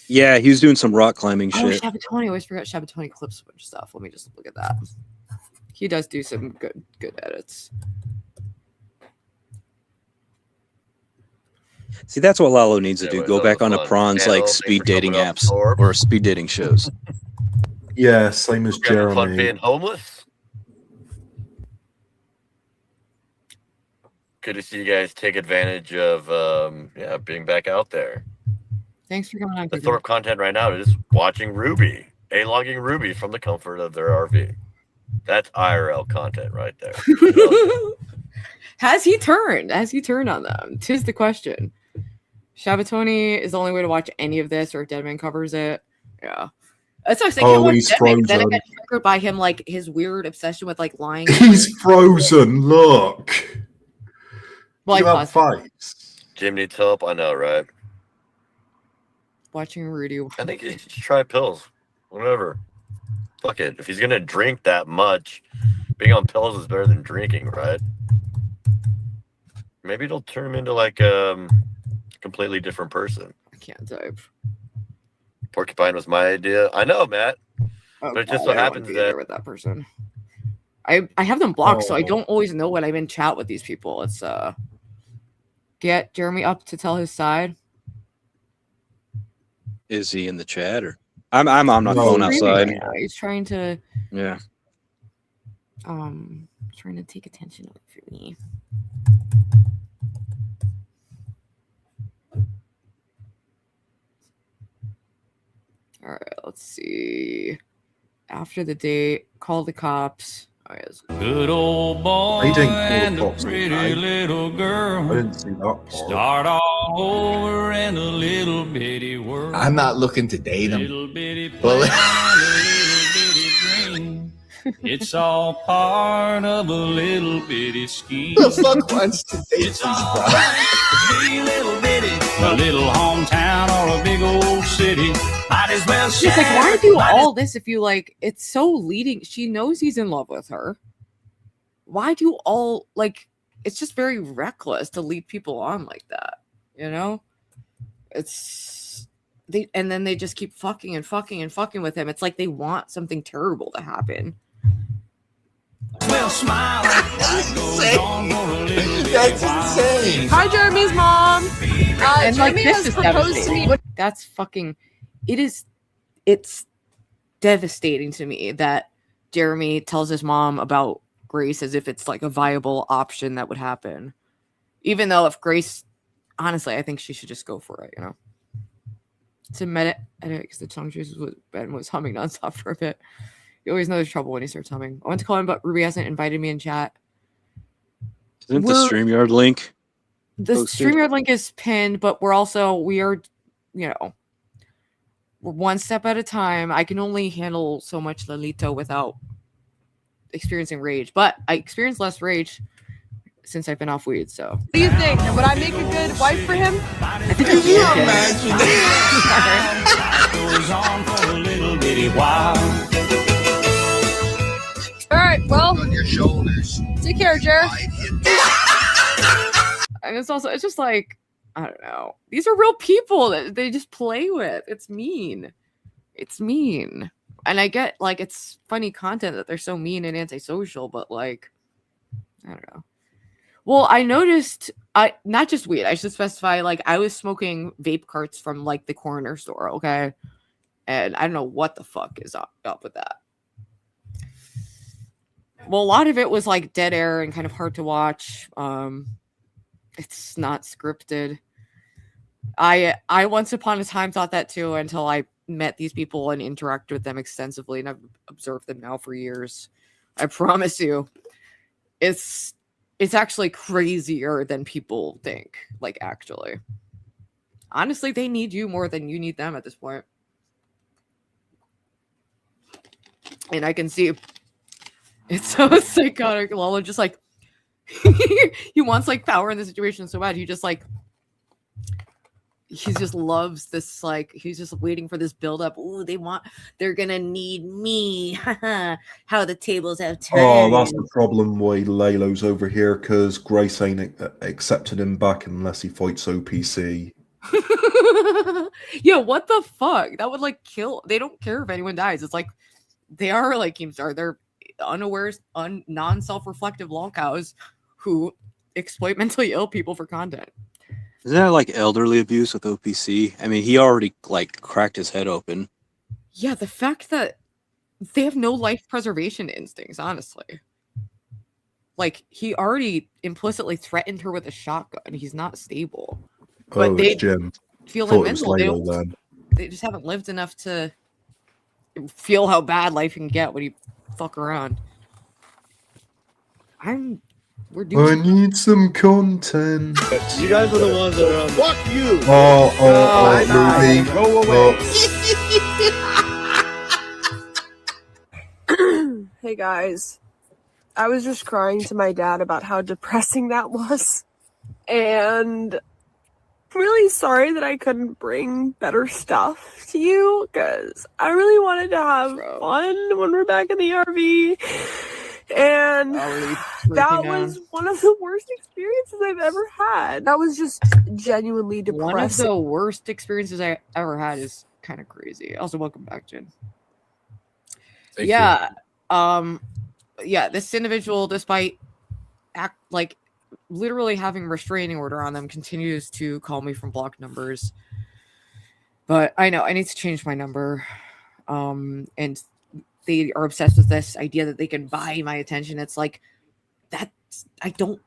Yeah, he was doing some rock climbing shit. Shabatoni. I always forgot Shabatoni clips a bunch of stuff. Let me just look at that. He does do some good edits. See, that's what Lalo needs to do. Go back onto Prawn's like speed dating apps or speed dating shows. Yeah, same as Jeremy. Fun being homeless. Good to see you guys take advantage of being back out there. Thanks for coming on. The Thorpe content right now is watching Ruby, A-logging Ruby from the comfort of their RV. That's IRL content right there. Has he turned? Has he turned on them? 'Tis the question. Shabatoni is the only way to watch any of this, or if Deadman covers it. Yeah. That's what I was thinking. He's frozen. Then I got triggered by him, like his weird obsession with like lying. He's frozen. Look. Well, You I have paused it. fights. Jim needs help. I know, right? Watching Rudy. I think he should try pills. Whatever. Fuck it. If he's gonna drink that much, being on pills is better than drinking, right? Maybe it'll turn him into like a completely different person. I can't type. Porcupine was my idea. I know, Matt. But it just so I don't happens wanna be that there with that person. I have them blocked, so I Oh. don't always know when I'm in chat with these people. It's get Jeremy up to tell his side. Is he in the chat or? I'm on my No. phone He's streaming outside. right now. He's trying to Yeah. trying to take attention away from me. All right, let's see. After the date, call the cops. Oh, yes. Good old boy I didn't call the and a cops, pretty okay? little I girl didn't see that part. start all over in a little bitty world. I'm not looking to date him. Little bitty Well- plan, a little bitty dream. It's all part of a little bitty scheme. Who the fuck wants to date It's these all guys? right to be a little bitty, a little hometown or a big old city. Might as well She's like, why do all this if you like? It's so leading. She knows he's in love with her. Why do all like? It's just very reckless to lead people on like that. You know, it's and then they just keep fucking and fucking and fucking with him. It's like they want something terrible to happen. Well, smile. Life goes on for a little bit That's while. insane. Hi, Jeremy's mom. And like Jeremy this has is proposed to me. devastating. That's fucking. It's devastating to me that Jeremy tells his mom about Grace as if it's like a viable option that would happen. Even though if Grace, honestly, I think she should just go for it, you know. To edit because the tongue juice Ben was humming nonstop for a bit. You always know there's trouble when he starts humming. I went to call him, but Ruby hasn't invited me in chat. Isn't the StreamYard link? The posted? StreamYard link is pinned, but we are, you know, we're one step at a time. I can only handle so much Lolito without experiencing rage, but I experience less rage since I've been off weed. So, What do you think? Would I make a good wife for him? I think Could you imagine? Life goes on for a little bitty while. All right, well, On your shoulders. take care, Jer. and it's just like, I don't know. These are real people that they just play with. It's mean. And I get like it's funny content that they're so mean and antisocial, but like, I don't know. Well, I noticed not just weed. I should specify, like, I was smoking vape carts from like the corner store, okay? And I don't know what the fuck is up with that. Well, a lot of it was like dead air and kind of hard to watch. It's not scripted. I once upon a time thought that too until I met these people and interacted with them extensively, and I've observed them now for years. I promise you, it's actually crazier than people think. Like, actually, honestly, they need you more than you need them at this point. And I can see it's so psychotic. Lolo just like he wants like power in the situation so bad. He just loves this, like he's just waiting for this build up. Ooh, they're gonna need me. How the tables have turned. Oh, that's the problem why Lalo's over here, because Grace ain't accepted him back unless he fights OPC. Yeah, what the fuck? That would like kill. They don't care if anyone dies. It's like they are like Keemstar. They're unawares, non-self-reflective lolcows who exploit mentally ill people for content. Isn't that like elderly abuse with OPC? I mean, he already like cracked his head open. Yeah, the fact that they have no life preservation instincts, honestly. Like, he already implicitly threatened her with a shotgun. He's not stable. But Oh, they it's Jim. feel Thought it was invincible. Lalo then. They just haven't lived enough to feel how bad life can get when you fuck around. We're I doing need some content. You guys are the ones that are. Fuck you. Ruby. Go away. Hey guys, I was just crying to my dad about how depressing that was. And I'm really sorry that I couldn't bring better stuff to you because I really wanted to have fun when we're back in the RV. And that was one of the worst experiences I've ever had. That was just genuinely depressing. One of the worst experiences I ever had is kind of crazy. Also, welcome back, Jen. Thank yeah. Yeah, this individual, despite literally having restraining order on them, continues to call me from blocked numbers. But I know I need to change my number. And they are obsessed with this idea that they can buy my attention. It's like, I don't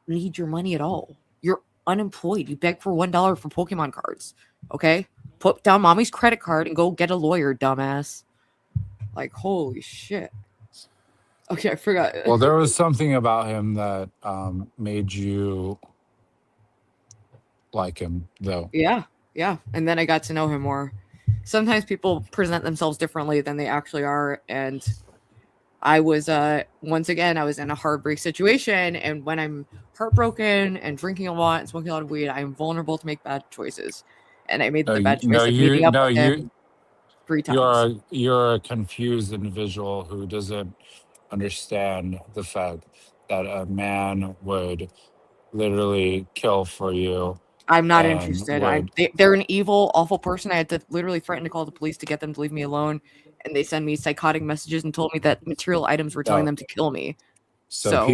need your money at all. You're unemployed. You beg for $1 for Pokemon cards. Okay? Put down mommy's credit card and go get a lawyer, dumbass. Like, holy shit. Okay, I forgot. Well, there was something about him that made you like him, though. Yeah. And then I got to know him more. Sometimes people present themselves differently than they actually are. And I was, once again, I was in a heartbreak situation. And when I'm heartbroken and drinking a lot and smoking a lot of weed, I'm vulnerable to make bad choices. And I made the bad choice of meeting up with him 3 times. You're a confused individual who doesn't understand the fact that a man would literally kill for you. I'm not interested. They're an evil, awful person. I had to literally threaten to call the police to get them to leave me alone. And they send me psychotic messages and told me that material items were telling them to kill me. So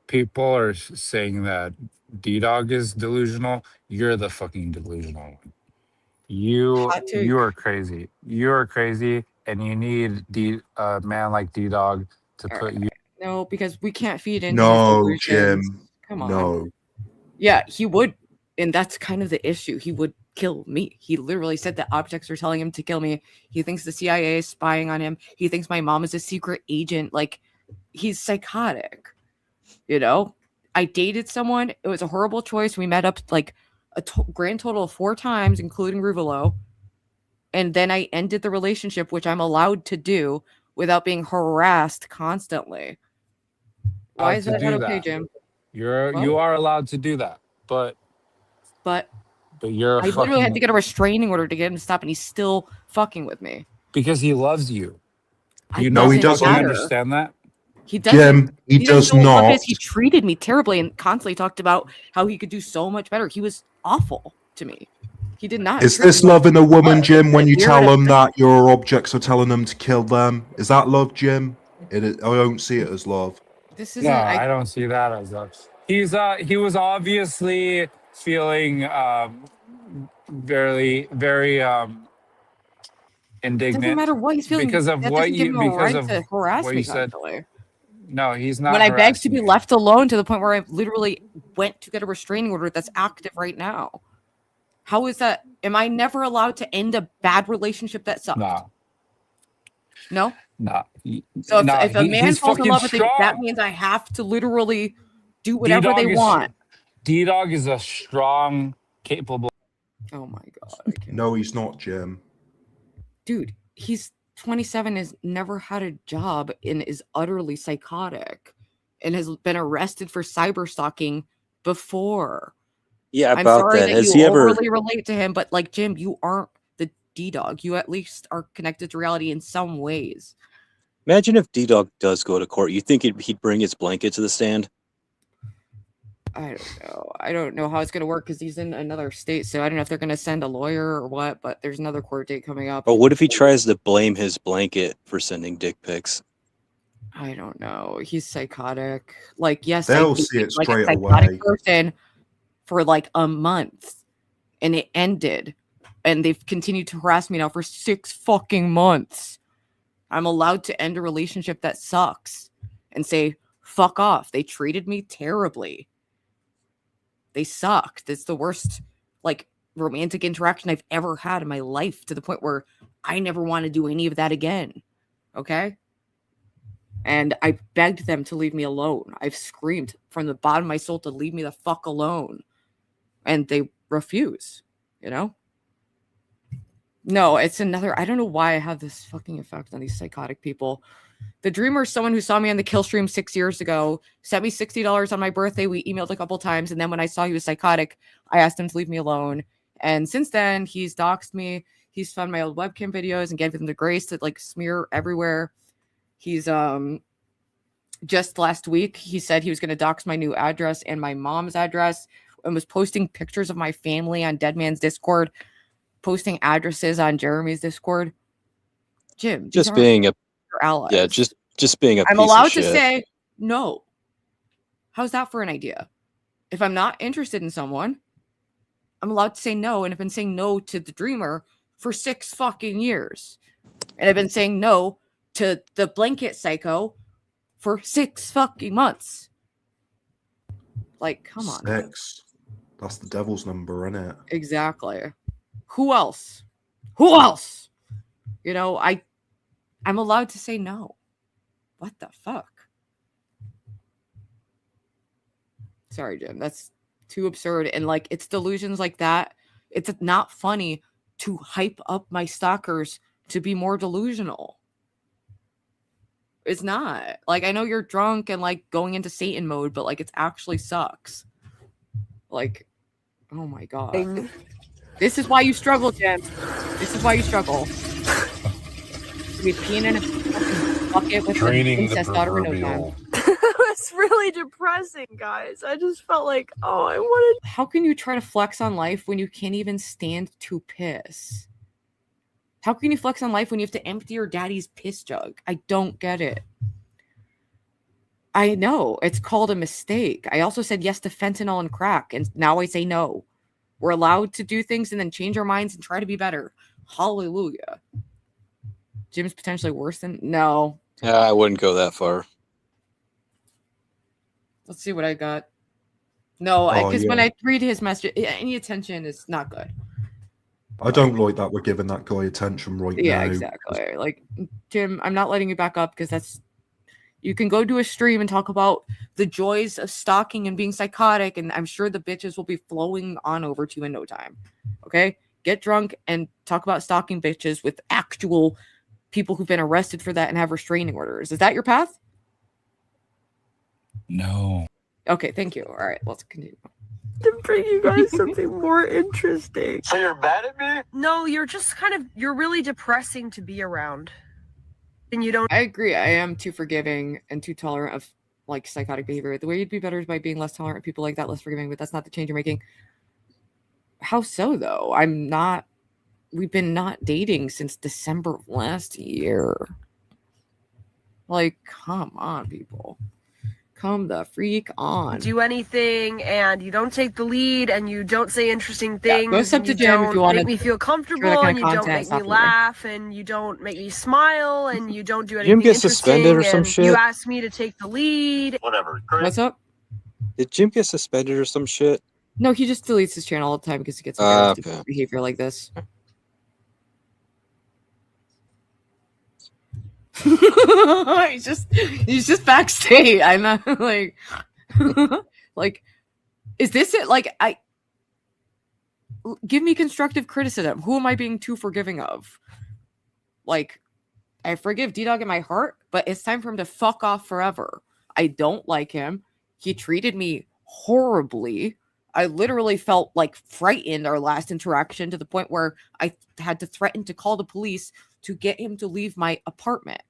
people are saying that D-Dog is delusional. You're the fucking delusional one. You are crazy. You're crazy, and you need a man like D-Dog to put you. No, because we can't feed into No, his delusions. Jim. Come on. No. Yeah, he would. And that's kind of the issue. He would kill me. He literally said that objects are telling him to kill me. He thinks the CIA is spying on him. He thinks my mom is a secret agent. Like, he's psychotic. You know? I dated someone. It was a horrible choice. We met up like a grand total of 4 times, including Ruvalo. And then I ended the relationship, which I'm allowed to do without being harassed constantly. Why is that not okay, Jim? You are allowed to do that, but you're. I literally had to get a restraining order to get him to stop, and he's still fucking with me because he loves you. He doesn't understand that. He doesn't. Jim, he does not. Because he treated me terribly and constantly talked about how he could do so much better. He was awful to me. He did not. Is this loving a woman, Jim, when you tell them that your objects are telling them to kill them? Is that love, Jim? I don't see it as love. I don't see that as love. He was obviously feeling very indignant. Doesn't matter what he's feeling because of what you harass what me you said. constantly. No, he's not. When I begged to be left alone to the point where I literally went to get a restraining order that's active right now. How is that? Am I never allowed to end a bad relationship that sucked? No? No. So if a man falls in love with me, that means I have to literally do whatever they want. D-Dog is a strong, capable. Oh my God. No, he's not, Jim. Dude, he's 27, has never had a job, and is utterly psychotic and has been arrested for cyber stalking before. Yeah, I'm about sorry that. that Has you he ever overly relate to him, but like Jim, you aren't the D-Dog. You at least are connected to reality in some ways. imagine if D-Dog does go to court? You think he'd bring his blanket to the stand? I don't know. I don't know how it's going to work because he's in another state. So I don't know if they're going to send a lawyer or what, but there's another court date coming up. Or what if he tries to blame his blanket for sending dick pics? I don't know. He's psychotic. Like, yes, They'll I think see it he's like a straight psychotic away. person for like a month, and it ended. And they've continued to harass me now for 6 fucking months. I'm allowed to end a relationship that sucks and say, fuck off. They treated me terribly. They sucked. It's the worst, like, romantic interaction I've ever had in my life, to the point where I never want to do any of that again. Okay? And I begged them to leave me alone. I've screamed from the bottom of my soul to leave me the fuck alone. And they refuse, you know? No, it's another. I don't know why I have this fucking effect on these psychotic people. The dreamer is someone who saw me on the kill stream 6 years ago, sent me $60 on my birthday. We emailed a couple times. And then when I saw he was psychotic, I asked him to leave me alone. And since then, he's doxed me. He's found my old webcam videos and gave them the grace to like smear everywhere. He's just last week, he said he was going to dox my new address and my mom's address and was posting pictures of my family on Dead Man's Discord, posting addresses on Jeremy's Discord. Jim, Just being a allies. Yeah, just being a I'm piece of allowed to shit. say no. How's that for an idea? If I'm not interested in someone, I'm allowed to say no. And I've been saying no to the dreamer for 6 fucking years. And I've been saying no to the blanket psycho for 6 fucking months. Like, come on. 6. That's the devil's number, isn't it? Exactly. Who else? Who else? You know, I'm allowed to say no. What the fuck? Sorry, Jim. That's too absurd. And like, it's delusions like that. It's not funny to hype up my stalkers to be more delusional. It's not. Like, I know you're drunk and like going into Satan mode, but like, it actually sucks. Like, oh my God. This is why you struggle, Jim. This is why you struggle. We're peeing in a fucking bucket with Training an incest daughter in no time. It's really depressing, guys. I just felt like, oh, I wanted. How can you try to flex on life when you can't even stand to piss? How can you flex on life when you have to empty your daddy's piss jug? I don't get it. I know it's called a mistake. I also said yes to fentanyl and crack, and now I say no. We're allowed to do things and then change our minds and try to be better. Hallelujah. Jim's potentially worse than... No. Yeah, I wouldn't go that far. Let's see what I got. No, because when I read his message, any attention is not good. I don't like that we're giving that guy attention right now. Yeah, exactly. Like, Jim, I'm not letting you back up because that's... You can go do a stream and talk about the joys of stalking and being psychotic, and I'm sure the bitches will be flowing on over to you in no time. Okay? Get drunk and talk about stalking bitches with actual people who've been arrested for that and have restraining orders. Is that your path? No. Okay, thank you. All right, let's continue. To bring you guys something more interesting. So you're mad at me? No, you're just you're really depressing to be around. And you don't. I agree. I am too forgiving and too tolerant of like psychotic behavior. The way you'd be better is by being less tolerant of people like that, less forgiving, but that's not the change you're making. How so, though? I'm not. We've been not dating since December of last year. Like, come on, people. Come the freak on. Do anything, and you don't take the lead, and you don't say interesting things. Go step to Jim if you want to make me feel comfortable, and you don't make me laugh, and you don't make me smile, and you don't do anything Jim get interesting. suspended or some shit? You ask me to take the lead. Whatever. What's up? Did Jim get suspended or some shit? No, he just deletes his channel all the time because he gets Okay. behavior like this. he's just backstage. I'm not like like, is this it? Like, give me constructive criticism. Who am I being too forgiving of? Like, I forgive D-Dog in my heart, but it's time for him to fuck off forever. I don't like him. He treated me horribly. I literally felt like frightened our last interaction to the point where I had to threaten to call the police to get him to leave my apartment.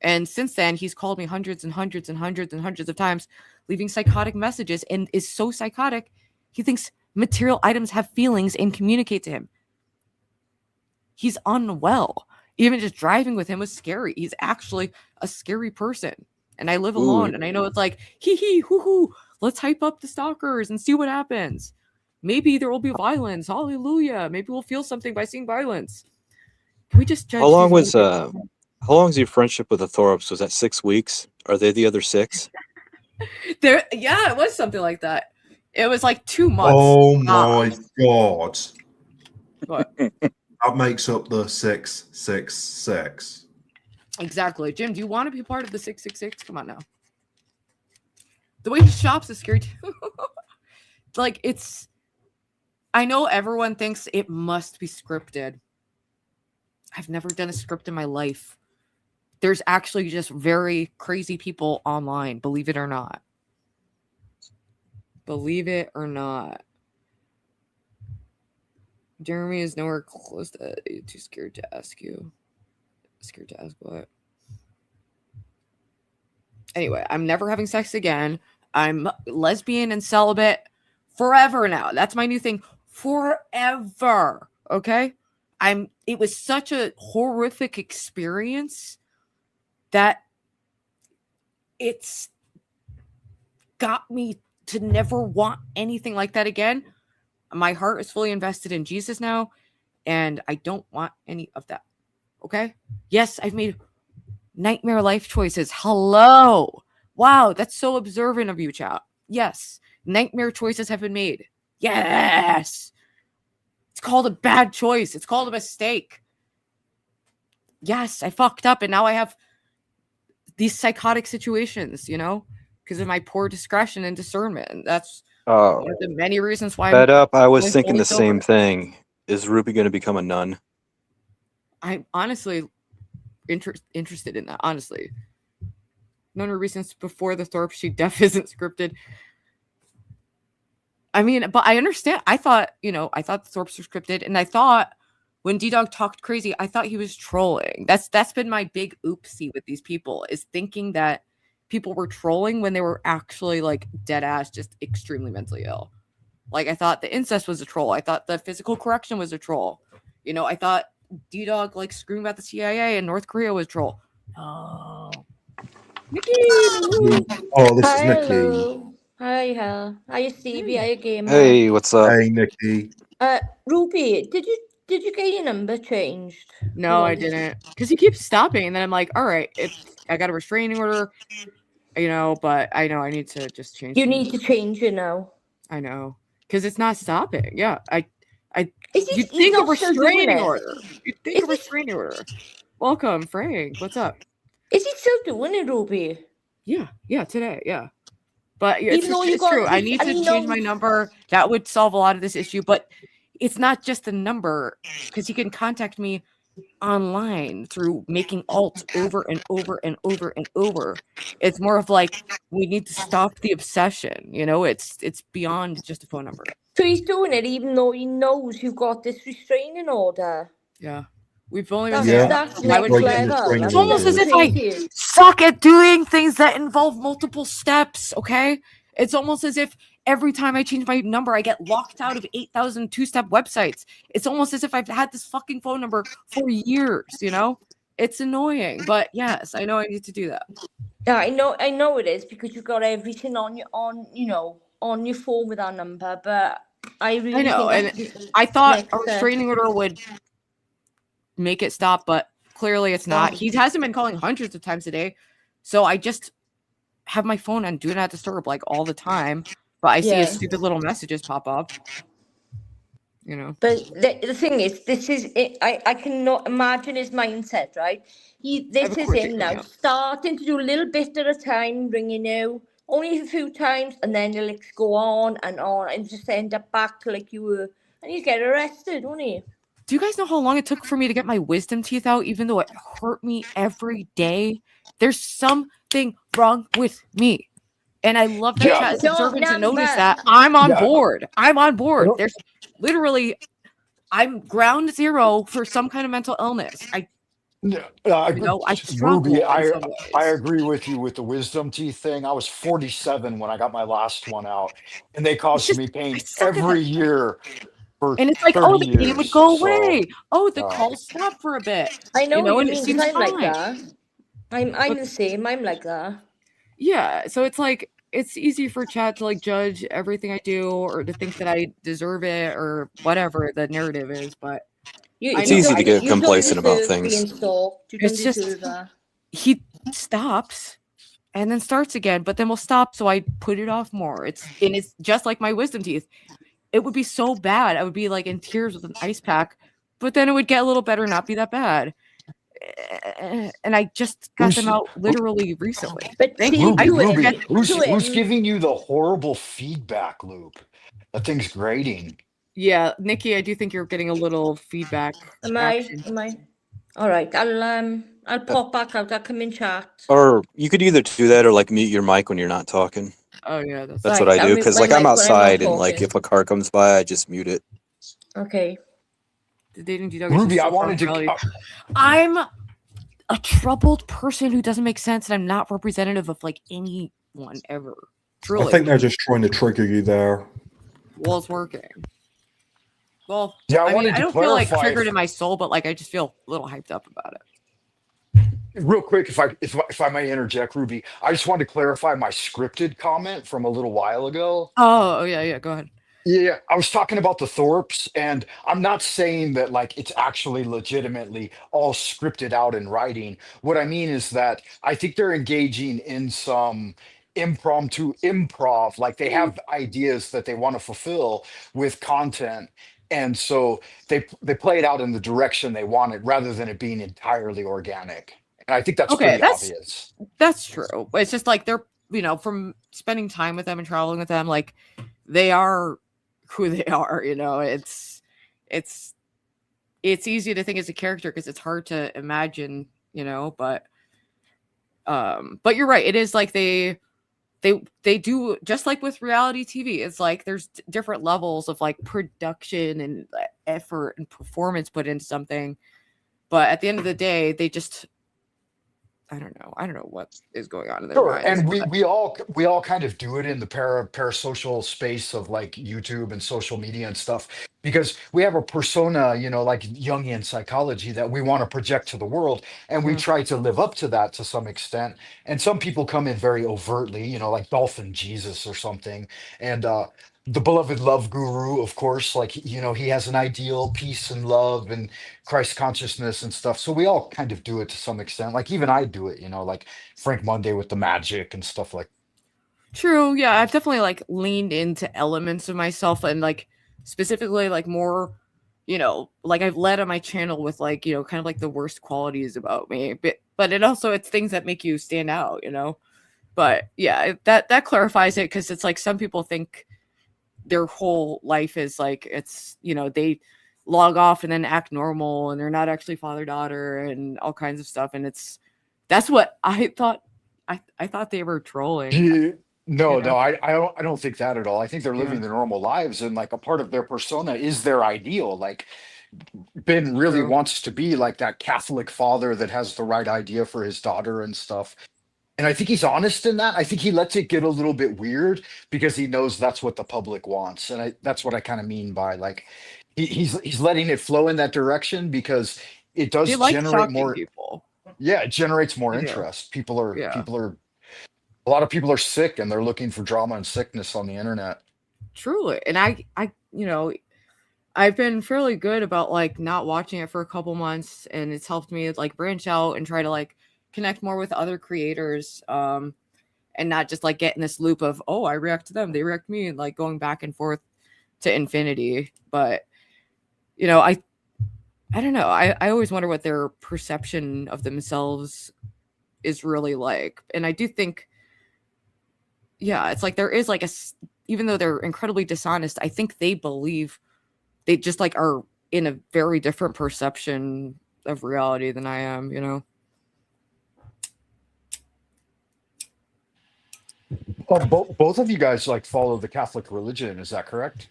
And since then, he's called me hundreds and hundreds and hundreds and hundreds of times, leaving psychotic messages, and is so psychotic, he thinks material items have feelings and communicate to him. He's unwell. Even just driving with him was scary. He's actually a scary person. And I live alone, and I know it's like, hee, hoo, let's hype up the stalkers and see what happens. Maybe there will be violence. Hallelujah. Maybe we'll feel something by seeing violence. Can we just judge? How long's your friendship with the Thorups? Was that 6 weeks? Are they the other 6? Yeah, it was something like that. It was like 2 months. Oh my God. What? That makes up the 666. Exactly. Jim, do you want to be part of the 666? Come on now. The way he shops is scary too. Like, I know everyone thinks it must be scripted. I've never done a script in my life. There's actually just very crazy people online, believe it or not. Believe it or not. Jeremy is nowhere close to it. Too scared to ask you. Scared to ask what? Anyway, I'm never having sex again. I'm lesbian and celibate forever now. That's my new thing. Forever. Okay? It was such a horrific experience that it's got me to never want anything like that again. My heart is fully invested in Jesus now, and I don't want any of that. Okay? Yes, I've made nightmare life choices. Hello. Wow, that's so observant of you, chat. Yes, nightmare choices have been made. Yes. It's called a bad choice. It's called a mistake. Yes, I fucked up, and now I have these psychotic situations, you know, because of my poor discretion and discernment. That's one of the many reasons why Fed up. I was I'm thinking fully the same sober. thing. Is Ruby going to become a nun? I'm honestly interested in that, honestly. None of the reasons before the Thorpe She Deaf isn't scripted. I mean, but I understand. I thought the Thorpes were scripted, and I thought when D-Dog talked crazy, I thought he was trolling. That's been my big oopsie with these people, is thinking that people were trolling when they were actually like dead ass, just extremely mentally ill. Like, I thought the incest was a troll. I thought the physical correction was a troll. You know, I thought D-Dog like screaming about the CIA and North Korea was a troll. Oh. Nikki! Oh, this is Nikki. Hello. Hi, hi, Stevie. Hi, Gamer. Hey, what's up? Hey, Nikki. Ruby, did you get your number changed? No, I didn't. Because he keeps stopping, and then I'm like, all right, I got a restraining order, you know, but I know I need to just change. You need to change it now. I know. Because it's not stopping. Yeah. You'd think a not still doing restraining it? order. You'd think a restraining order. Welcome, Frank. What's up? Is he still doing it, Ruby? Yeah, today, yeah. But Even though you it's got true. this- I need to and he change my knows- number. That would solve a lot of this issue. But it's not just the number, because he can contact me online through making alt over and over and over and over. It's more of like, we need to stop the obsession. You know, it's beyond just a phone number. So he's doing it even though he knows you've got this restraining order. Yeah. We've only been That's I would next level. It's almost as if I suck at doing things that involve multiple steps, okay? It's almost as if every time I change my number, I get locked out of 8,000 two-step websites. It's almost as if I've had this fucking phone number for years, you know? It's annoying, but yes, I know I need to do that. Yeah, I know it is, because you've got everything on your phone with our number, but I really I know, think and that's I thought next a step. restraining order would make it stop, but clearly it's not. He hasn't been calling hundreds of times a day, so I just have my phone on do not disturb like all the time, but I see his stupid little messages pop up, you know. But the thing is, this is it. I cannot imagine his mindset, right? This is him now, starting to do a little bit at a time, ringing you only a few times, and then he'll go on, and just end up back like you were, and you get arrested, won't he? Do you guys know how long it took for me to get my wisdom teeth out, even though it hurt me every day? There's something wrong with me. And I love that chat is observant to notice that. I'm on board. I'm on board. There's literally, I'm ground zero for some kind of mental illness. I struggle. Ruby, in some ways. I agree with you with the wisdom teeth thing. I was 47 when I got my last one out, and they caused me pain every year. And it's like, oh, the pain would go away. Oh, the calls stop for a bit. I know, and what it you mean, seems 'cause I'm like fine. that. I'm the same. I'm like that. Yeah, so it's like, it's easy for chat to like judge everything I do or to think that I deserve it or whatever the narrative is, but It's easy to get complacent about things. It's just he stops and then starts again, but then we'll stop, so I put it off more. It's just like my wisdom teeth. It would be so bad. I would be like in tears with an ice pack, but then it would get a little better, not be that bad. And I just got them out literally recently. But thank you. Ruby, who's giving you the horrible feedback loop? That thing's grating. Yeah, Nikki, I do think you're getting a little feedback. Am I? All right, I'll pop back out. I'll come in chat. Or you could either do that or like mute your mic when you're not talking. Oh yeah, that's That's Right, what I I'll do mute because my like I'm mic when I'm not outside and like talking. if a car comes by, I just mute it. Okay. The dating dog Ruby, is I so far wanted from to. reality. I'm a troubled person who doesn't make sense, and I'm not representative of like anyone ever. Truly. I think they're just trying to trigger you there. Well, it's working. Well, Yeah, I mean, wanted I to don't feel like clarify triggered in my soul, but like I just feel a little hyped up about it. real quick, if I may interject, Ruby, I just wanted to clarify my scripted comment from a little while ago. Oh yeah, go ahead. Yeah, I was talking about the Thorpes, and I'm not saying that like it's actually legitimately all scripted out in writing. What I mean is that I think they're engaging in some impromptu improv, like they have ideas that they want to fulfill with content, and so they play it out in the direction they want it rather than it being entirely organic. And I think that's Okay, pretty obvious. that's true. It's just like they're from spending time with them and traveling with them, like they are who they are. It's easy to think as a character because it's hard to imagine. But you're right. It is like they do just like with reality TV. It's like there's different levels of like production and effort and performance put into something, but at the end of the day, they just I don't know what is going on in their minds. And we all kind of do it in the parasocial space of like YouTube and social media and stuff because we have a persona, like Jungian psychology that we want to project to the world, and we try to live up to that to some extent. And some people come in very overtly, like Dolphin Jesus or something, and the beloved love guru, of course, like he has an ideal peace and love and Christ consciousness and stuff. So we all kind of do it to some extent. Like even I do it, like Frank Monday with the magic and stuff like. True. Yeah, I've definitely like leaned into elements of myself and like specifically like more, like I've led on my channel with like, kind of like the worst qualities about me, but it's things that make you stand out, But yeah, that clarifies it because it's like some people think their whole life is like it's they log off and then act normal and they're not actually father-daughter and all kinds of stuff, and that's what I thought. I thought they were trolling. No, I don't think that at all. I think they're living their normal lives, and like a part of their persona is their ideal. Like Ben really wants to be like that Catholic father that has the right idea for his daughter and stuff. And I think he's honest in that. I think he lets it get a little bit weird because he knows that's what the public wants. And that's what I kind of mean by like he's letting it flow in that direction because it does generate more people. Yeah, it generates more interest. People are a lot of people are sick and they're looking for drama and sickness on the internet. Truly. And I've been fairly good about like not watching it for a couple months, and it's helped me like branch out and try to like connect more with other creators, and not just like get in this loop of I react to them, they react to me, and like going back and forth to infinity. But I don't know. I always wonder what their perception of themselves is really like, and I do think it's like there is like even though they're incredibly dishonest, I think they believe they just like are in a very different perception of reality than I am, Both of you guys like follow the Catholic religion, is that correct?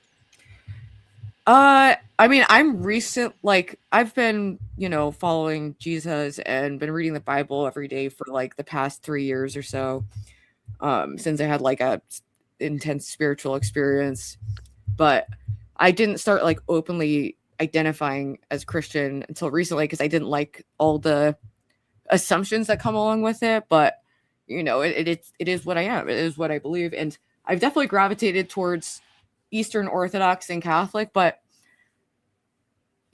I mean, I've been, following Jesus and been reading the Bible every day for like the past 3 years or so, since I had like a intense spiritual experience. But I didn't start like openly identifying as Christian until recently because I didn't like all the assumptions that come along with it. But it is what I am. It is what I believe. And I've definitely gravitated towards Eastern Orthodox and Catholic, but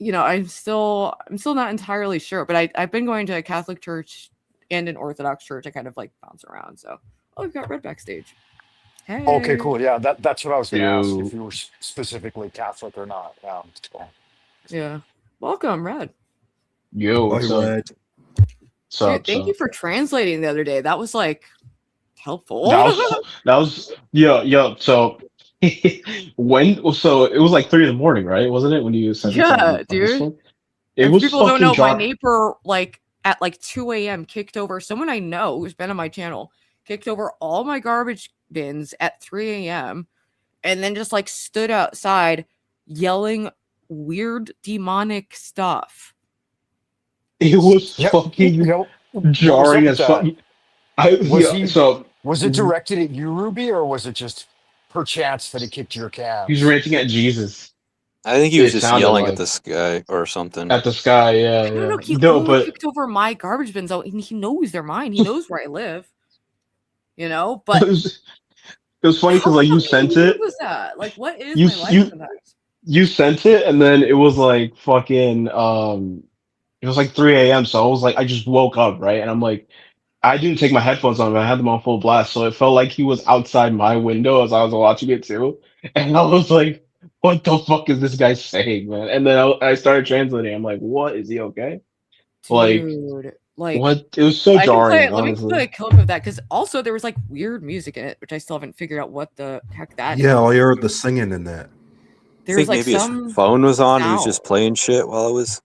I'm still not entirely sure. But I've been going to a Catholic church and an Orthodox church. I kind of like bounce around. So we've got Red backstage. Hey. Okay, cool. Yeah, that's what I was going to ask, if you were specifically Catholic or not. Yeah. Welcome, Red. Yo, Dude, thank you for translating the other day. That was like helpful. That was yo. So it was like 3 a.m, right? Wasn't it when you sent it? Yeah, dude. It If was people don't fucking know, my jarring. neighbor, like at like 2 a.m., kicked over someone I know who's been on my channel, kicked over all my garbage bins at 3 a.m. and then just like stood outside yelling weird demonic stuff. It was Yeah, fucking you know, what was jarring up with as fuck. that? Was it directed at you, Ruby, or was it just perchance that he kicked your he's calves? ranting at Jesus. I think he was It just sounded yelling at like the sky or something. at the sky. Yeah, I don't know. He No, only but kicked over my garbage bins out, and he knows they're mine. He knows where I live. You know, but it was funny because like you sent weird it. was that? Like, what is You my life you sometimes? you sent it, and then it was like fucking it was like 3 a.m. So I was like, I just woke up, right? And I'm like, I didn't take my headphones on, but I had them on full blast, so it felt like he was outside my window as I was watching it too. And I was like, what the fuck is this guy saying, man? And then I started translating. I'm like, what? Is he okay? Like, Dude, like what? It was so I can play. jarring, Let me honestly. play a clip of that because also there was like weird music in it, which I still haven't figured out what the heck that is. Yeah, I heard the singing in that. I There's think like maybe some his phone was on. He was sound. just playing shit while it was.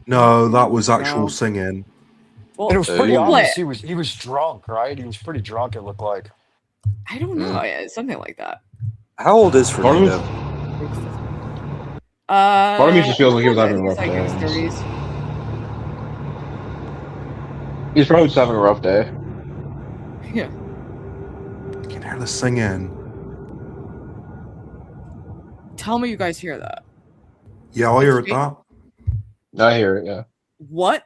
No, that was actual No. singing. Well, And it was pretty Ooh. obvious he was drunk, right? He was pretty drunk, it looked like. I don't know. Yeah, something like that. How old is Fernando? Part of me just feels like he was I having a think rough it's like in his day. 30s. He's probably just having a rough day. Yeah. I can hear the singing. Tell me you guys hear that. Yeah, I heard that. I hear it, yeah. What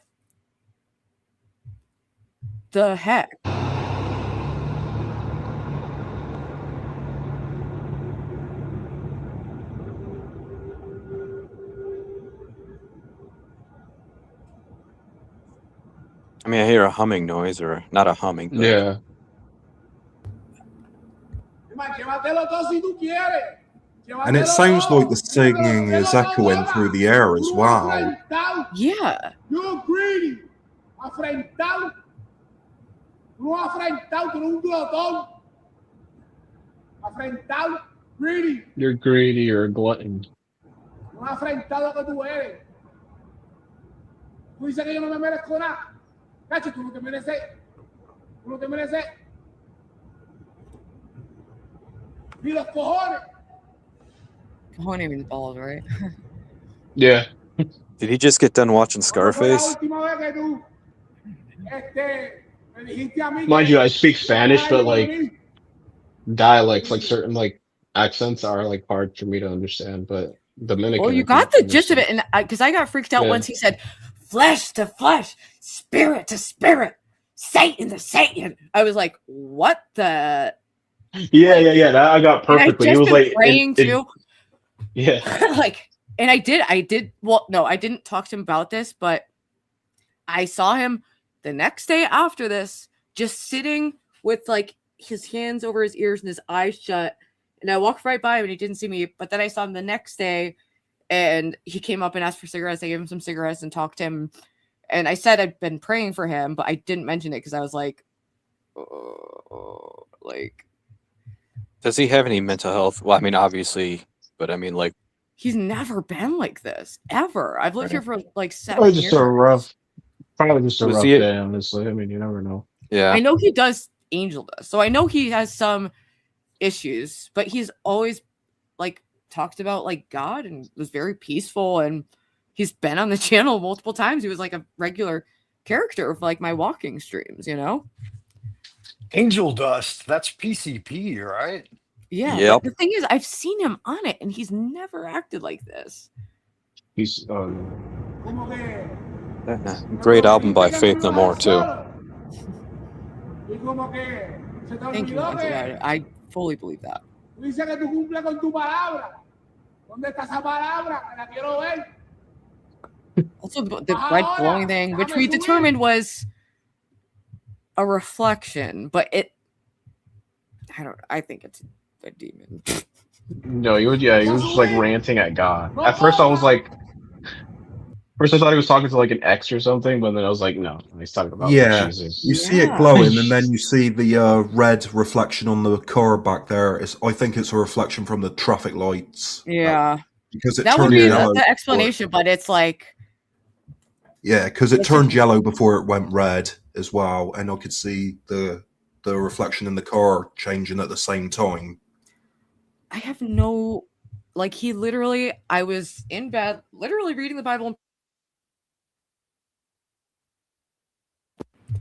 the heck? I mean, I hear a humming noise, or not a humming. But... Yeah. And it sounds like the singing is echoing through the air as well. Yeah. You're greedy. Afrentado. No afrentado, tú eres un glotón. Afrentado, greedy. You're greedy, you're a glutton. No afrentado que tú eres. Tú dices que yo no me merezco nada. Cacho, tú no te mereces. Tú no te mereces. Ni los cojones. Cojones means balls, right? Yeah. Did he just get done watching Scarface? Mind you, I speak Spanish, but like dialects, like certain like accents are like hard for me to understand. But Dominican. Well, you got the gist of it, and because I got freaked out Yeah. once he said, "Flesh to flesh, spirit to spirit, Satan to Satan." I was like, "What the?" Yeah. That I got And I perfectly. just It was been like praying too. Yeah. Like, and I did. Well, no, I didn't talk to him about this, but I saw him the next day after this, just sitting with like his hands over his ears and his eyes shut. And I walked right by him and he didn't see me. But then I saw him the next day and he came up and asked for cigarettes. I gave him some cigarettes and talked to him. And I said I'd been praying for him, but I didn't mention it because I was like, like, Does he have any mental health? Well, I mean, obviously, but I mean, like, he's never been like this ever. I've lived here for like 7 Probably years. just a rough. Probably just a Was rough he- day, honestly. I mean, you never know. yeah. I know he does Angel does. So I know he has some issues, but he's always like talked about like God and was very peaceful, and he's been on the channel multiple times. He was like a regular character of like my walking streams, you know? Angel dust. That's PCP, right? Yeah. Yep. But the thing is, I've seen him on it and he's never acted like this. He's Great album by Faith No More too. Thank you, Auntie. I fully believe that. Tú dices que tú cumples con tu palabra. ¿Dónde está esa palabra? Que la quiero ver. Also, the red glowing thing, which we determined was a reflection, but I think it's a demon. No, he was just like ranting at God. At first I was like, I thought he was talking to like an ex or something, but then I was like, no, he's talking about Jesus. You see it glowing, and then you see the red reflection on the car back there. I think it's a reflection from the traffic lights. Yeah. Because it that would turned be yellow. the explanation, but it's like Yeah, because it turned yellow before it went red as well, and I could see the reflection in the car changing at the same time. I have no, like, he literally, I was in bed, literally reading the Bible.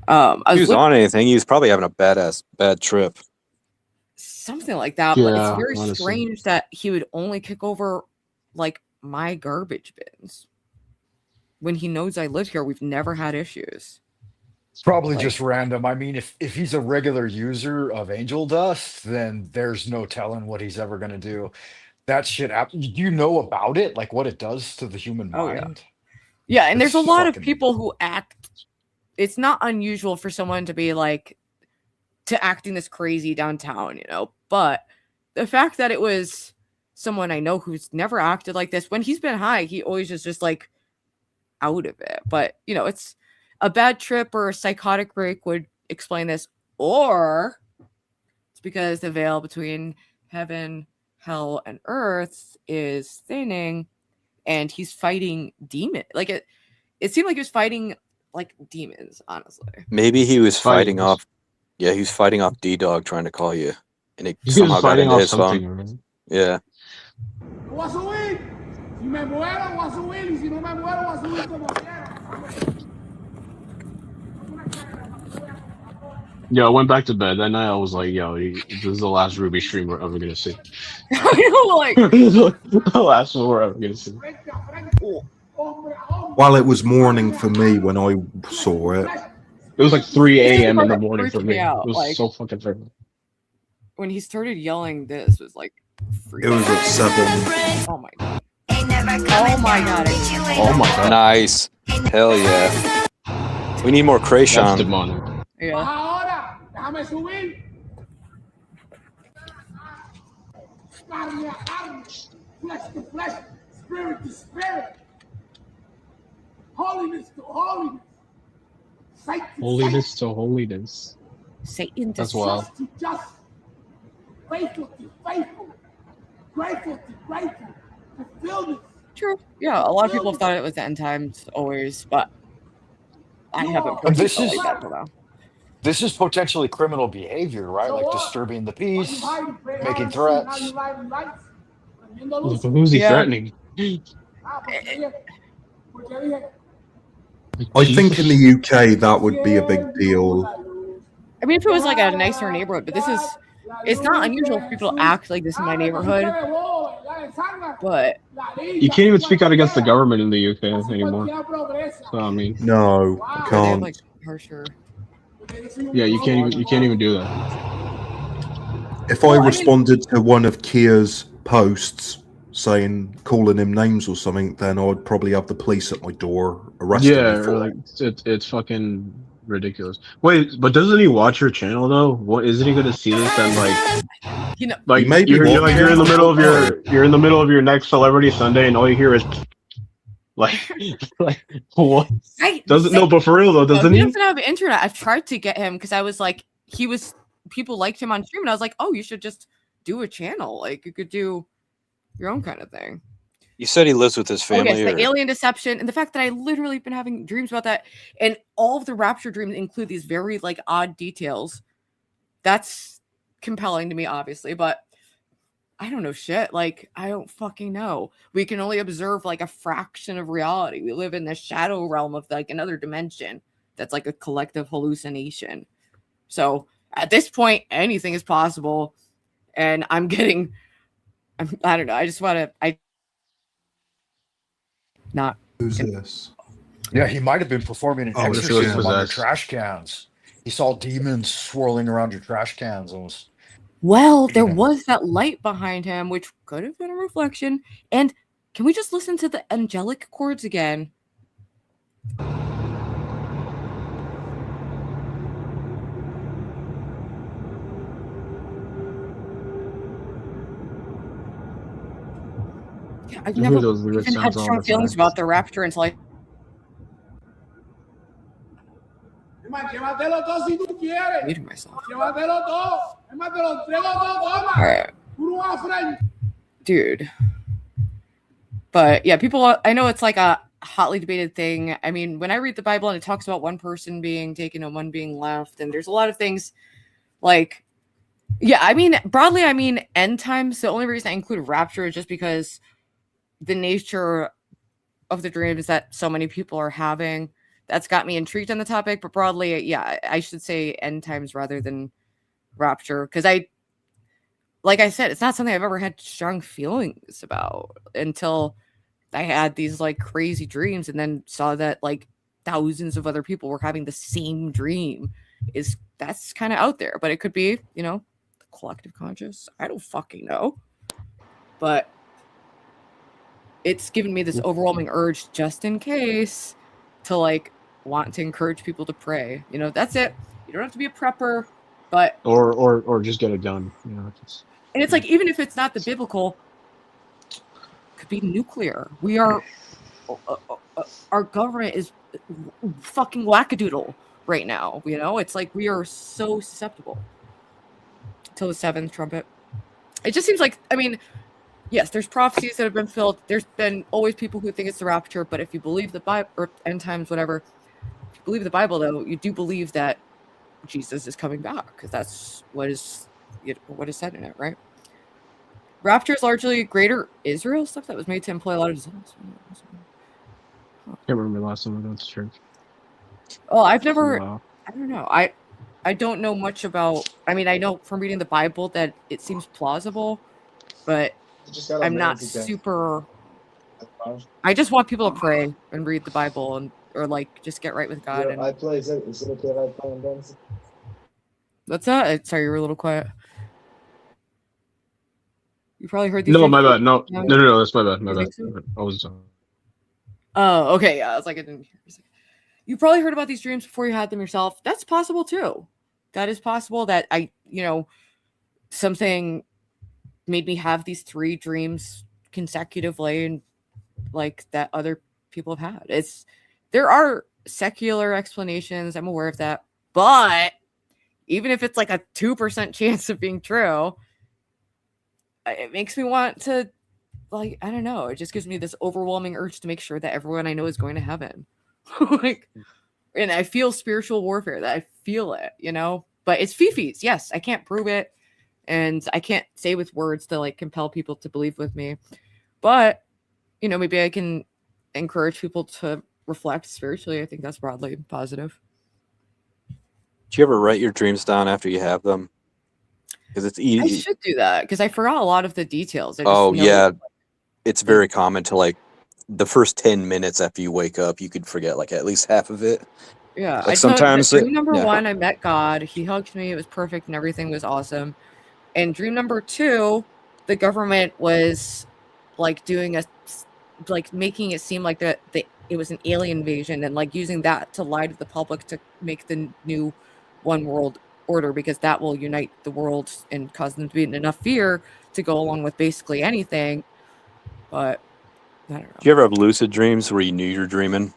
If he was on anything, he was probably having a bad trip. Something like that, but it's very honestly. strange that he would only kick over, like, my garbage bins. When he knows I live here, we've never had issues. It's probably just random. I mean, if he's a regular user of angel dust, then there's no telling what he's ever going to do. That shit, you know about it, like what it does to the human mind. Yeah, and there's a It's lot of fucking- people who act. It's not unusual for someone to be like, to acting this crazy downtown, you know. But the fact that it was someone I know who's never acted like this, when he's been high, he always is just like out of it. But you know, it's a bad trip or a psychotic break would explain this, or it's because the veil between heaven, hell, and earth is thinning, and he's fighting demon. Like it seemed like he was fighting like demons, honestly. Maybe he was fighting off. Yeah, he was fighting off D-Dog trying to call you, and it He somehow was got fighting into off his phone. something, right? Yeah. Voy a subir. Si me muero, voy a subir. Y si no me muero, voy a subir como quiera. Yo, I went back to bed that night. I was like, yo, this is the last Ruby stream we're ever gonna see. Like the last one we're ever gonna see. While it was morning for me when I saw it. It was like 3 a.m. in the That morning for freaked me. me out, It was like- so fucking freaking. When he started yelling, this was like. It was at 7. Oh my god. Oh my god. Oh my god. Nice. Hell yeah. We need more That's Krayshawn. demonic. Yeah. Ahora, déjame subir. Carne a carne, flesh to flesh, spirit to spirit, holiness to holiness, sight to Holiness to holiness. Satan That's sight, wild. just to just, faithful to faithful, grateful to grateful, fulfillment. True. Yeah, a lot of people have thought it was the end times always, but I haven't And personally this felt is like that for now. this is potentially criminal behavior, right? Like disturbing the peace, making threats. Who's he threatening? I think in the UK that would be a big deal. I mean, if it was like a nicer neighborhood, but it's not unusual for people to act like this in my neighborhood. But You can't even speak out against the government in the UK anymore. So I mean, No, I they have can't. like harsher. yeah, you can't even do that. If I responded to one of Kia's posts saying, calling him names or something, then I'd probably have the police at my door arresting Yeah, me for or like it's fucking ridiculous. Wait, but doesn't he watch your channel though? What isn't he gonna see this and like? You know, Like Maybe you're watch like it. you're in the middle of your next Celebrity Sunday and all you hear is like what? Doesn't no, but for real though, doesn't he he? doesn't have internet. I've tried to get him because I was like, people liked him on stream, and I was like, oh, you should just do a channel. Like you could do your own kind of thing. You said he lives with his family. Okay, so or- the alien deception and the fact that I literally been having dreams about that, and all of the rapture dreams include these very like odd details. That's compelling to me, obviously, but I don't know shit. Like I don't fucking know. We can only observe like a fraction of reality. We live in the shadow realm of like another dimension that's like a collective hallucination. So at this point, anything is possible, and I don't know. I just want to. Not Who's this? Yeah, he might have been performing an Oh, this was exorcism on your possessed. trash cans. He saw demons swirling around your trash cans and was Well, there was that light behind him, which could have been a reflection. And can we just listen to the angelic chords again? Yeah, I've I never hear those lyrics even had sounds all strong the feelings time. about the rapture until I. Es más, llévatelo todo si tú quieres. Muted myself. Llévatelo todo. Es más, te lo entrego todo, toma. All right. Puro a frente. Dude. But yeah, people, I know it's like hotly debated thing. I mean, when I read the Bible and it talks about one person being taken and one being left, and there's a lot of things like, yeah, I mean, broadly, I mean, end times. The only reason I include rapture is just because the nature of the dreams that so many people are having, that's got me intrigued on the topic. But broadly, yeah, I should say end times rather than rapture, because like I said, it's not something I've ever had strong feelings about until I had these like crazy dreams and then saw that like thousands of other people were having the same dream. That's kind of out there, but it could be, the collective conscious. I don't fucking know. But it's given me this overwhelming urge just in case to like want to encourage people to pray. That's it. You don't have to be a prepper, but or just get it done. And it's like, even if it's not the biblical, it could be nuclear. We are, our government is fucking wackadoodle right now. It's like we are so susceptible till the seventh trumpet. It just seems like, I mean, yes, there's prophecies that have been filled. There's been always people who think it's the rapture, but if you believe the Bible or end times, whatever, if you believe the Bible, though, you do believe that Jesus is coming back, because that's what is said in it, right? Rapture is largely greater Israel stuff that was made to employ a lot of designs. Can't remember the last time I went to church. Oh, I've never. Wow. I don't know. I don't know much about. I mean, I know from reading the Bible that it seems plausible, but I'm not super. I just want people to pray and read the Bible or like just get right with God. Yeah, I play. Is it okay if I play on dance? What's that? Sorry, you were a little quiet. You probably heard these. No, my bad. No, that's my bad. My bad. So? I was. Oh, okay. Yeah, I was like, I didn't hear. You probably heard about these dreams before you had them yourself. That's possible too. That is possible. That something made me have these 3 dreams consecutively, and like that other people have had. There are secular explanations. I'm aware of that, but even if it's like a 2% chance of being true, it makes me want to, like, I don't know. It just gives me this overwhelming urge to make sure that everyone I know is going to heaven. And I feel spiritual warfare, that I feel it, but it's fifis. Yes, I can't prove it. And I can't say with words to like compel people to believe with me, but maybe I can encourage people to reflect spiritually. I think that's broadly positive. Do you ever write your dreams down after you have them? Because it's easy. I should do that because I forgot a lot of the details. Yeah, it's very common to like the first 10 minutes after you wake up, you could forget like at least half of it. Yeah, like sometimes. Dream number 1, I met God. He hugged me. It was perfect, and everything was awesome. And dream number 2, the government was like making it seem like that it was an alien invasion, and like using that to lie to the public to make the new one world order, because that will unite the world and cause them to be in enough fear to go along with basically anything. But I don't know. Do you ever have lucid dreams where you knew you were dreaming?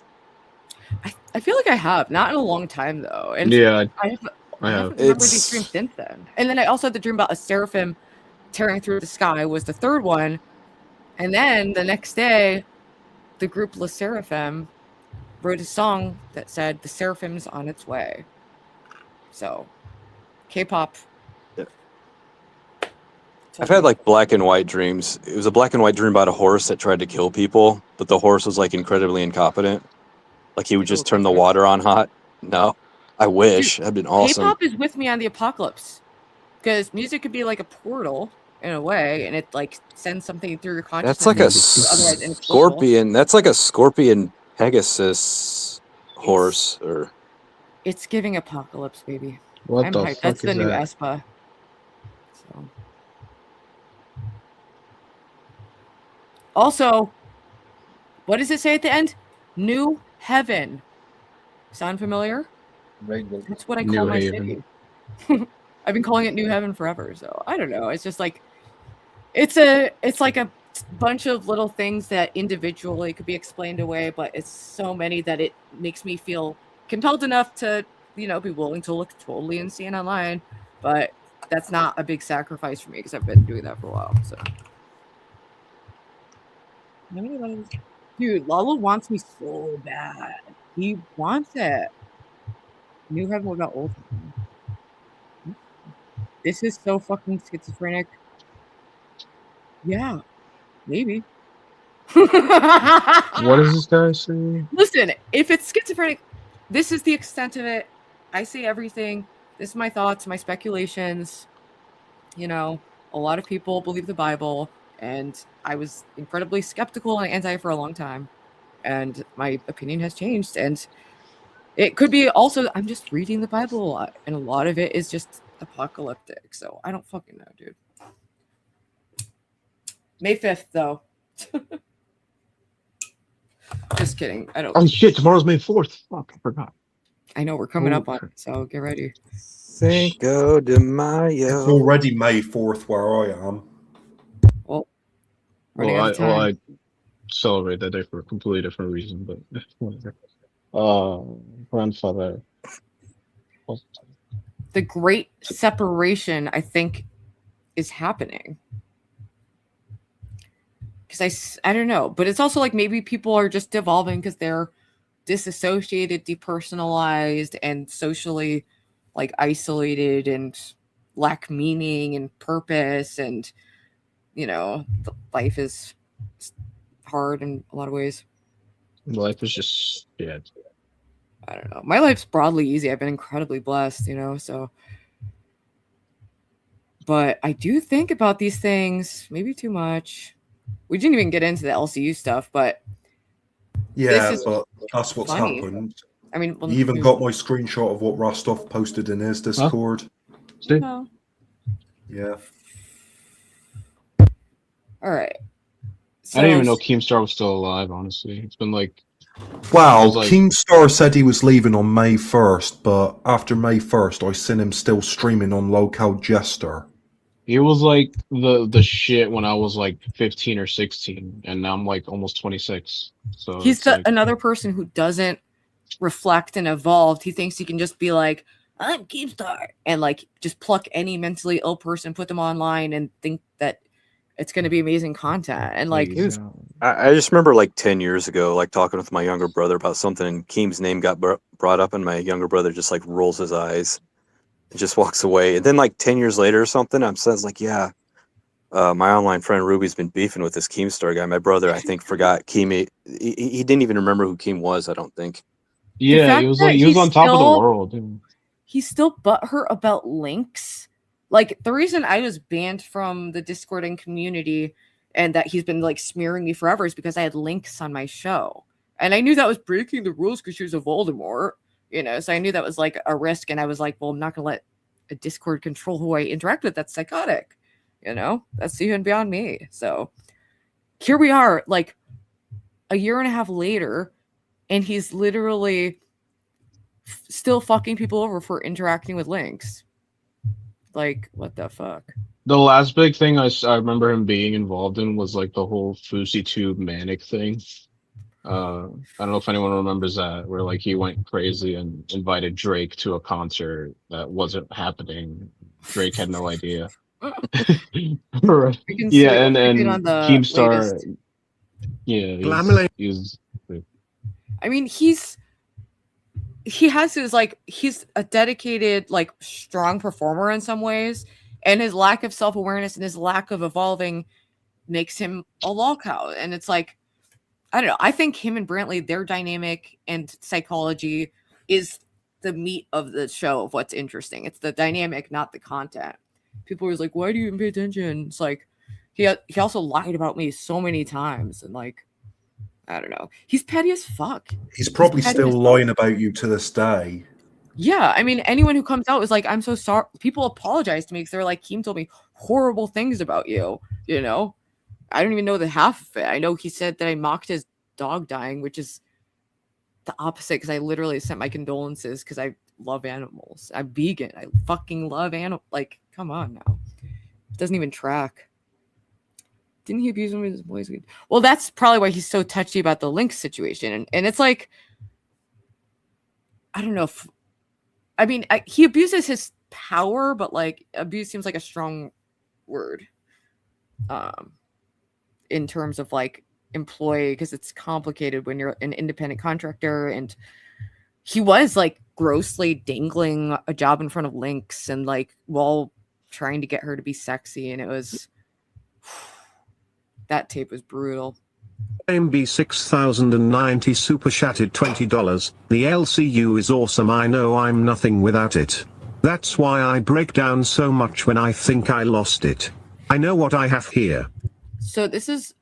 I feel like I have, not in a long time though. And yeah, I haven't remembered these dreams since then. And then I also had the dream about a seraphim tearing through the sky was the 3rd one. And then the next day, the group Le Seraphim wrote a song that said the seraphim's on its way. So K-pop. Yeah. I've had like black and white dreams. It was a black and white dream about a horse that tried to kill people, but the horse was like incredibly incompetent. Like he would just turn the water on hot. No, I wish. That'd been awesome. K-pop is with me on the apocalypse, because music could be like a portal in a way, and it like sends something through your consciousness. That's like a scorpion. That's like a scorpion Pegasus horse, or it's giving apocalypse, baby. What I'm the hyped. fuck That's the is new that? Espa. So. Also, what does it say at the end? New heaven. Sound familiar? That's what I call New my Haven. city. I've been calling it New Heaven forever, so I don't know. It's just like it's like a bunch of little things that individually could be explained away, but it's so many that it makes me feel compelled enough to, be willing to look totally insane online. But that's not a big sacrifice for me because I've been doing that for a while. So Dude, Lalo wants me so bad. He wants it. New Heaven without old Heaven. This is so fucking schizophrenic. Yeah, maybe. What is this guy saying? Listen, if it's schizophrenic, this is the extent of it. I say everything. This is my thoughts, my speculations. You know, a lot of people believe the Bible, and I was incredibly skeptical and anti for a long time. And my opinion has changed. And it could be also, I'm just reading the Bible a lot, and a lot of it is just apocalyptic. So I don't fucking know, dude. May 5th, though. Just kidding. I don't. Oh shit! Tomorrow's May 4th. Fuck, I forgot. I know we're coming up on it, so get ready. Cinco de Mayo. It's already May 4th where I am. Well, I celebrate that day for a completely different reason, but whatever. Grandfather. The great separation, I think, is happening. Because I don't know, but it's also like maybe people are just devolving because they're disassociated, depersonalized, and socially like isolated and lack meaning and purpose, and you know, life is hard in a lot of ways. Life is just shit. I don't know. My life's broadly easy. I've been incredibly blessed, you know, so. But I do think about these things, maybe too much. We didn't even get into the LCU stuff, but yeah, but that's what's funny. happened. I mean, you even got my screenshot of what Rostov posted in his Discord. Huh? No. Yeah. All right. I didn't even know Keemstar was still alive, honestly. It's been like... Wow, Keemstar said he was leaving on May 1st, but after May 1st, I seen him still streaming on Locale Jester. He was like the shit when I was like 15 or 16, and now I'm like almost 26. So he's another person who doesn't reflect and evolve. He thinks he can just be like, I'm Keemstar, and like just pluck any mentally ill person, put them online, and think that it's going to be amazing content. And like, I just remember like 10 years ago, like talking with my younger brother about something, and Keem's name got brought up, and my younger brother just like rolls his eyes and just walks away. And then like 10 years later or something, I'm says like, yeah, my online friend Ruby's been beefing with this Keemstar guy. My brother, I think, forgot Keem. He didn't even remember who Keem was, I don't think. Yeah, he was like, he was on top of the world. Dude. He's still butthurt about links. Like, the reason I was banned from the Discord and community and that he's been like smearing me forever is because I had links on my show. And I knew that was breaking the rules because she was a Voldemort, you know, so I knew that was like a risk. And I was like, well, I'm not going to let a Discord control who I interact with. That's psychotic, you know, that's even beyond me. So here we are, like a year and a half later, and he's literally still fucking people over for interacting with links. Like, what the fuck? The last big thing I remember him being involved in was like the whole FouseyTube Manic thing. I don't know if anyone remembers that, where like he went crazy and invited Drake to a concert that wasn't happening. Drake had no idea. Yeah, and Keemstar. Yeah, he's I mean, he has his like, he's a dedicated, like, strong performer in some ways, and his lack of self-awareness and his lack of evolving makes him a lolcow. And it's like, I don't know. I think him and Brantley, their dynamic and psychology is the meat of the show of what's interesting. It's the dynamic, not the content. People are like, why do you even pay attention? It's like, he also lied about me so many times, and like, I don't know. He's petty as fuck. He's probably still lying about you to this day. Yeah, I mean, anyone who comes out is like, I'm so sorry. People apologize to me because they're like, Keem told me horrible things about you, you know? I don't even know the half of it. I know he said that I mocked his dog dying, which is the opposite, because I literally sent my condolences because I love animals. I'm vegan. I fucking love animals. Like, come on now. It doesn't even track. Didn't he abuse him with his boys? Well, that's probably why he's so touchy about the Lynx situation. And it's like, I don't know if, I mean, he abuses his power, but like abuse seems like a strong word. In terms of like employee because it's complicated when you're an independent contractor. And he was like grossly dangling a job in front of Lynx and like while trying to get her to be sexy. And it was, that tape was brutal. MB 6090 super chatted $20. The LCU is awesome. I know I'm nothing without it. That's why I break down so much when I think I lost it. I know what I have here. So this is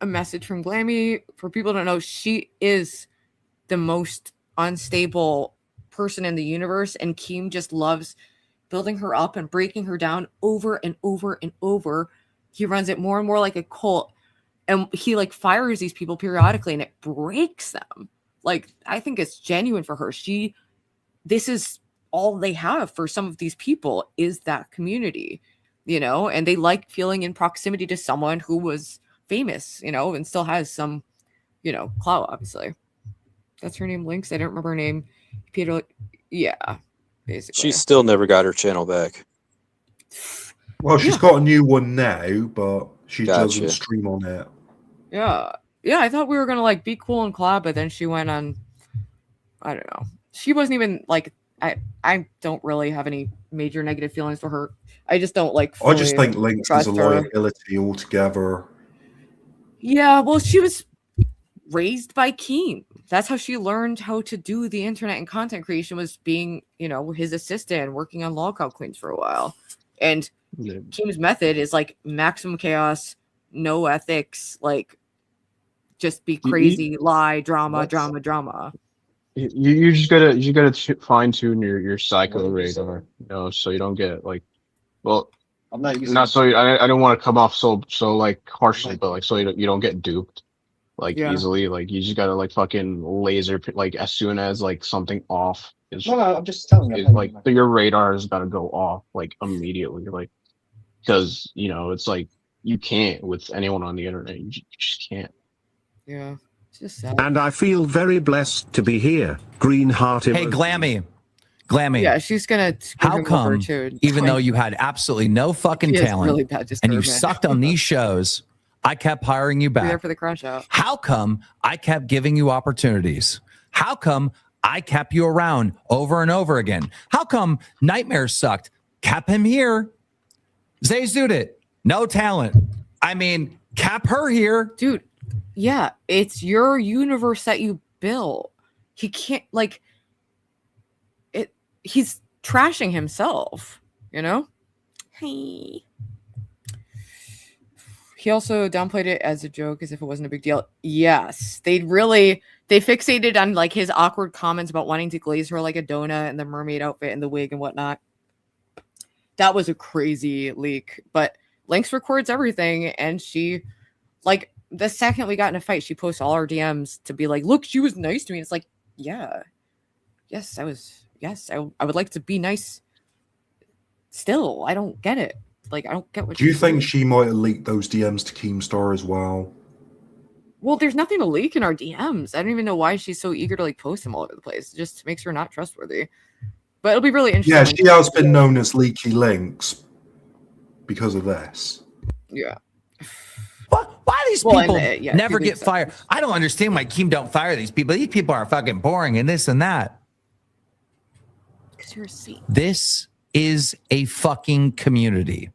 a message from Glammy. For people who don't know, she is the most unstable person in the universe, and Keem just loves building her up and breaking her down over and over and over. He runs it more and more like a cult, and he like fires these people periodically, and it breaks them. Like, I think it's genuine for her. This is all they have for some of these people is that community, you know, and they like feeling in proximity to someone who was famous, you know, and still has some, you know, clout, obviously. That's her name, Lynx. I don't remember her name. Peter, yeah, basically. She still never got her channel back. Well, she's got a new one now, but she Gotcha. doesn't stream on it. Yeah. I thought we were gonna like be cool and collab, but then she went on. I don't know. She wasn't even like. I don't really have any major negative feelings for her. I just don't like. I just think Lynx is a trust her. liability altogether. Yeah, well, she was raised by Keem. That's how she learned how to do the internet and content creation, was being, you know, his assistant, working on Lolcow Queens for a while. And Keem's method is like maximum chaos, no ethics, like just be crazy, lie, drama. You just gotta fine tune your psycho radar, you know, so you don't get like, well, I'm not using. not so I don't want to come off so like harshly, but like so you don't get duped like easily. Like you just gotta like fucking laser like as soon as like something off is. No, I'm just telling you. Like your radar has got to go off like immediately, like because you know it's like you can't with anyone on the internet. You just can't. Yeah. It's just sad. And I feel very blessed to be here. Green heart. Hey, Glammy. Yeah, she's gonna. How come, even though you had absolutely no fucking talent really bad and you discernment. sucked on these shows, I kept hiring you Be there back? for the crunch out. How come I kept giving you opportunities? How come I kept you around over and over again? How come Nightmare sucked? Kept him here. Zay Zudit, no talent. I mean, kept her here. Dude, yeah, it's your universe that you built. He can't, like, it. He's trashing himself, you know? Hey. He also downplayed it as a joke, as if it wasn't a big deal. Yes, they fixated on like his awkward comments about wanting to glaze her like a donut and the mermaid outfit and the wig and whatnot. That was a crazy leak, but Lynx records everything, and she, like, the second we got in a fight, she posts all our DMs to be like, "Look, she was nice to me." It's like, yeah, yes, I would like to be nice. Still, I don't get it. Like, I don't get what. Do you think she might have leaked those DMs to Keemstar as well? Well, there's nothing to leak in our DMs. I don't even know why she's so eager to like post them all over the place. It just makes her not trustworthy. But it'll be really interesting. Yeah, she has been known as Leaky Links because of this. Yeah. Why these people never people get fired? I don't understand why Keem don't fire these people. These people are fucking boring and this and that. Because you're a C. This is a fucking community.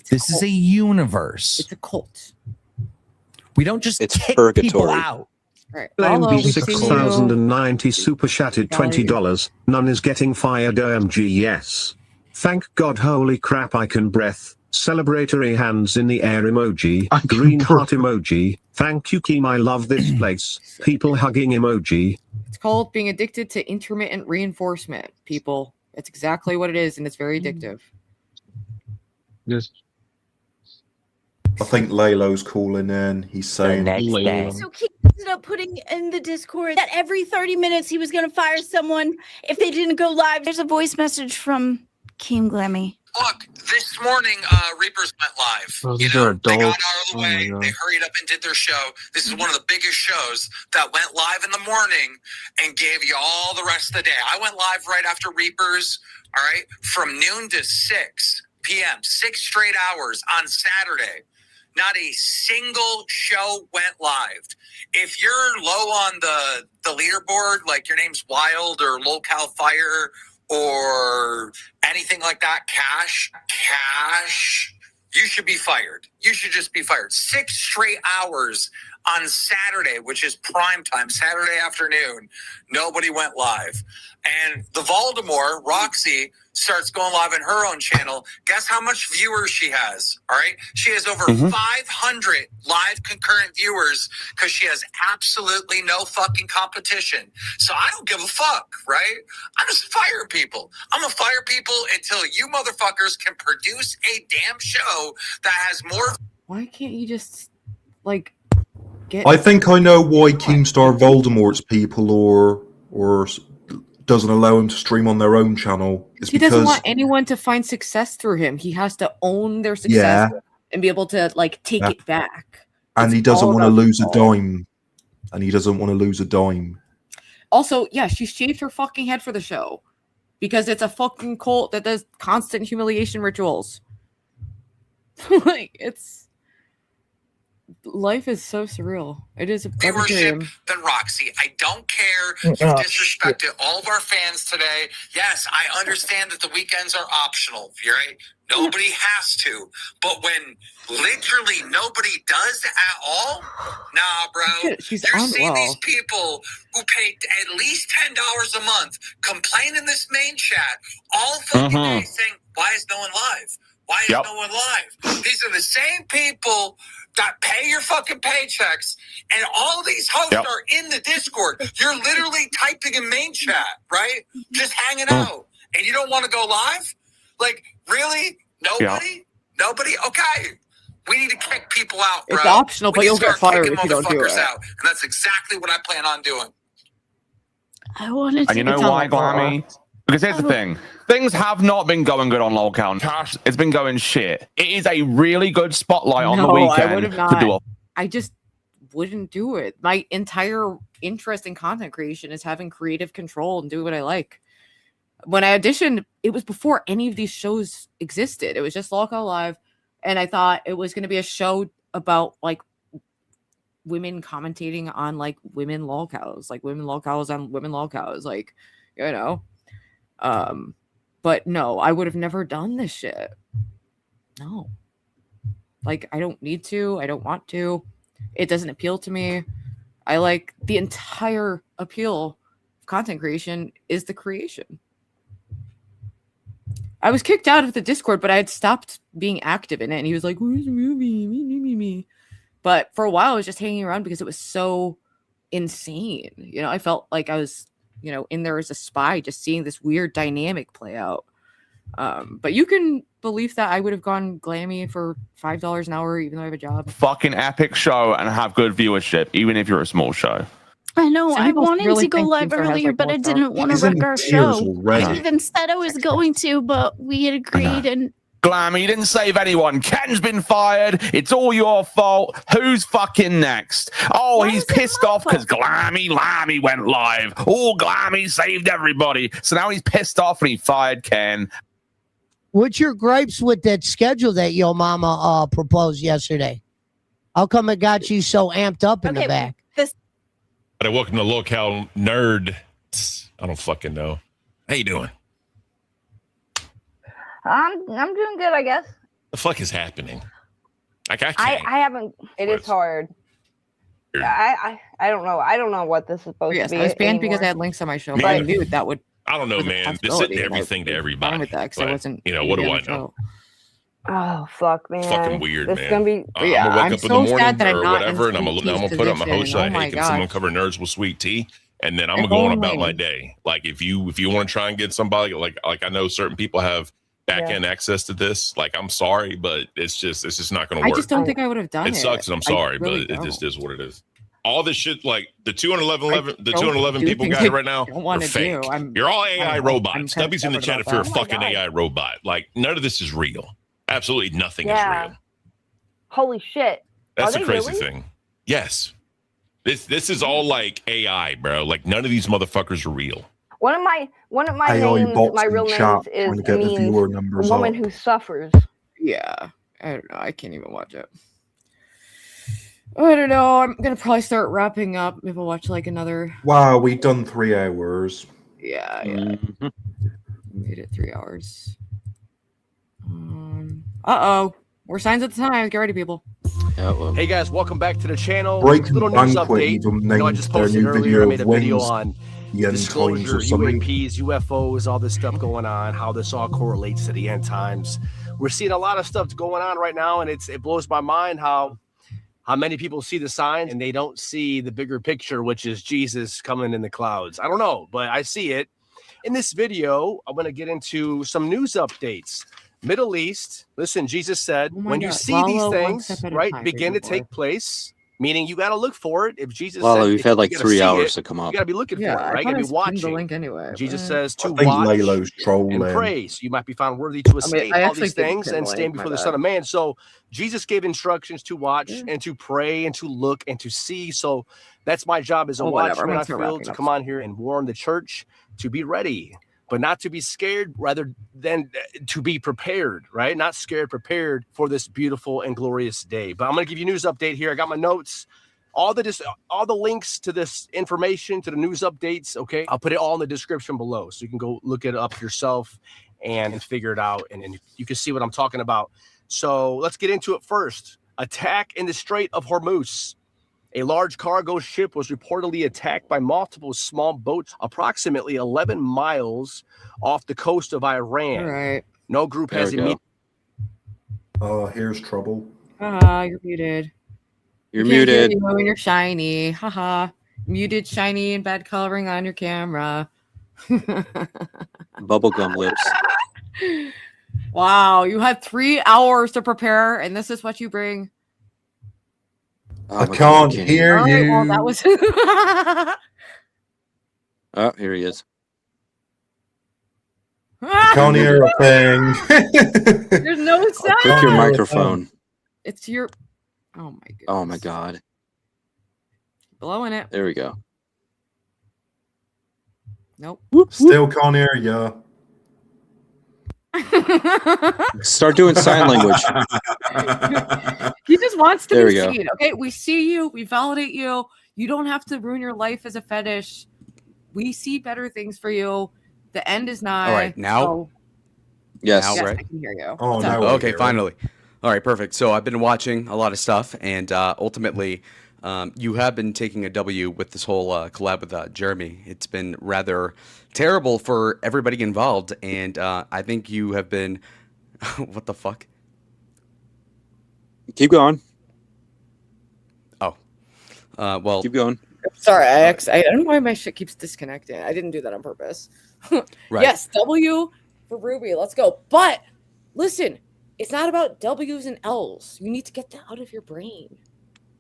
This is a universe. It's a cult. We don't just kick people purgatory. out. Right. MB 6090 super chatted $20. None is getting fired. OMG, yes. Thank God, holy crap, I can breath. Celebratory hands in the air emoji. Green heart emoji. Thank you, Keem. I love this place. People hugging emoji. It's called being addicted to intermittent reinforcement, people. It's exactly what it is, and it's very addictive. Yes. I think Lalo's calling in. He's saying So Keith ended up putting in the Discord that every 30 minutes he was going to fire someone if they didn't go live. There's a voice message from Keem Glammy. Look, this morning, Reapers went live. Oh, You these know, are they got adults. out of the Oh way. my God. They hurried up and did their show. This is one of the biggest shows that went live in the morning and gave you all the rest of the day. I went live right after Reapers, all right, from noon to 6 p.m., 6 straight hours on Saturday. Not a single show went live. If you're low on the leaderboard, like your name's Wild or Locale Fire or anything like that, Cash, you should be fired. You should just be fired. 6 straight hours on Saturday, which is prime time, Saturday afternoon, nobody went live. And the Voldemort, Roxy, starts going live on her own channel. Guess how much viewers she has? All right. She has over 500 live concurrent viewers because she has absolutely no fucking competition. So I don't give a fuck, right? I'm just firing people. I'm gonna fire people until you motherfuckers can produce a damn show that has more. Why can't you just like get? I think I know why Keemstar Voldemort's people or doesn't allow him to stream on their own channel. He doesn't want anyone to find success through him. He has to own their success and be able to like take it back. And he doesn't want to lose a dime. Also, yeah, she shaved her fucking head for the show because it's a fucking cult that does constant humiliation rituals. Like, life is so surreal. It is a viewership than Roxy. I don't care. You disrespected all of our fans today. Yes, I understand that the weekends are optional, right? Nobody has to. But when literally nobody does at all, nah, bro. You're seeing these people who pay at least $10 a month complain in this main chat all fucking day saying, why is no one live? Why is no one live? These are the same people that pay your fucking paychecks, and all these hosts are in the Discord. You're literally typing in main chat, right? Just hanging out, and you don't want to go live? Like, really? Nobody? Nobody? Okay. We need to kick people out, bro. It's optional, but you'll get fired if you don't do it. Out, and that's exactly what I plan on doing. I wanted to. And you know why, Glammy? Because here's the thing. Things have not been going good on Lolcount. Cash, it's been going shit. It is a really good spotlight on the weekend to do a. I just wouldn't do it. My entire interest in content creation is having creative control and do what I like. When I auditioned, it was before any of these shows existed. It was just Lolcow Live, and I thought it was going to be a show about like women commentating on like women lolcows, like women lolcows on women lolcows, like, you know. But no, I would have never done this shit. No. Like, I don't need to. I don't want to. It doesn't appeal to me. I like the entire appeal of content creation is the creation. I was kicked out of the Discord, but I had stopped being active in it. And he was like, where's the movie? Me. But for a while, I was just hanging around because it was so insane. You know, I felt like I was, you know, in there as a spy, just seeing this weird dynamic play out. But you can believe that I would have gone Glammy for $5 an hour, even though I have a job. Fucking epic show and have good viewership, even if you're a small show. I know. I wanted to go live earlier, but I didn't want to wreck our show. I even said I was going to, but we had agreed and. Glammy, you didn't save anyone. Ken's been fired. It's all your fault. Who's fucking next? Oh, he's pissed off because Glammy went live. Oh, Glammy saved everybody. So now he's pissed off and he fired Ken. What's your gripes with that schedule that your mama proposed yesterday? How come it got you so amped up in the back? Welcome to Locale Nerd. I don't fucking know. How you doing? I'm doing good, I guess. The fuck is happening? Like I haven't. It is hard. I don't know. I don't know what this is supposed to be. I was banned because I had links on my show, but I knew that would. I don't know, man. This isn't everything to everybody. With that, but, I wasn't. You know what do I know? Oh fuck, man! Fucking weird, this man. Is gonna be. I'm gonna wake up in the morning that or whatever, and I'm gonna put up my host like, hey, can someone cover nerds with sweet tea? And then I'm gonna go on about my day. Like if you want to try and get somebody like I know certain people have back end access to this. Like I'm sorry, but it's just not gonna work. I just don't think I would have done it. It sucks, and I'm sorry, but it just is what it is. All this shit, like the 211 people got it right now, are fake. You're all AI robots. Stubby's in the chat if you're a fucking AI robot. Like none of this is real. Absolutely nothing is real. Holy shit! That's the crazy thing. Yes, this is all like AI, bro. Like none of these motherfuckers are real. One of my names, my real names means woman who suffers. Yeah, I don't know. I can't even watch it. I don't know. I'm gonna probably start wrapping up. Maybe I'll watch like another. Wow, we've done 3 hours. Yeah. Mm-hmm. Made it 3 hours. Uh-oh. We're signs of the times. Get ready, people. Hey guys, welcome back to the channel. Breaking Little news Banquet update. even You know, I named just their posted new earlier. I video made a of video wings on the end times disclosure, or something. UAPs, UFOs, all this stuff going on, how this all correlates to the end times. We're seeing a lot of stuff going on right now, and it blows my mind how many people see the signs and they don't see the bigger picture, which is Jesus coming in the clouds. I don't know, but I see it. In this video, I'm going to get into some news updates. Middle East, listen, Jesus said, when you see these things, right, begin to take place, meaning you got to look for it. If Jesus said, We've had like 3 hours to come you up. got to be looking for it, right? You got to be watching. The link anyway. Jesus says to I think watch Laylo's trolling. and pray, so you might be found worthy to escape I all actually these did things pin the and stand link, before my the bad. Son of Man. So Jesus gave instructions to watch and to pray and to look and to see. So that's my job as a Whatever. I'm watchman. gonna I start feel wrapping to up come on here and warn the church to be ready, but not to be scared, rather than to be prepared, right? Not scared, prepared for this beautiful and glorious day. But I'm going to give you a news update here. I got my notes. All the links to this information, to the news updates, okay? I'll put it all in the description below, so you can go look it up yourself and figure it out, and you can see what I'm talking about. So let's get into it first. Attack in the Strait of Hormuz. A large cargo ship was reportedly attacked by multiple small boats approximately 11 miles off the coast of Iran. All right. No group has immediately. Here's trouble. You're muted. You're Can't hear muted. you and you're shiny. Haha. Muted, shiny, and bad coloring on your camera. Bubblegum lips. Wow, you had 3 hours to prepare, and this is what you bring. I can't hear All right, you. well, that was. Oh, here he is. I can't hear a thing. There's no sound. Click your microphone. It's your. Oh my god. Oh my god. Blowing it. There we go. Nope. Still can't hear you. Start doing sign language. He just wants to There be we go. seen. Okay, we see you. We validate you. You don't have to ruin your life as a fetish. We see better things for you. The end is nigh. All right, now? So, Yes. Now, yes, right? I can hear you. Oh, What's up? now I Okay, hear it. finally. All right, perfect. So I've been watching a lot of stuff, and ultimately, you have been taking a W with this whole collab with Jeremy. It's been rather terrible for everybody involved, and I think you have been. What the fuck? Keep going. Oh, well. Keep going. Sorry, I don't know why my shit keeps disconnecting. I didn't do that on purpose. Right. Yes, W for Ruby. Let's go. But listen, it's not about W's and L's. You need to get that out of your brain.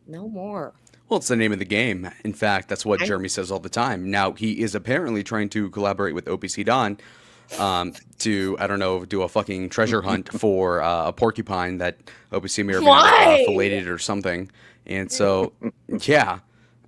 No more. Well, it's the name of the game. In fact, that's what Jeremy says all the time. Now, he is apparently trying to collaborate with OPC Don to, I don't know, do a fucking treasure hunt for a porcupine that OPC may or may not have filleted or something. And so, yeah.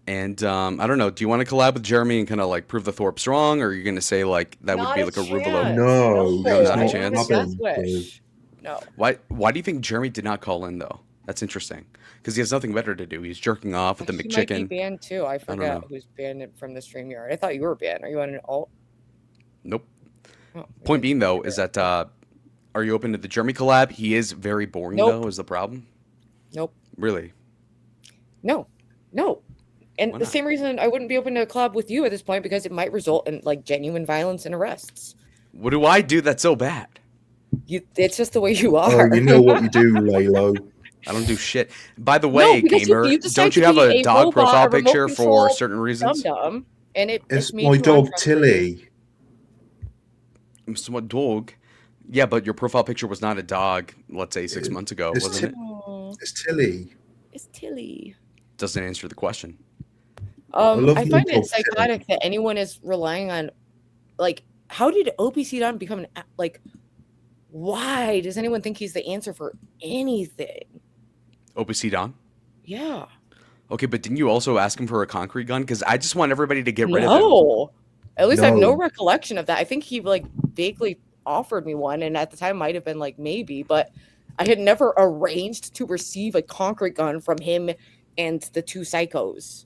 And I don't know, do you want to collab with Jeremy and kind of like prove the Thorpes wrong? Or are you going to say like that would be like a Rubelo? No, not a chance. No. Why do you think Jeremy did not call in though? That's interesting. Because he has nothing better to do. He's jerking off with the He McChicken. might be banned too. I forgot know. who's banned from the StreamYard. I thought you were banned. Are you on an alt? Nope. Oh, Point being though is that are you open to the Jeremy collab? He is very boring though, is the problem. Nope. Really? No. And the same reason I wouldn't be open to a collab with you at this point, because it might result in like genuine violence and arrests. What do I do that's so bad? It's just the way you are. Oh, you know what you do, Laylo. I don't do shit. By the way, because gamer, you decide don't you to have be a dog robot, profile a remote picture for control certain reasons? dum-dum, and It's made my you dog untrustworthy. Tilly. It's my dog. Yeah, but your profile picture was not a dog, let's say 6 months ago, It's wasn't it? It's Tilly. It's Tilly. Doesn't answer the question. love I my find dog it psychotic that anyone is relying on, like, how did OPC Don become an, like, why does anyone think he's the answer for anything? OPC Don? Yeah. Okay, but didn't you also ask him for a concrete gun? Because I just want everybody to get rid of him. No. At least I have no No. recollection of that. I think he, like, vaguely offered me one, and at the time might have been, like, maybe, but I had never arranged to receive a concrete gun from him and the two psychos.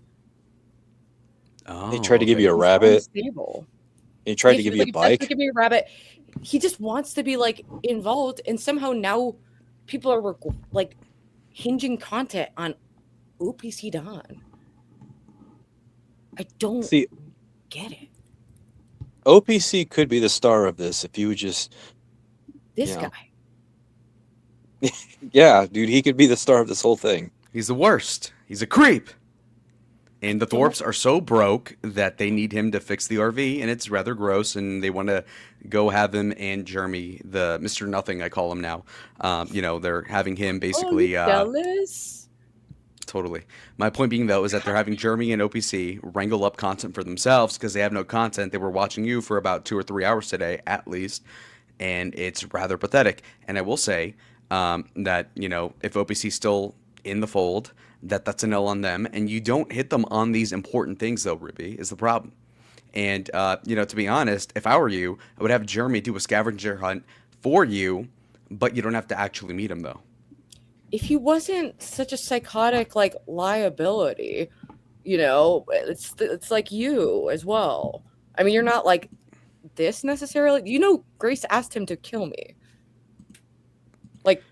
Oh, they tried to give you a rabbit. He tried to give you a bike. Give me a rabbit. He just wants to be like involved, and somehow now people are like hinging content on OPC Don. I don't get it. OPC could be the star of this if you would just guy. Yeah, dude, he could be the star of this whole thing. He's the worst. He's a creep. And the Thorpes are so broke that they need him to fix the RV, and it's rather gross, and they want to go have him and Jeremy, the Mr. Nothing, I call him now. They're having him basically... jealous? Totally. My point being, though, is that they're having Jeremy and OPC wrangle up content for themselves because they have no content. They were watching you for about 2 or 3 hours today, at least, and it's rather pathetic. And I will say that, if OPC's still in the fold... that's an L on them, and you don't hit them on these important things, though, Ruby, is the problem. And, to be honest, if I were you, I would have Jeremy do a scavenger hunt for you, but you don't have to actually meet him, though. If he wasn't such a psychotic, like, liability, it's like you as well. I mean, you're not like this necessarily. Grace asked him to kill me. Like,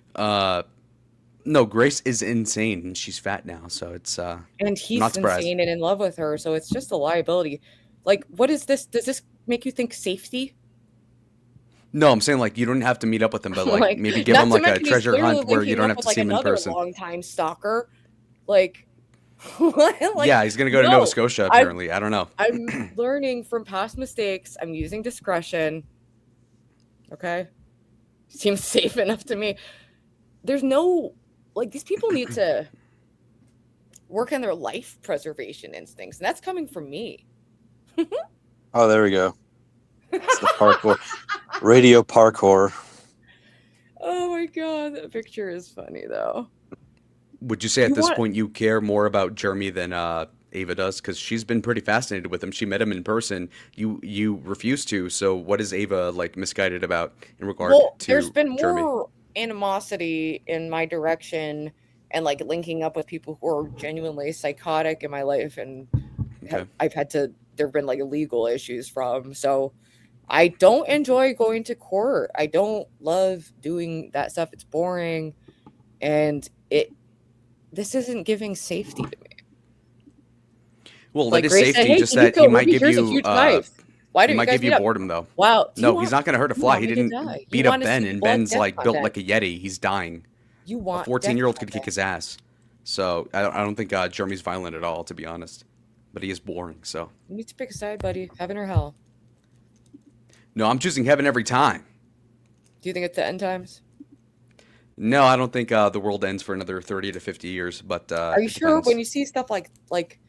no, Grace is insane, and she's fat now, so it's and he's not surprised. insane and in love with her, so it's just a liability. Like, what is this? Does this make you think safety? No, I'm saying like you don't have to meet up with him, but like maybe give him like a treasure hunt where you don't have to see him in person. Long-time stalker, like, yeah, he's gonna go to Nova Scotia apparently. I don't know. I'm learning from past mistakes. I'm using discretion. Okay, seems safe enough to me. There's no. Like, these people need to work on their life preservation instincts, and that's coming from me. Oh, there we go. It's the parkour. Radio parkour. Oh my god, that picture is funny, though. Would you say at this point you care more about Jeremy than Ava does? Because she's been pretty fascinated with him. She met him in person. You refuse to, so what is Ava, like, misguided about in regard to there's been Jeremy? More animosity in my direction and like linking up with people who are genuinely psychotic in my life, and I've had to there've been like legal issues from, so I don't enjoy going to court. I don't love doing that stuff. It's boring, and this isn't giving safety to me. Well, like, that is safety, said, hey, just that he might give you Why he might give you boredom, though. Wow. No, he's not going to hurt a fly. He didn't beat up Ben, and Ben's like built like a Yeti. He's dying. A 14-year-old could kick his ass. So I don't think Jeremy's violent at all, to be honest. But he is boring, so. You need to pick a side, buddy. Heaven or hell? No, I'm choosing heaven every time. Do you think it's the end times? No, I don't think the world ends for another 30 to 50 years, but are you sure when you see stuff like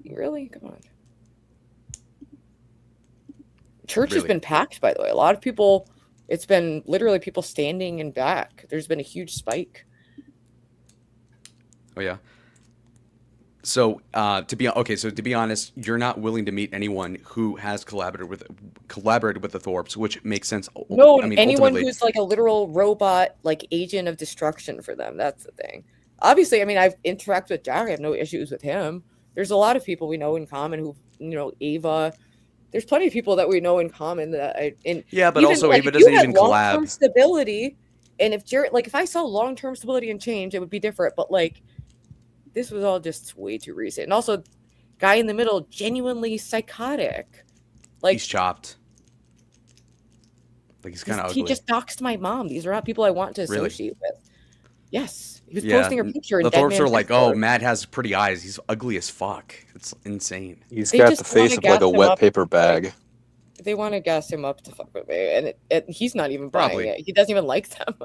really? Come on. Church has been packed, by the way. A lot of people, it's been literally people standing in back. There's been a huge spike. Oh, yeah. So, to be honest, you're not willing to meet anyone who has collaborated with the Thorpes, which makes sense. No, anyone who's like a literal robot, like agent of destruction for them. That's the thing. Obviously, I mean, I've interacted with Jack. I have no issues with him. There's a lot of people we know in common who, Ava. There's plenty of people that we know in common that but also Ava doesn't even collab. Long-term stability, and if I saw long-term stability and change, it would be different. But like, this was all just way too recent. And also, guy in the middle, genuinely psychotic. Like, he's chopped. Like, he's kind of ugly. He just doxed my mom. These are not people I want to associate with. Yes, he was posting her picture. The Thorpes are like, oh, Matt has pretty eyes. He's ugly as fuck. It's insane. He's got the face of like a wet paper bag. They want to gas him up to fuck with me, and he's not even buying it. He doesn't even like them.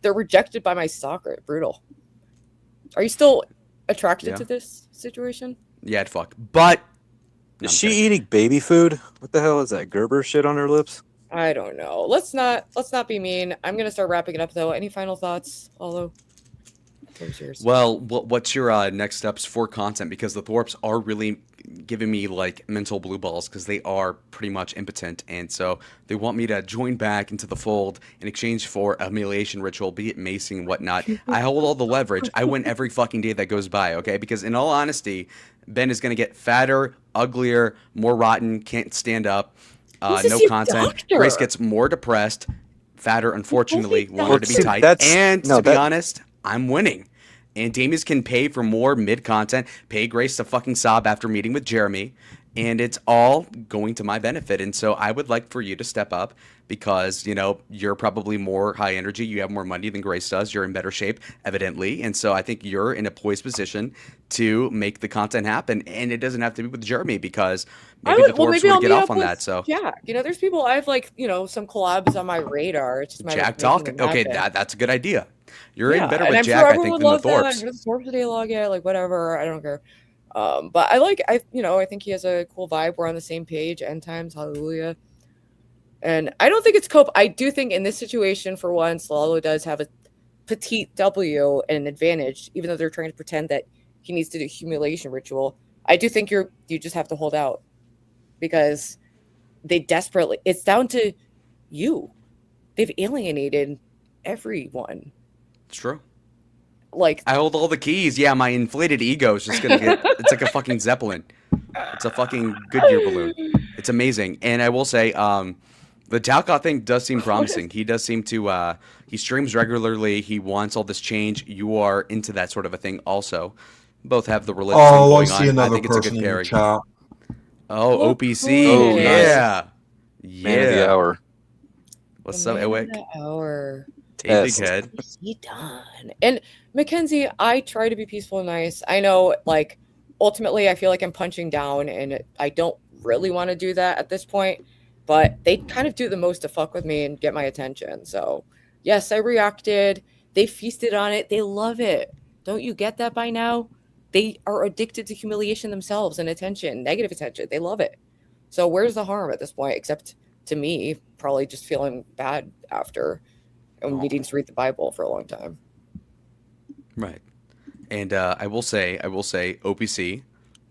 They're rejected by my stalker. Brutal. Are you still attracted to this situation? Yeah, fuck. But is she eating baby food? What the hell is that Gerber shit on her lips? I don't know. Let's not be mean. I'm gonna start wrapping it up though. Any final thoughts, Olo? Well, what's your next steps for content? Because the Thorpes are really giving me like mental blue balls because they are pretty much impotent, and so they want me to join back into the fold in exchange for a humiliation ritual, be it macing and whatnot. I hold all the leverage. I win every fucking day that goes by, okay? Because in all honesty, Ben is going to get fatter, uglier, more rotten, can't stand up, no content. doctor. Grace gets more depressed, fatter, unfortunately, longer to be See, tight. that's- And no, to be that- honest, I'm winning. And Damius can pay for more mid-content, pay Grace to fucking sob after meeting with Jeremy, and it's all going to my benefit. And so I would like for you to step up because, you know, you're probably more high energy. You have more money than Grace does. You're in better shape, evidently. And so I think you're in a poised position to make the content happen. And it doesn't have to be with Jeremy because maybe the Thorpes would get off on that. So Jack, you know, there's people I have like, you know, some collabs on my radar. It's just a matter Jack of making talk. them Okay, happen. that's a good idea. You're in better and with I'm Jack, sure I everyone think, would than the love that. Thorpes. The Thorpes today log, yeah, like whatever. I don't care. But you know, I think he has a cool vibe. We're on the same page. End times, hallelujah. And I don't think it's cope. I do think in this situation, for once, Lalo does have a petite W and an advantage, even though they're trying to pretend that he needs to do humiliation ritual. I do think you just have to hold out because they desperately. It's down to you. They've alienated everyone. It's true. Like I hold all the keys. Yeah, my inflated ego is just gonna get. It's like a fucking Zeppelin. It's a fucking Goodyear balloon. It's amazing. And I will say, the Talcott thing does seem promising. He does seem to. He streams regularly. He wants all this change. You are into that sort of a thing, also. Both have the religious thing Oh, I going see on. another I think it's a person good in the pairing. chat. Oh, OPC. Oh, nice. Yeah. Man of the hour. What's the up, man of Ewick? the hour. Hey, big Yes. head. He done. And Mackenzie, I try to be peaceful and nice. I know, like, ultimately, I feel like I'm punching down, and I don't really want to do that at this point. But they kind of do the most to fuck with me and get my attention. So, yes, I reacted. They feasted on it. They love it. Don't you get that by now? They are addicted to humiliation themselves and attention, negative attention. They love it. So, where's the harm at this point, except to me, probably just feeling bad after needing to read the Bible for a long time. Right. And I will say, OPC,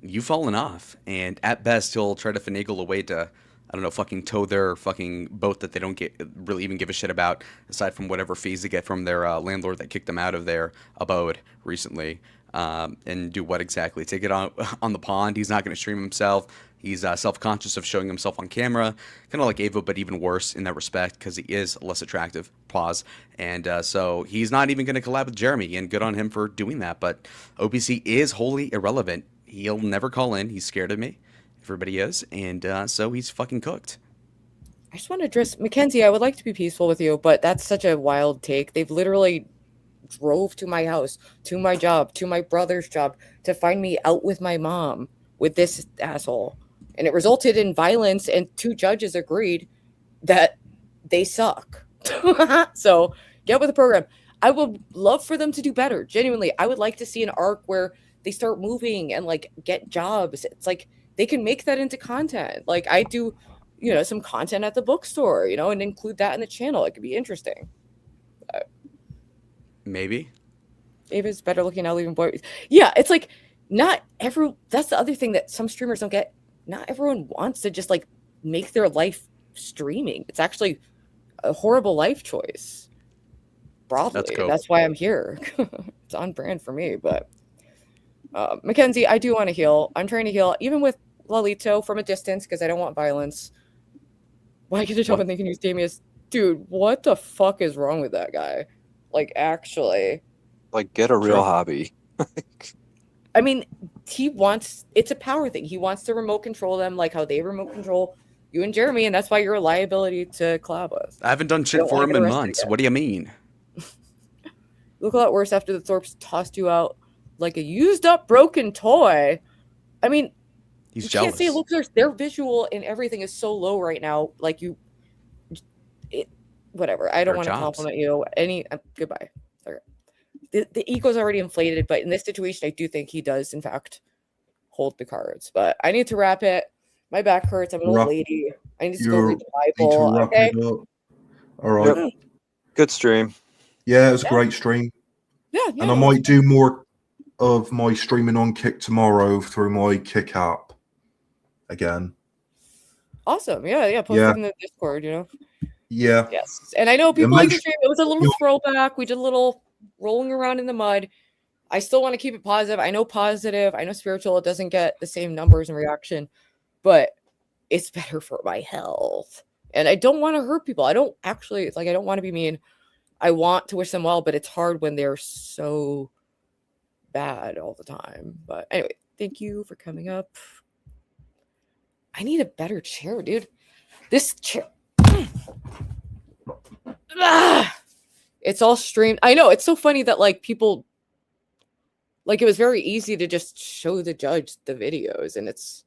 you've fallen off. And at best, he'll try to finagle a way to, I don't know, fucking tow their fucking boat that they don't really even give a shit about, aside from whatever fees they get from their landlord that kicked them out of their abode recently. And do what exactly? Take it on the pond. He's not going to stream himself. He's self-conscious of showing himself on camera, kind of like Ava, but even worse in that respect because he is less attractive. Pause. And so he's not even going to collab with Jeremy, and good on him for doing that. But OPC is wholly irrelevant. He'll never call in. He's scared of me. Everybody is. And so he's fucking cooked. I just want to address Mackenzie. I would like to be peaceful with you, but that's such a wild take. They've literally drove to my house, to my job, to my brother's job to find me out with my mom with this asshole. And it resulted in violence, and 2 judges agreed that they suck. So get with the program. I would love for them to do better. Genuinely, I would like to see an arc where they start moving and like get jobs. It's like they can make that into content. Like I do, you know, some content at the bookstore, you know, and include that in the channel. It could be interesting. Maybe. Ava's better looking now, leaving boy. Yeah, it's like not every. That's the other thing that some streamers don't get. Not everyone wants to just like make their life streaming. It's actually a horrible life choice. Broadly, that's why I'm here. It's on brand for me. But Mackenzie, I do want to heal. I'm trying to heal, even with Lalito from a distance because I don't want violence. Why can't you tell when they can use Damius? Dude, what the fuck is wrong with that guy? Like, actually. Like, get a real hobby. I mean, it's a power thing. He wants to remote control them like how they remote control you and Jeremy, and that's why you're a liability to collab with. I haven't done shit for him in months. What do you mean? Look a lot worse after the Thorpes tossed you out like a used up broken toy. I mean, he's jealous. Can't say look, their visual and everything is so low right now. Like whatever. I don't want to compliment you. Goodbye. Sorry. The ego's already inflated, but in this situation, I do think he does, in fact, hold the cards. But I need to wrap it. My back hurts. I'm an old lady. I need to go read the Bible. Okay. All right. Yep. Good stream. Yeah, it was a great stream. Yeah. And I might do more of my streaming on Kick tomorrow through my Kick app. again. Awesome. Yeah. Post it in the Discord, you know? Yeah. Yes. And I know people like the stream. It was a little throwback. We did a little rolling around in the mud. I still want to keep it positive. I know positive. I know spiritual. It doesn't get the same numbers and reaction, but it's better for my health. And I don't want to hurt people. I don't actually, I don't want to be mean. I want to wish them well, but it's hard when they're so bad all the time. But anyway, thank you for coming up. I need a better chair, dude. This chair. It's all streamed. I know. It's so funny that people, it was very easy to just show the judge the videos, and it's,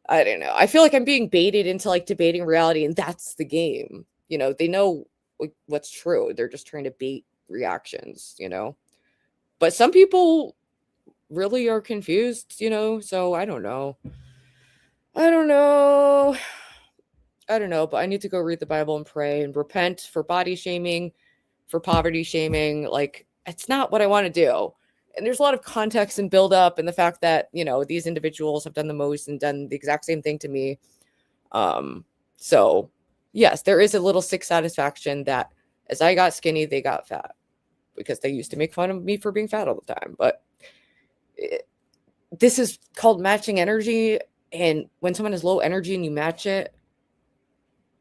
I don't know. I feel like I'm being baited into debating reality, and that's the game. You know, they know what's true. They're just trying to bait reactions, you know. But some people really are confused, you know. So I don't know. But I need to go read the Bible and pray and repent for body shaming, for poverty shaming. It's not what I want to do. And there's a lot of context and build up, and the fact that, you know, these individuals have done the most and done the exact same thing to me. So yes, there is a little sick satisfaction that as I got skinny, they got fat, because they used to make fun of me for being fat all the time. But this is called matching energy. And when someone has low energy and you match it,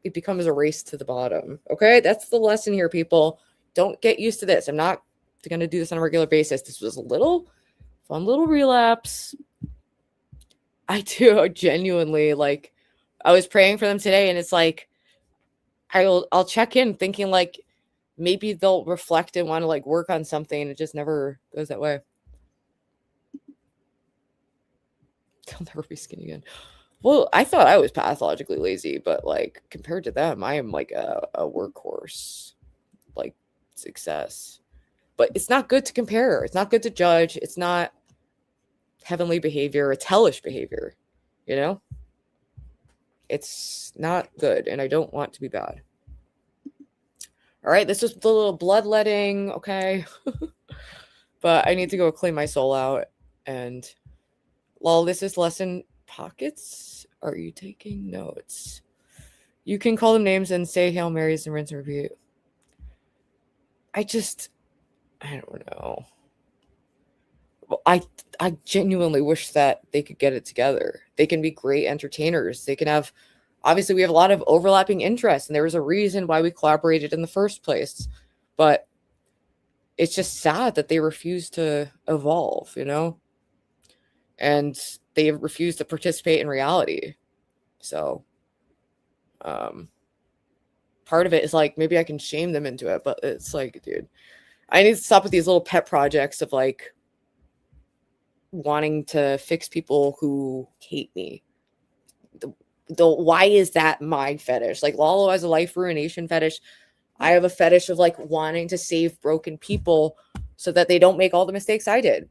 it becomes a race to the bottom. Okay. That's the lesson here, people. Don't get used to this. I'm not going to do this on a regular basis. This was a fun little relapse. I do genuinely, I was praying for them today, and it's I'll check in thinking maybe they'll reflect and want to work on something. It just never goes that way. They'll never be skinny again. Well, I thought I was pathologically lazy, but compared to them, I am a workhorse, success. But it's not good to compare. It's not good to judge. It's not heavenly behavior. It's hellish behavior, you know? It's not good, and I don't want to be bad. All right, this was the little bloodletting, okay? But I need to go clean my soul out. And lol, this is lesson pockets. Are you taking notes? You can call them names and say Hail Marys and rinse and repeat. I don't know. I genuinely wish that they could get it together. They can be great entertainers. They can have, obviously we have a lot of overlapping interests, and there was a reason why we collaborated in the first place. But it's just sad that they refuse to evolve, you know? And they refuse to participate in reality. So, part of it is maybe I can shame them into it, but it's dude, I need to stop with these little pet projects of wanting to fix people who hate me. Why is that my fetish? Lalo has a life ruination fetish. I have a fetish of wanting to save broken people so that they don't make all the mistakes I did.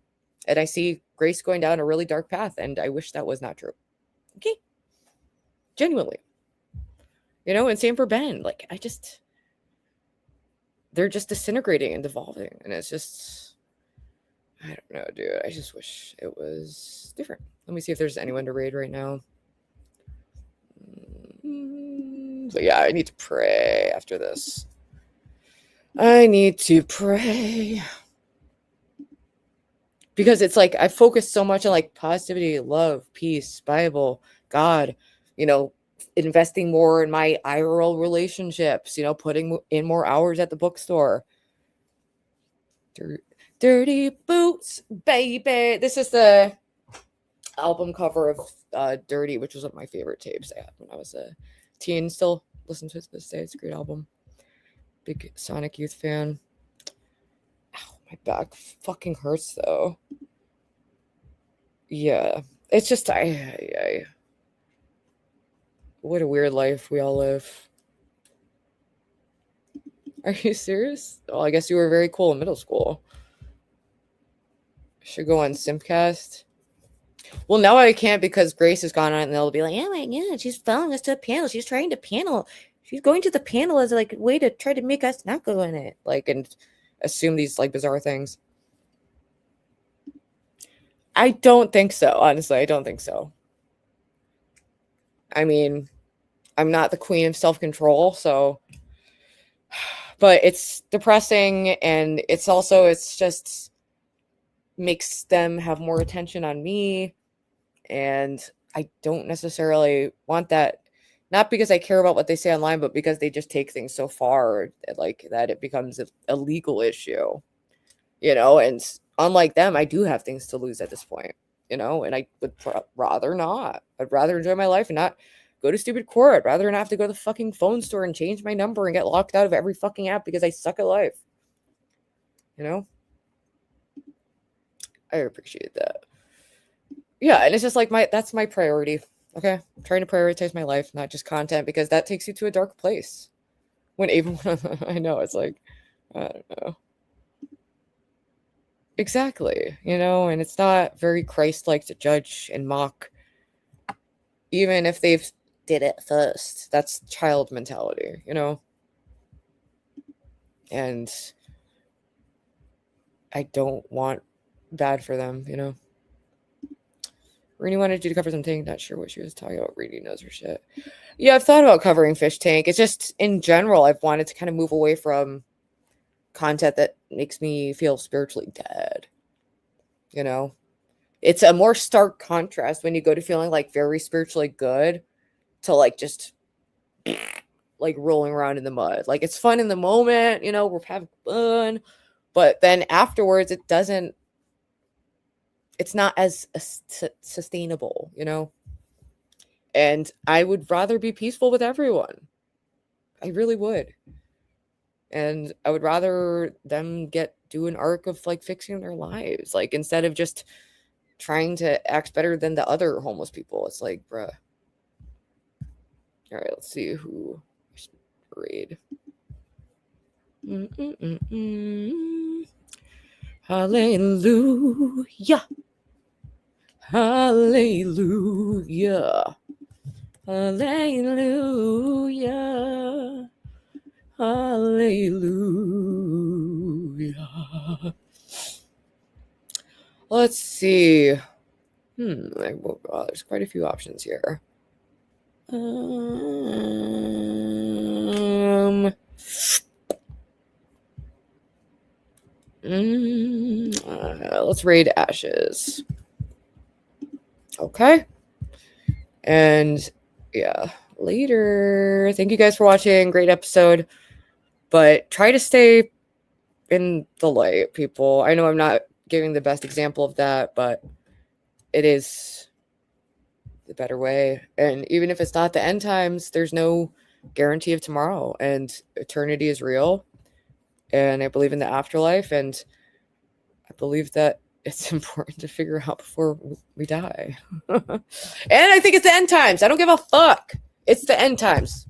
And I see Grace going down a really dark path, and I wish that was not true. Okay. Genuinely. You know, and same for Ben. They're just disintegrating and devolving. And it's just, I don't know, dude. I just wish it was different. Let me see if there's anyone to raid right now. So yeah, I need to pray after this. I need to pray. Because it's I focus so much on positivity, love, peace, Bible, God, you know, investing more in my IRL relationships, you know, putting in more hours at the bookstore. Dirty boots, baby. This is the album cover of Dirty, which was one of my favorite tapes I had when I was a teen. Still listen to it to this day. It's a great album. Big Sonic Youth fan. Ow, my back fucking hurts though. Yeah, it's just what a weird life we all live. Are you serious? Oh, I guess you were very cool in middle school. Should go on Simpcast. Well, now I can't because Grace has gone on it, and they'll be like, oh my god, she's following us to a panel. She's trying to panel. She's going to the panel as a way to try to make us not go in it. And assume these bizarre things. I don't think so. Honestly, I don't think so. I mean, I'm not the queen of self-control, so, but it's depressing, and it's just makes them have more attention on me, and I don't necessarily want that, not because I care about what they say online, but because they just take things so far like that it becomes a legal issue, and unlike them, I do have things to lose at this point, and I would rather not. I'd rather enjoy my life and not go to stupid court. I'd rather not have to go to the fucking phone store and change my number and get locked out of every fucking app because I suck at life. I appreciate that. Yeah, and it's just like that's my priority. Okay, I'm trying to prioritize my life, not just content, because that takes you to a dark place. When even I know it's like, I don't know. Exactly, and it's not very Christ-like to judge and mock, even if they've did it first. That's child mentality, and I don't want bad for them, Rini wanted you to cover something. Not sure what she was talking about. Rini knows her shit. Yeah, I've thought about covering Fish Tank. It's just, in general, I've wanted to kind of move away from content that makes me feel spiritually dead. It's a more stark contrast when you go to feeling like very spiritually good to like just like rolling around in the mud. Like, it's fun in the moment, we're having fun, but then afterwards it's not as sustainable, and I would rather be peaceful with everyone. I really would. And I would rather them do an arc of like fixing their lives, like, instead of just trying to act better than the other homeless people. It's like, bruh. All right, let's see who read. Hallelujah. Hallelujah. Hallelujah. Hallelujah. Let's see. There's quite a few options here. Let's raid Ashes. Okay. And yeah, later. Thank you guys for watching. Great episode. But try to stay in the light, people. I know I'm not giving the best example of that, but it is the better way. And even if it's not the end times, there's no guarantee of tomorrow, and eternity is real. And I believe in the afterlife, and I believe that it's important to figure out before we die. And I think it's the end times. I don't give a fuck. It's the end times.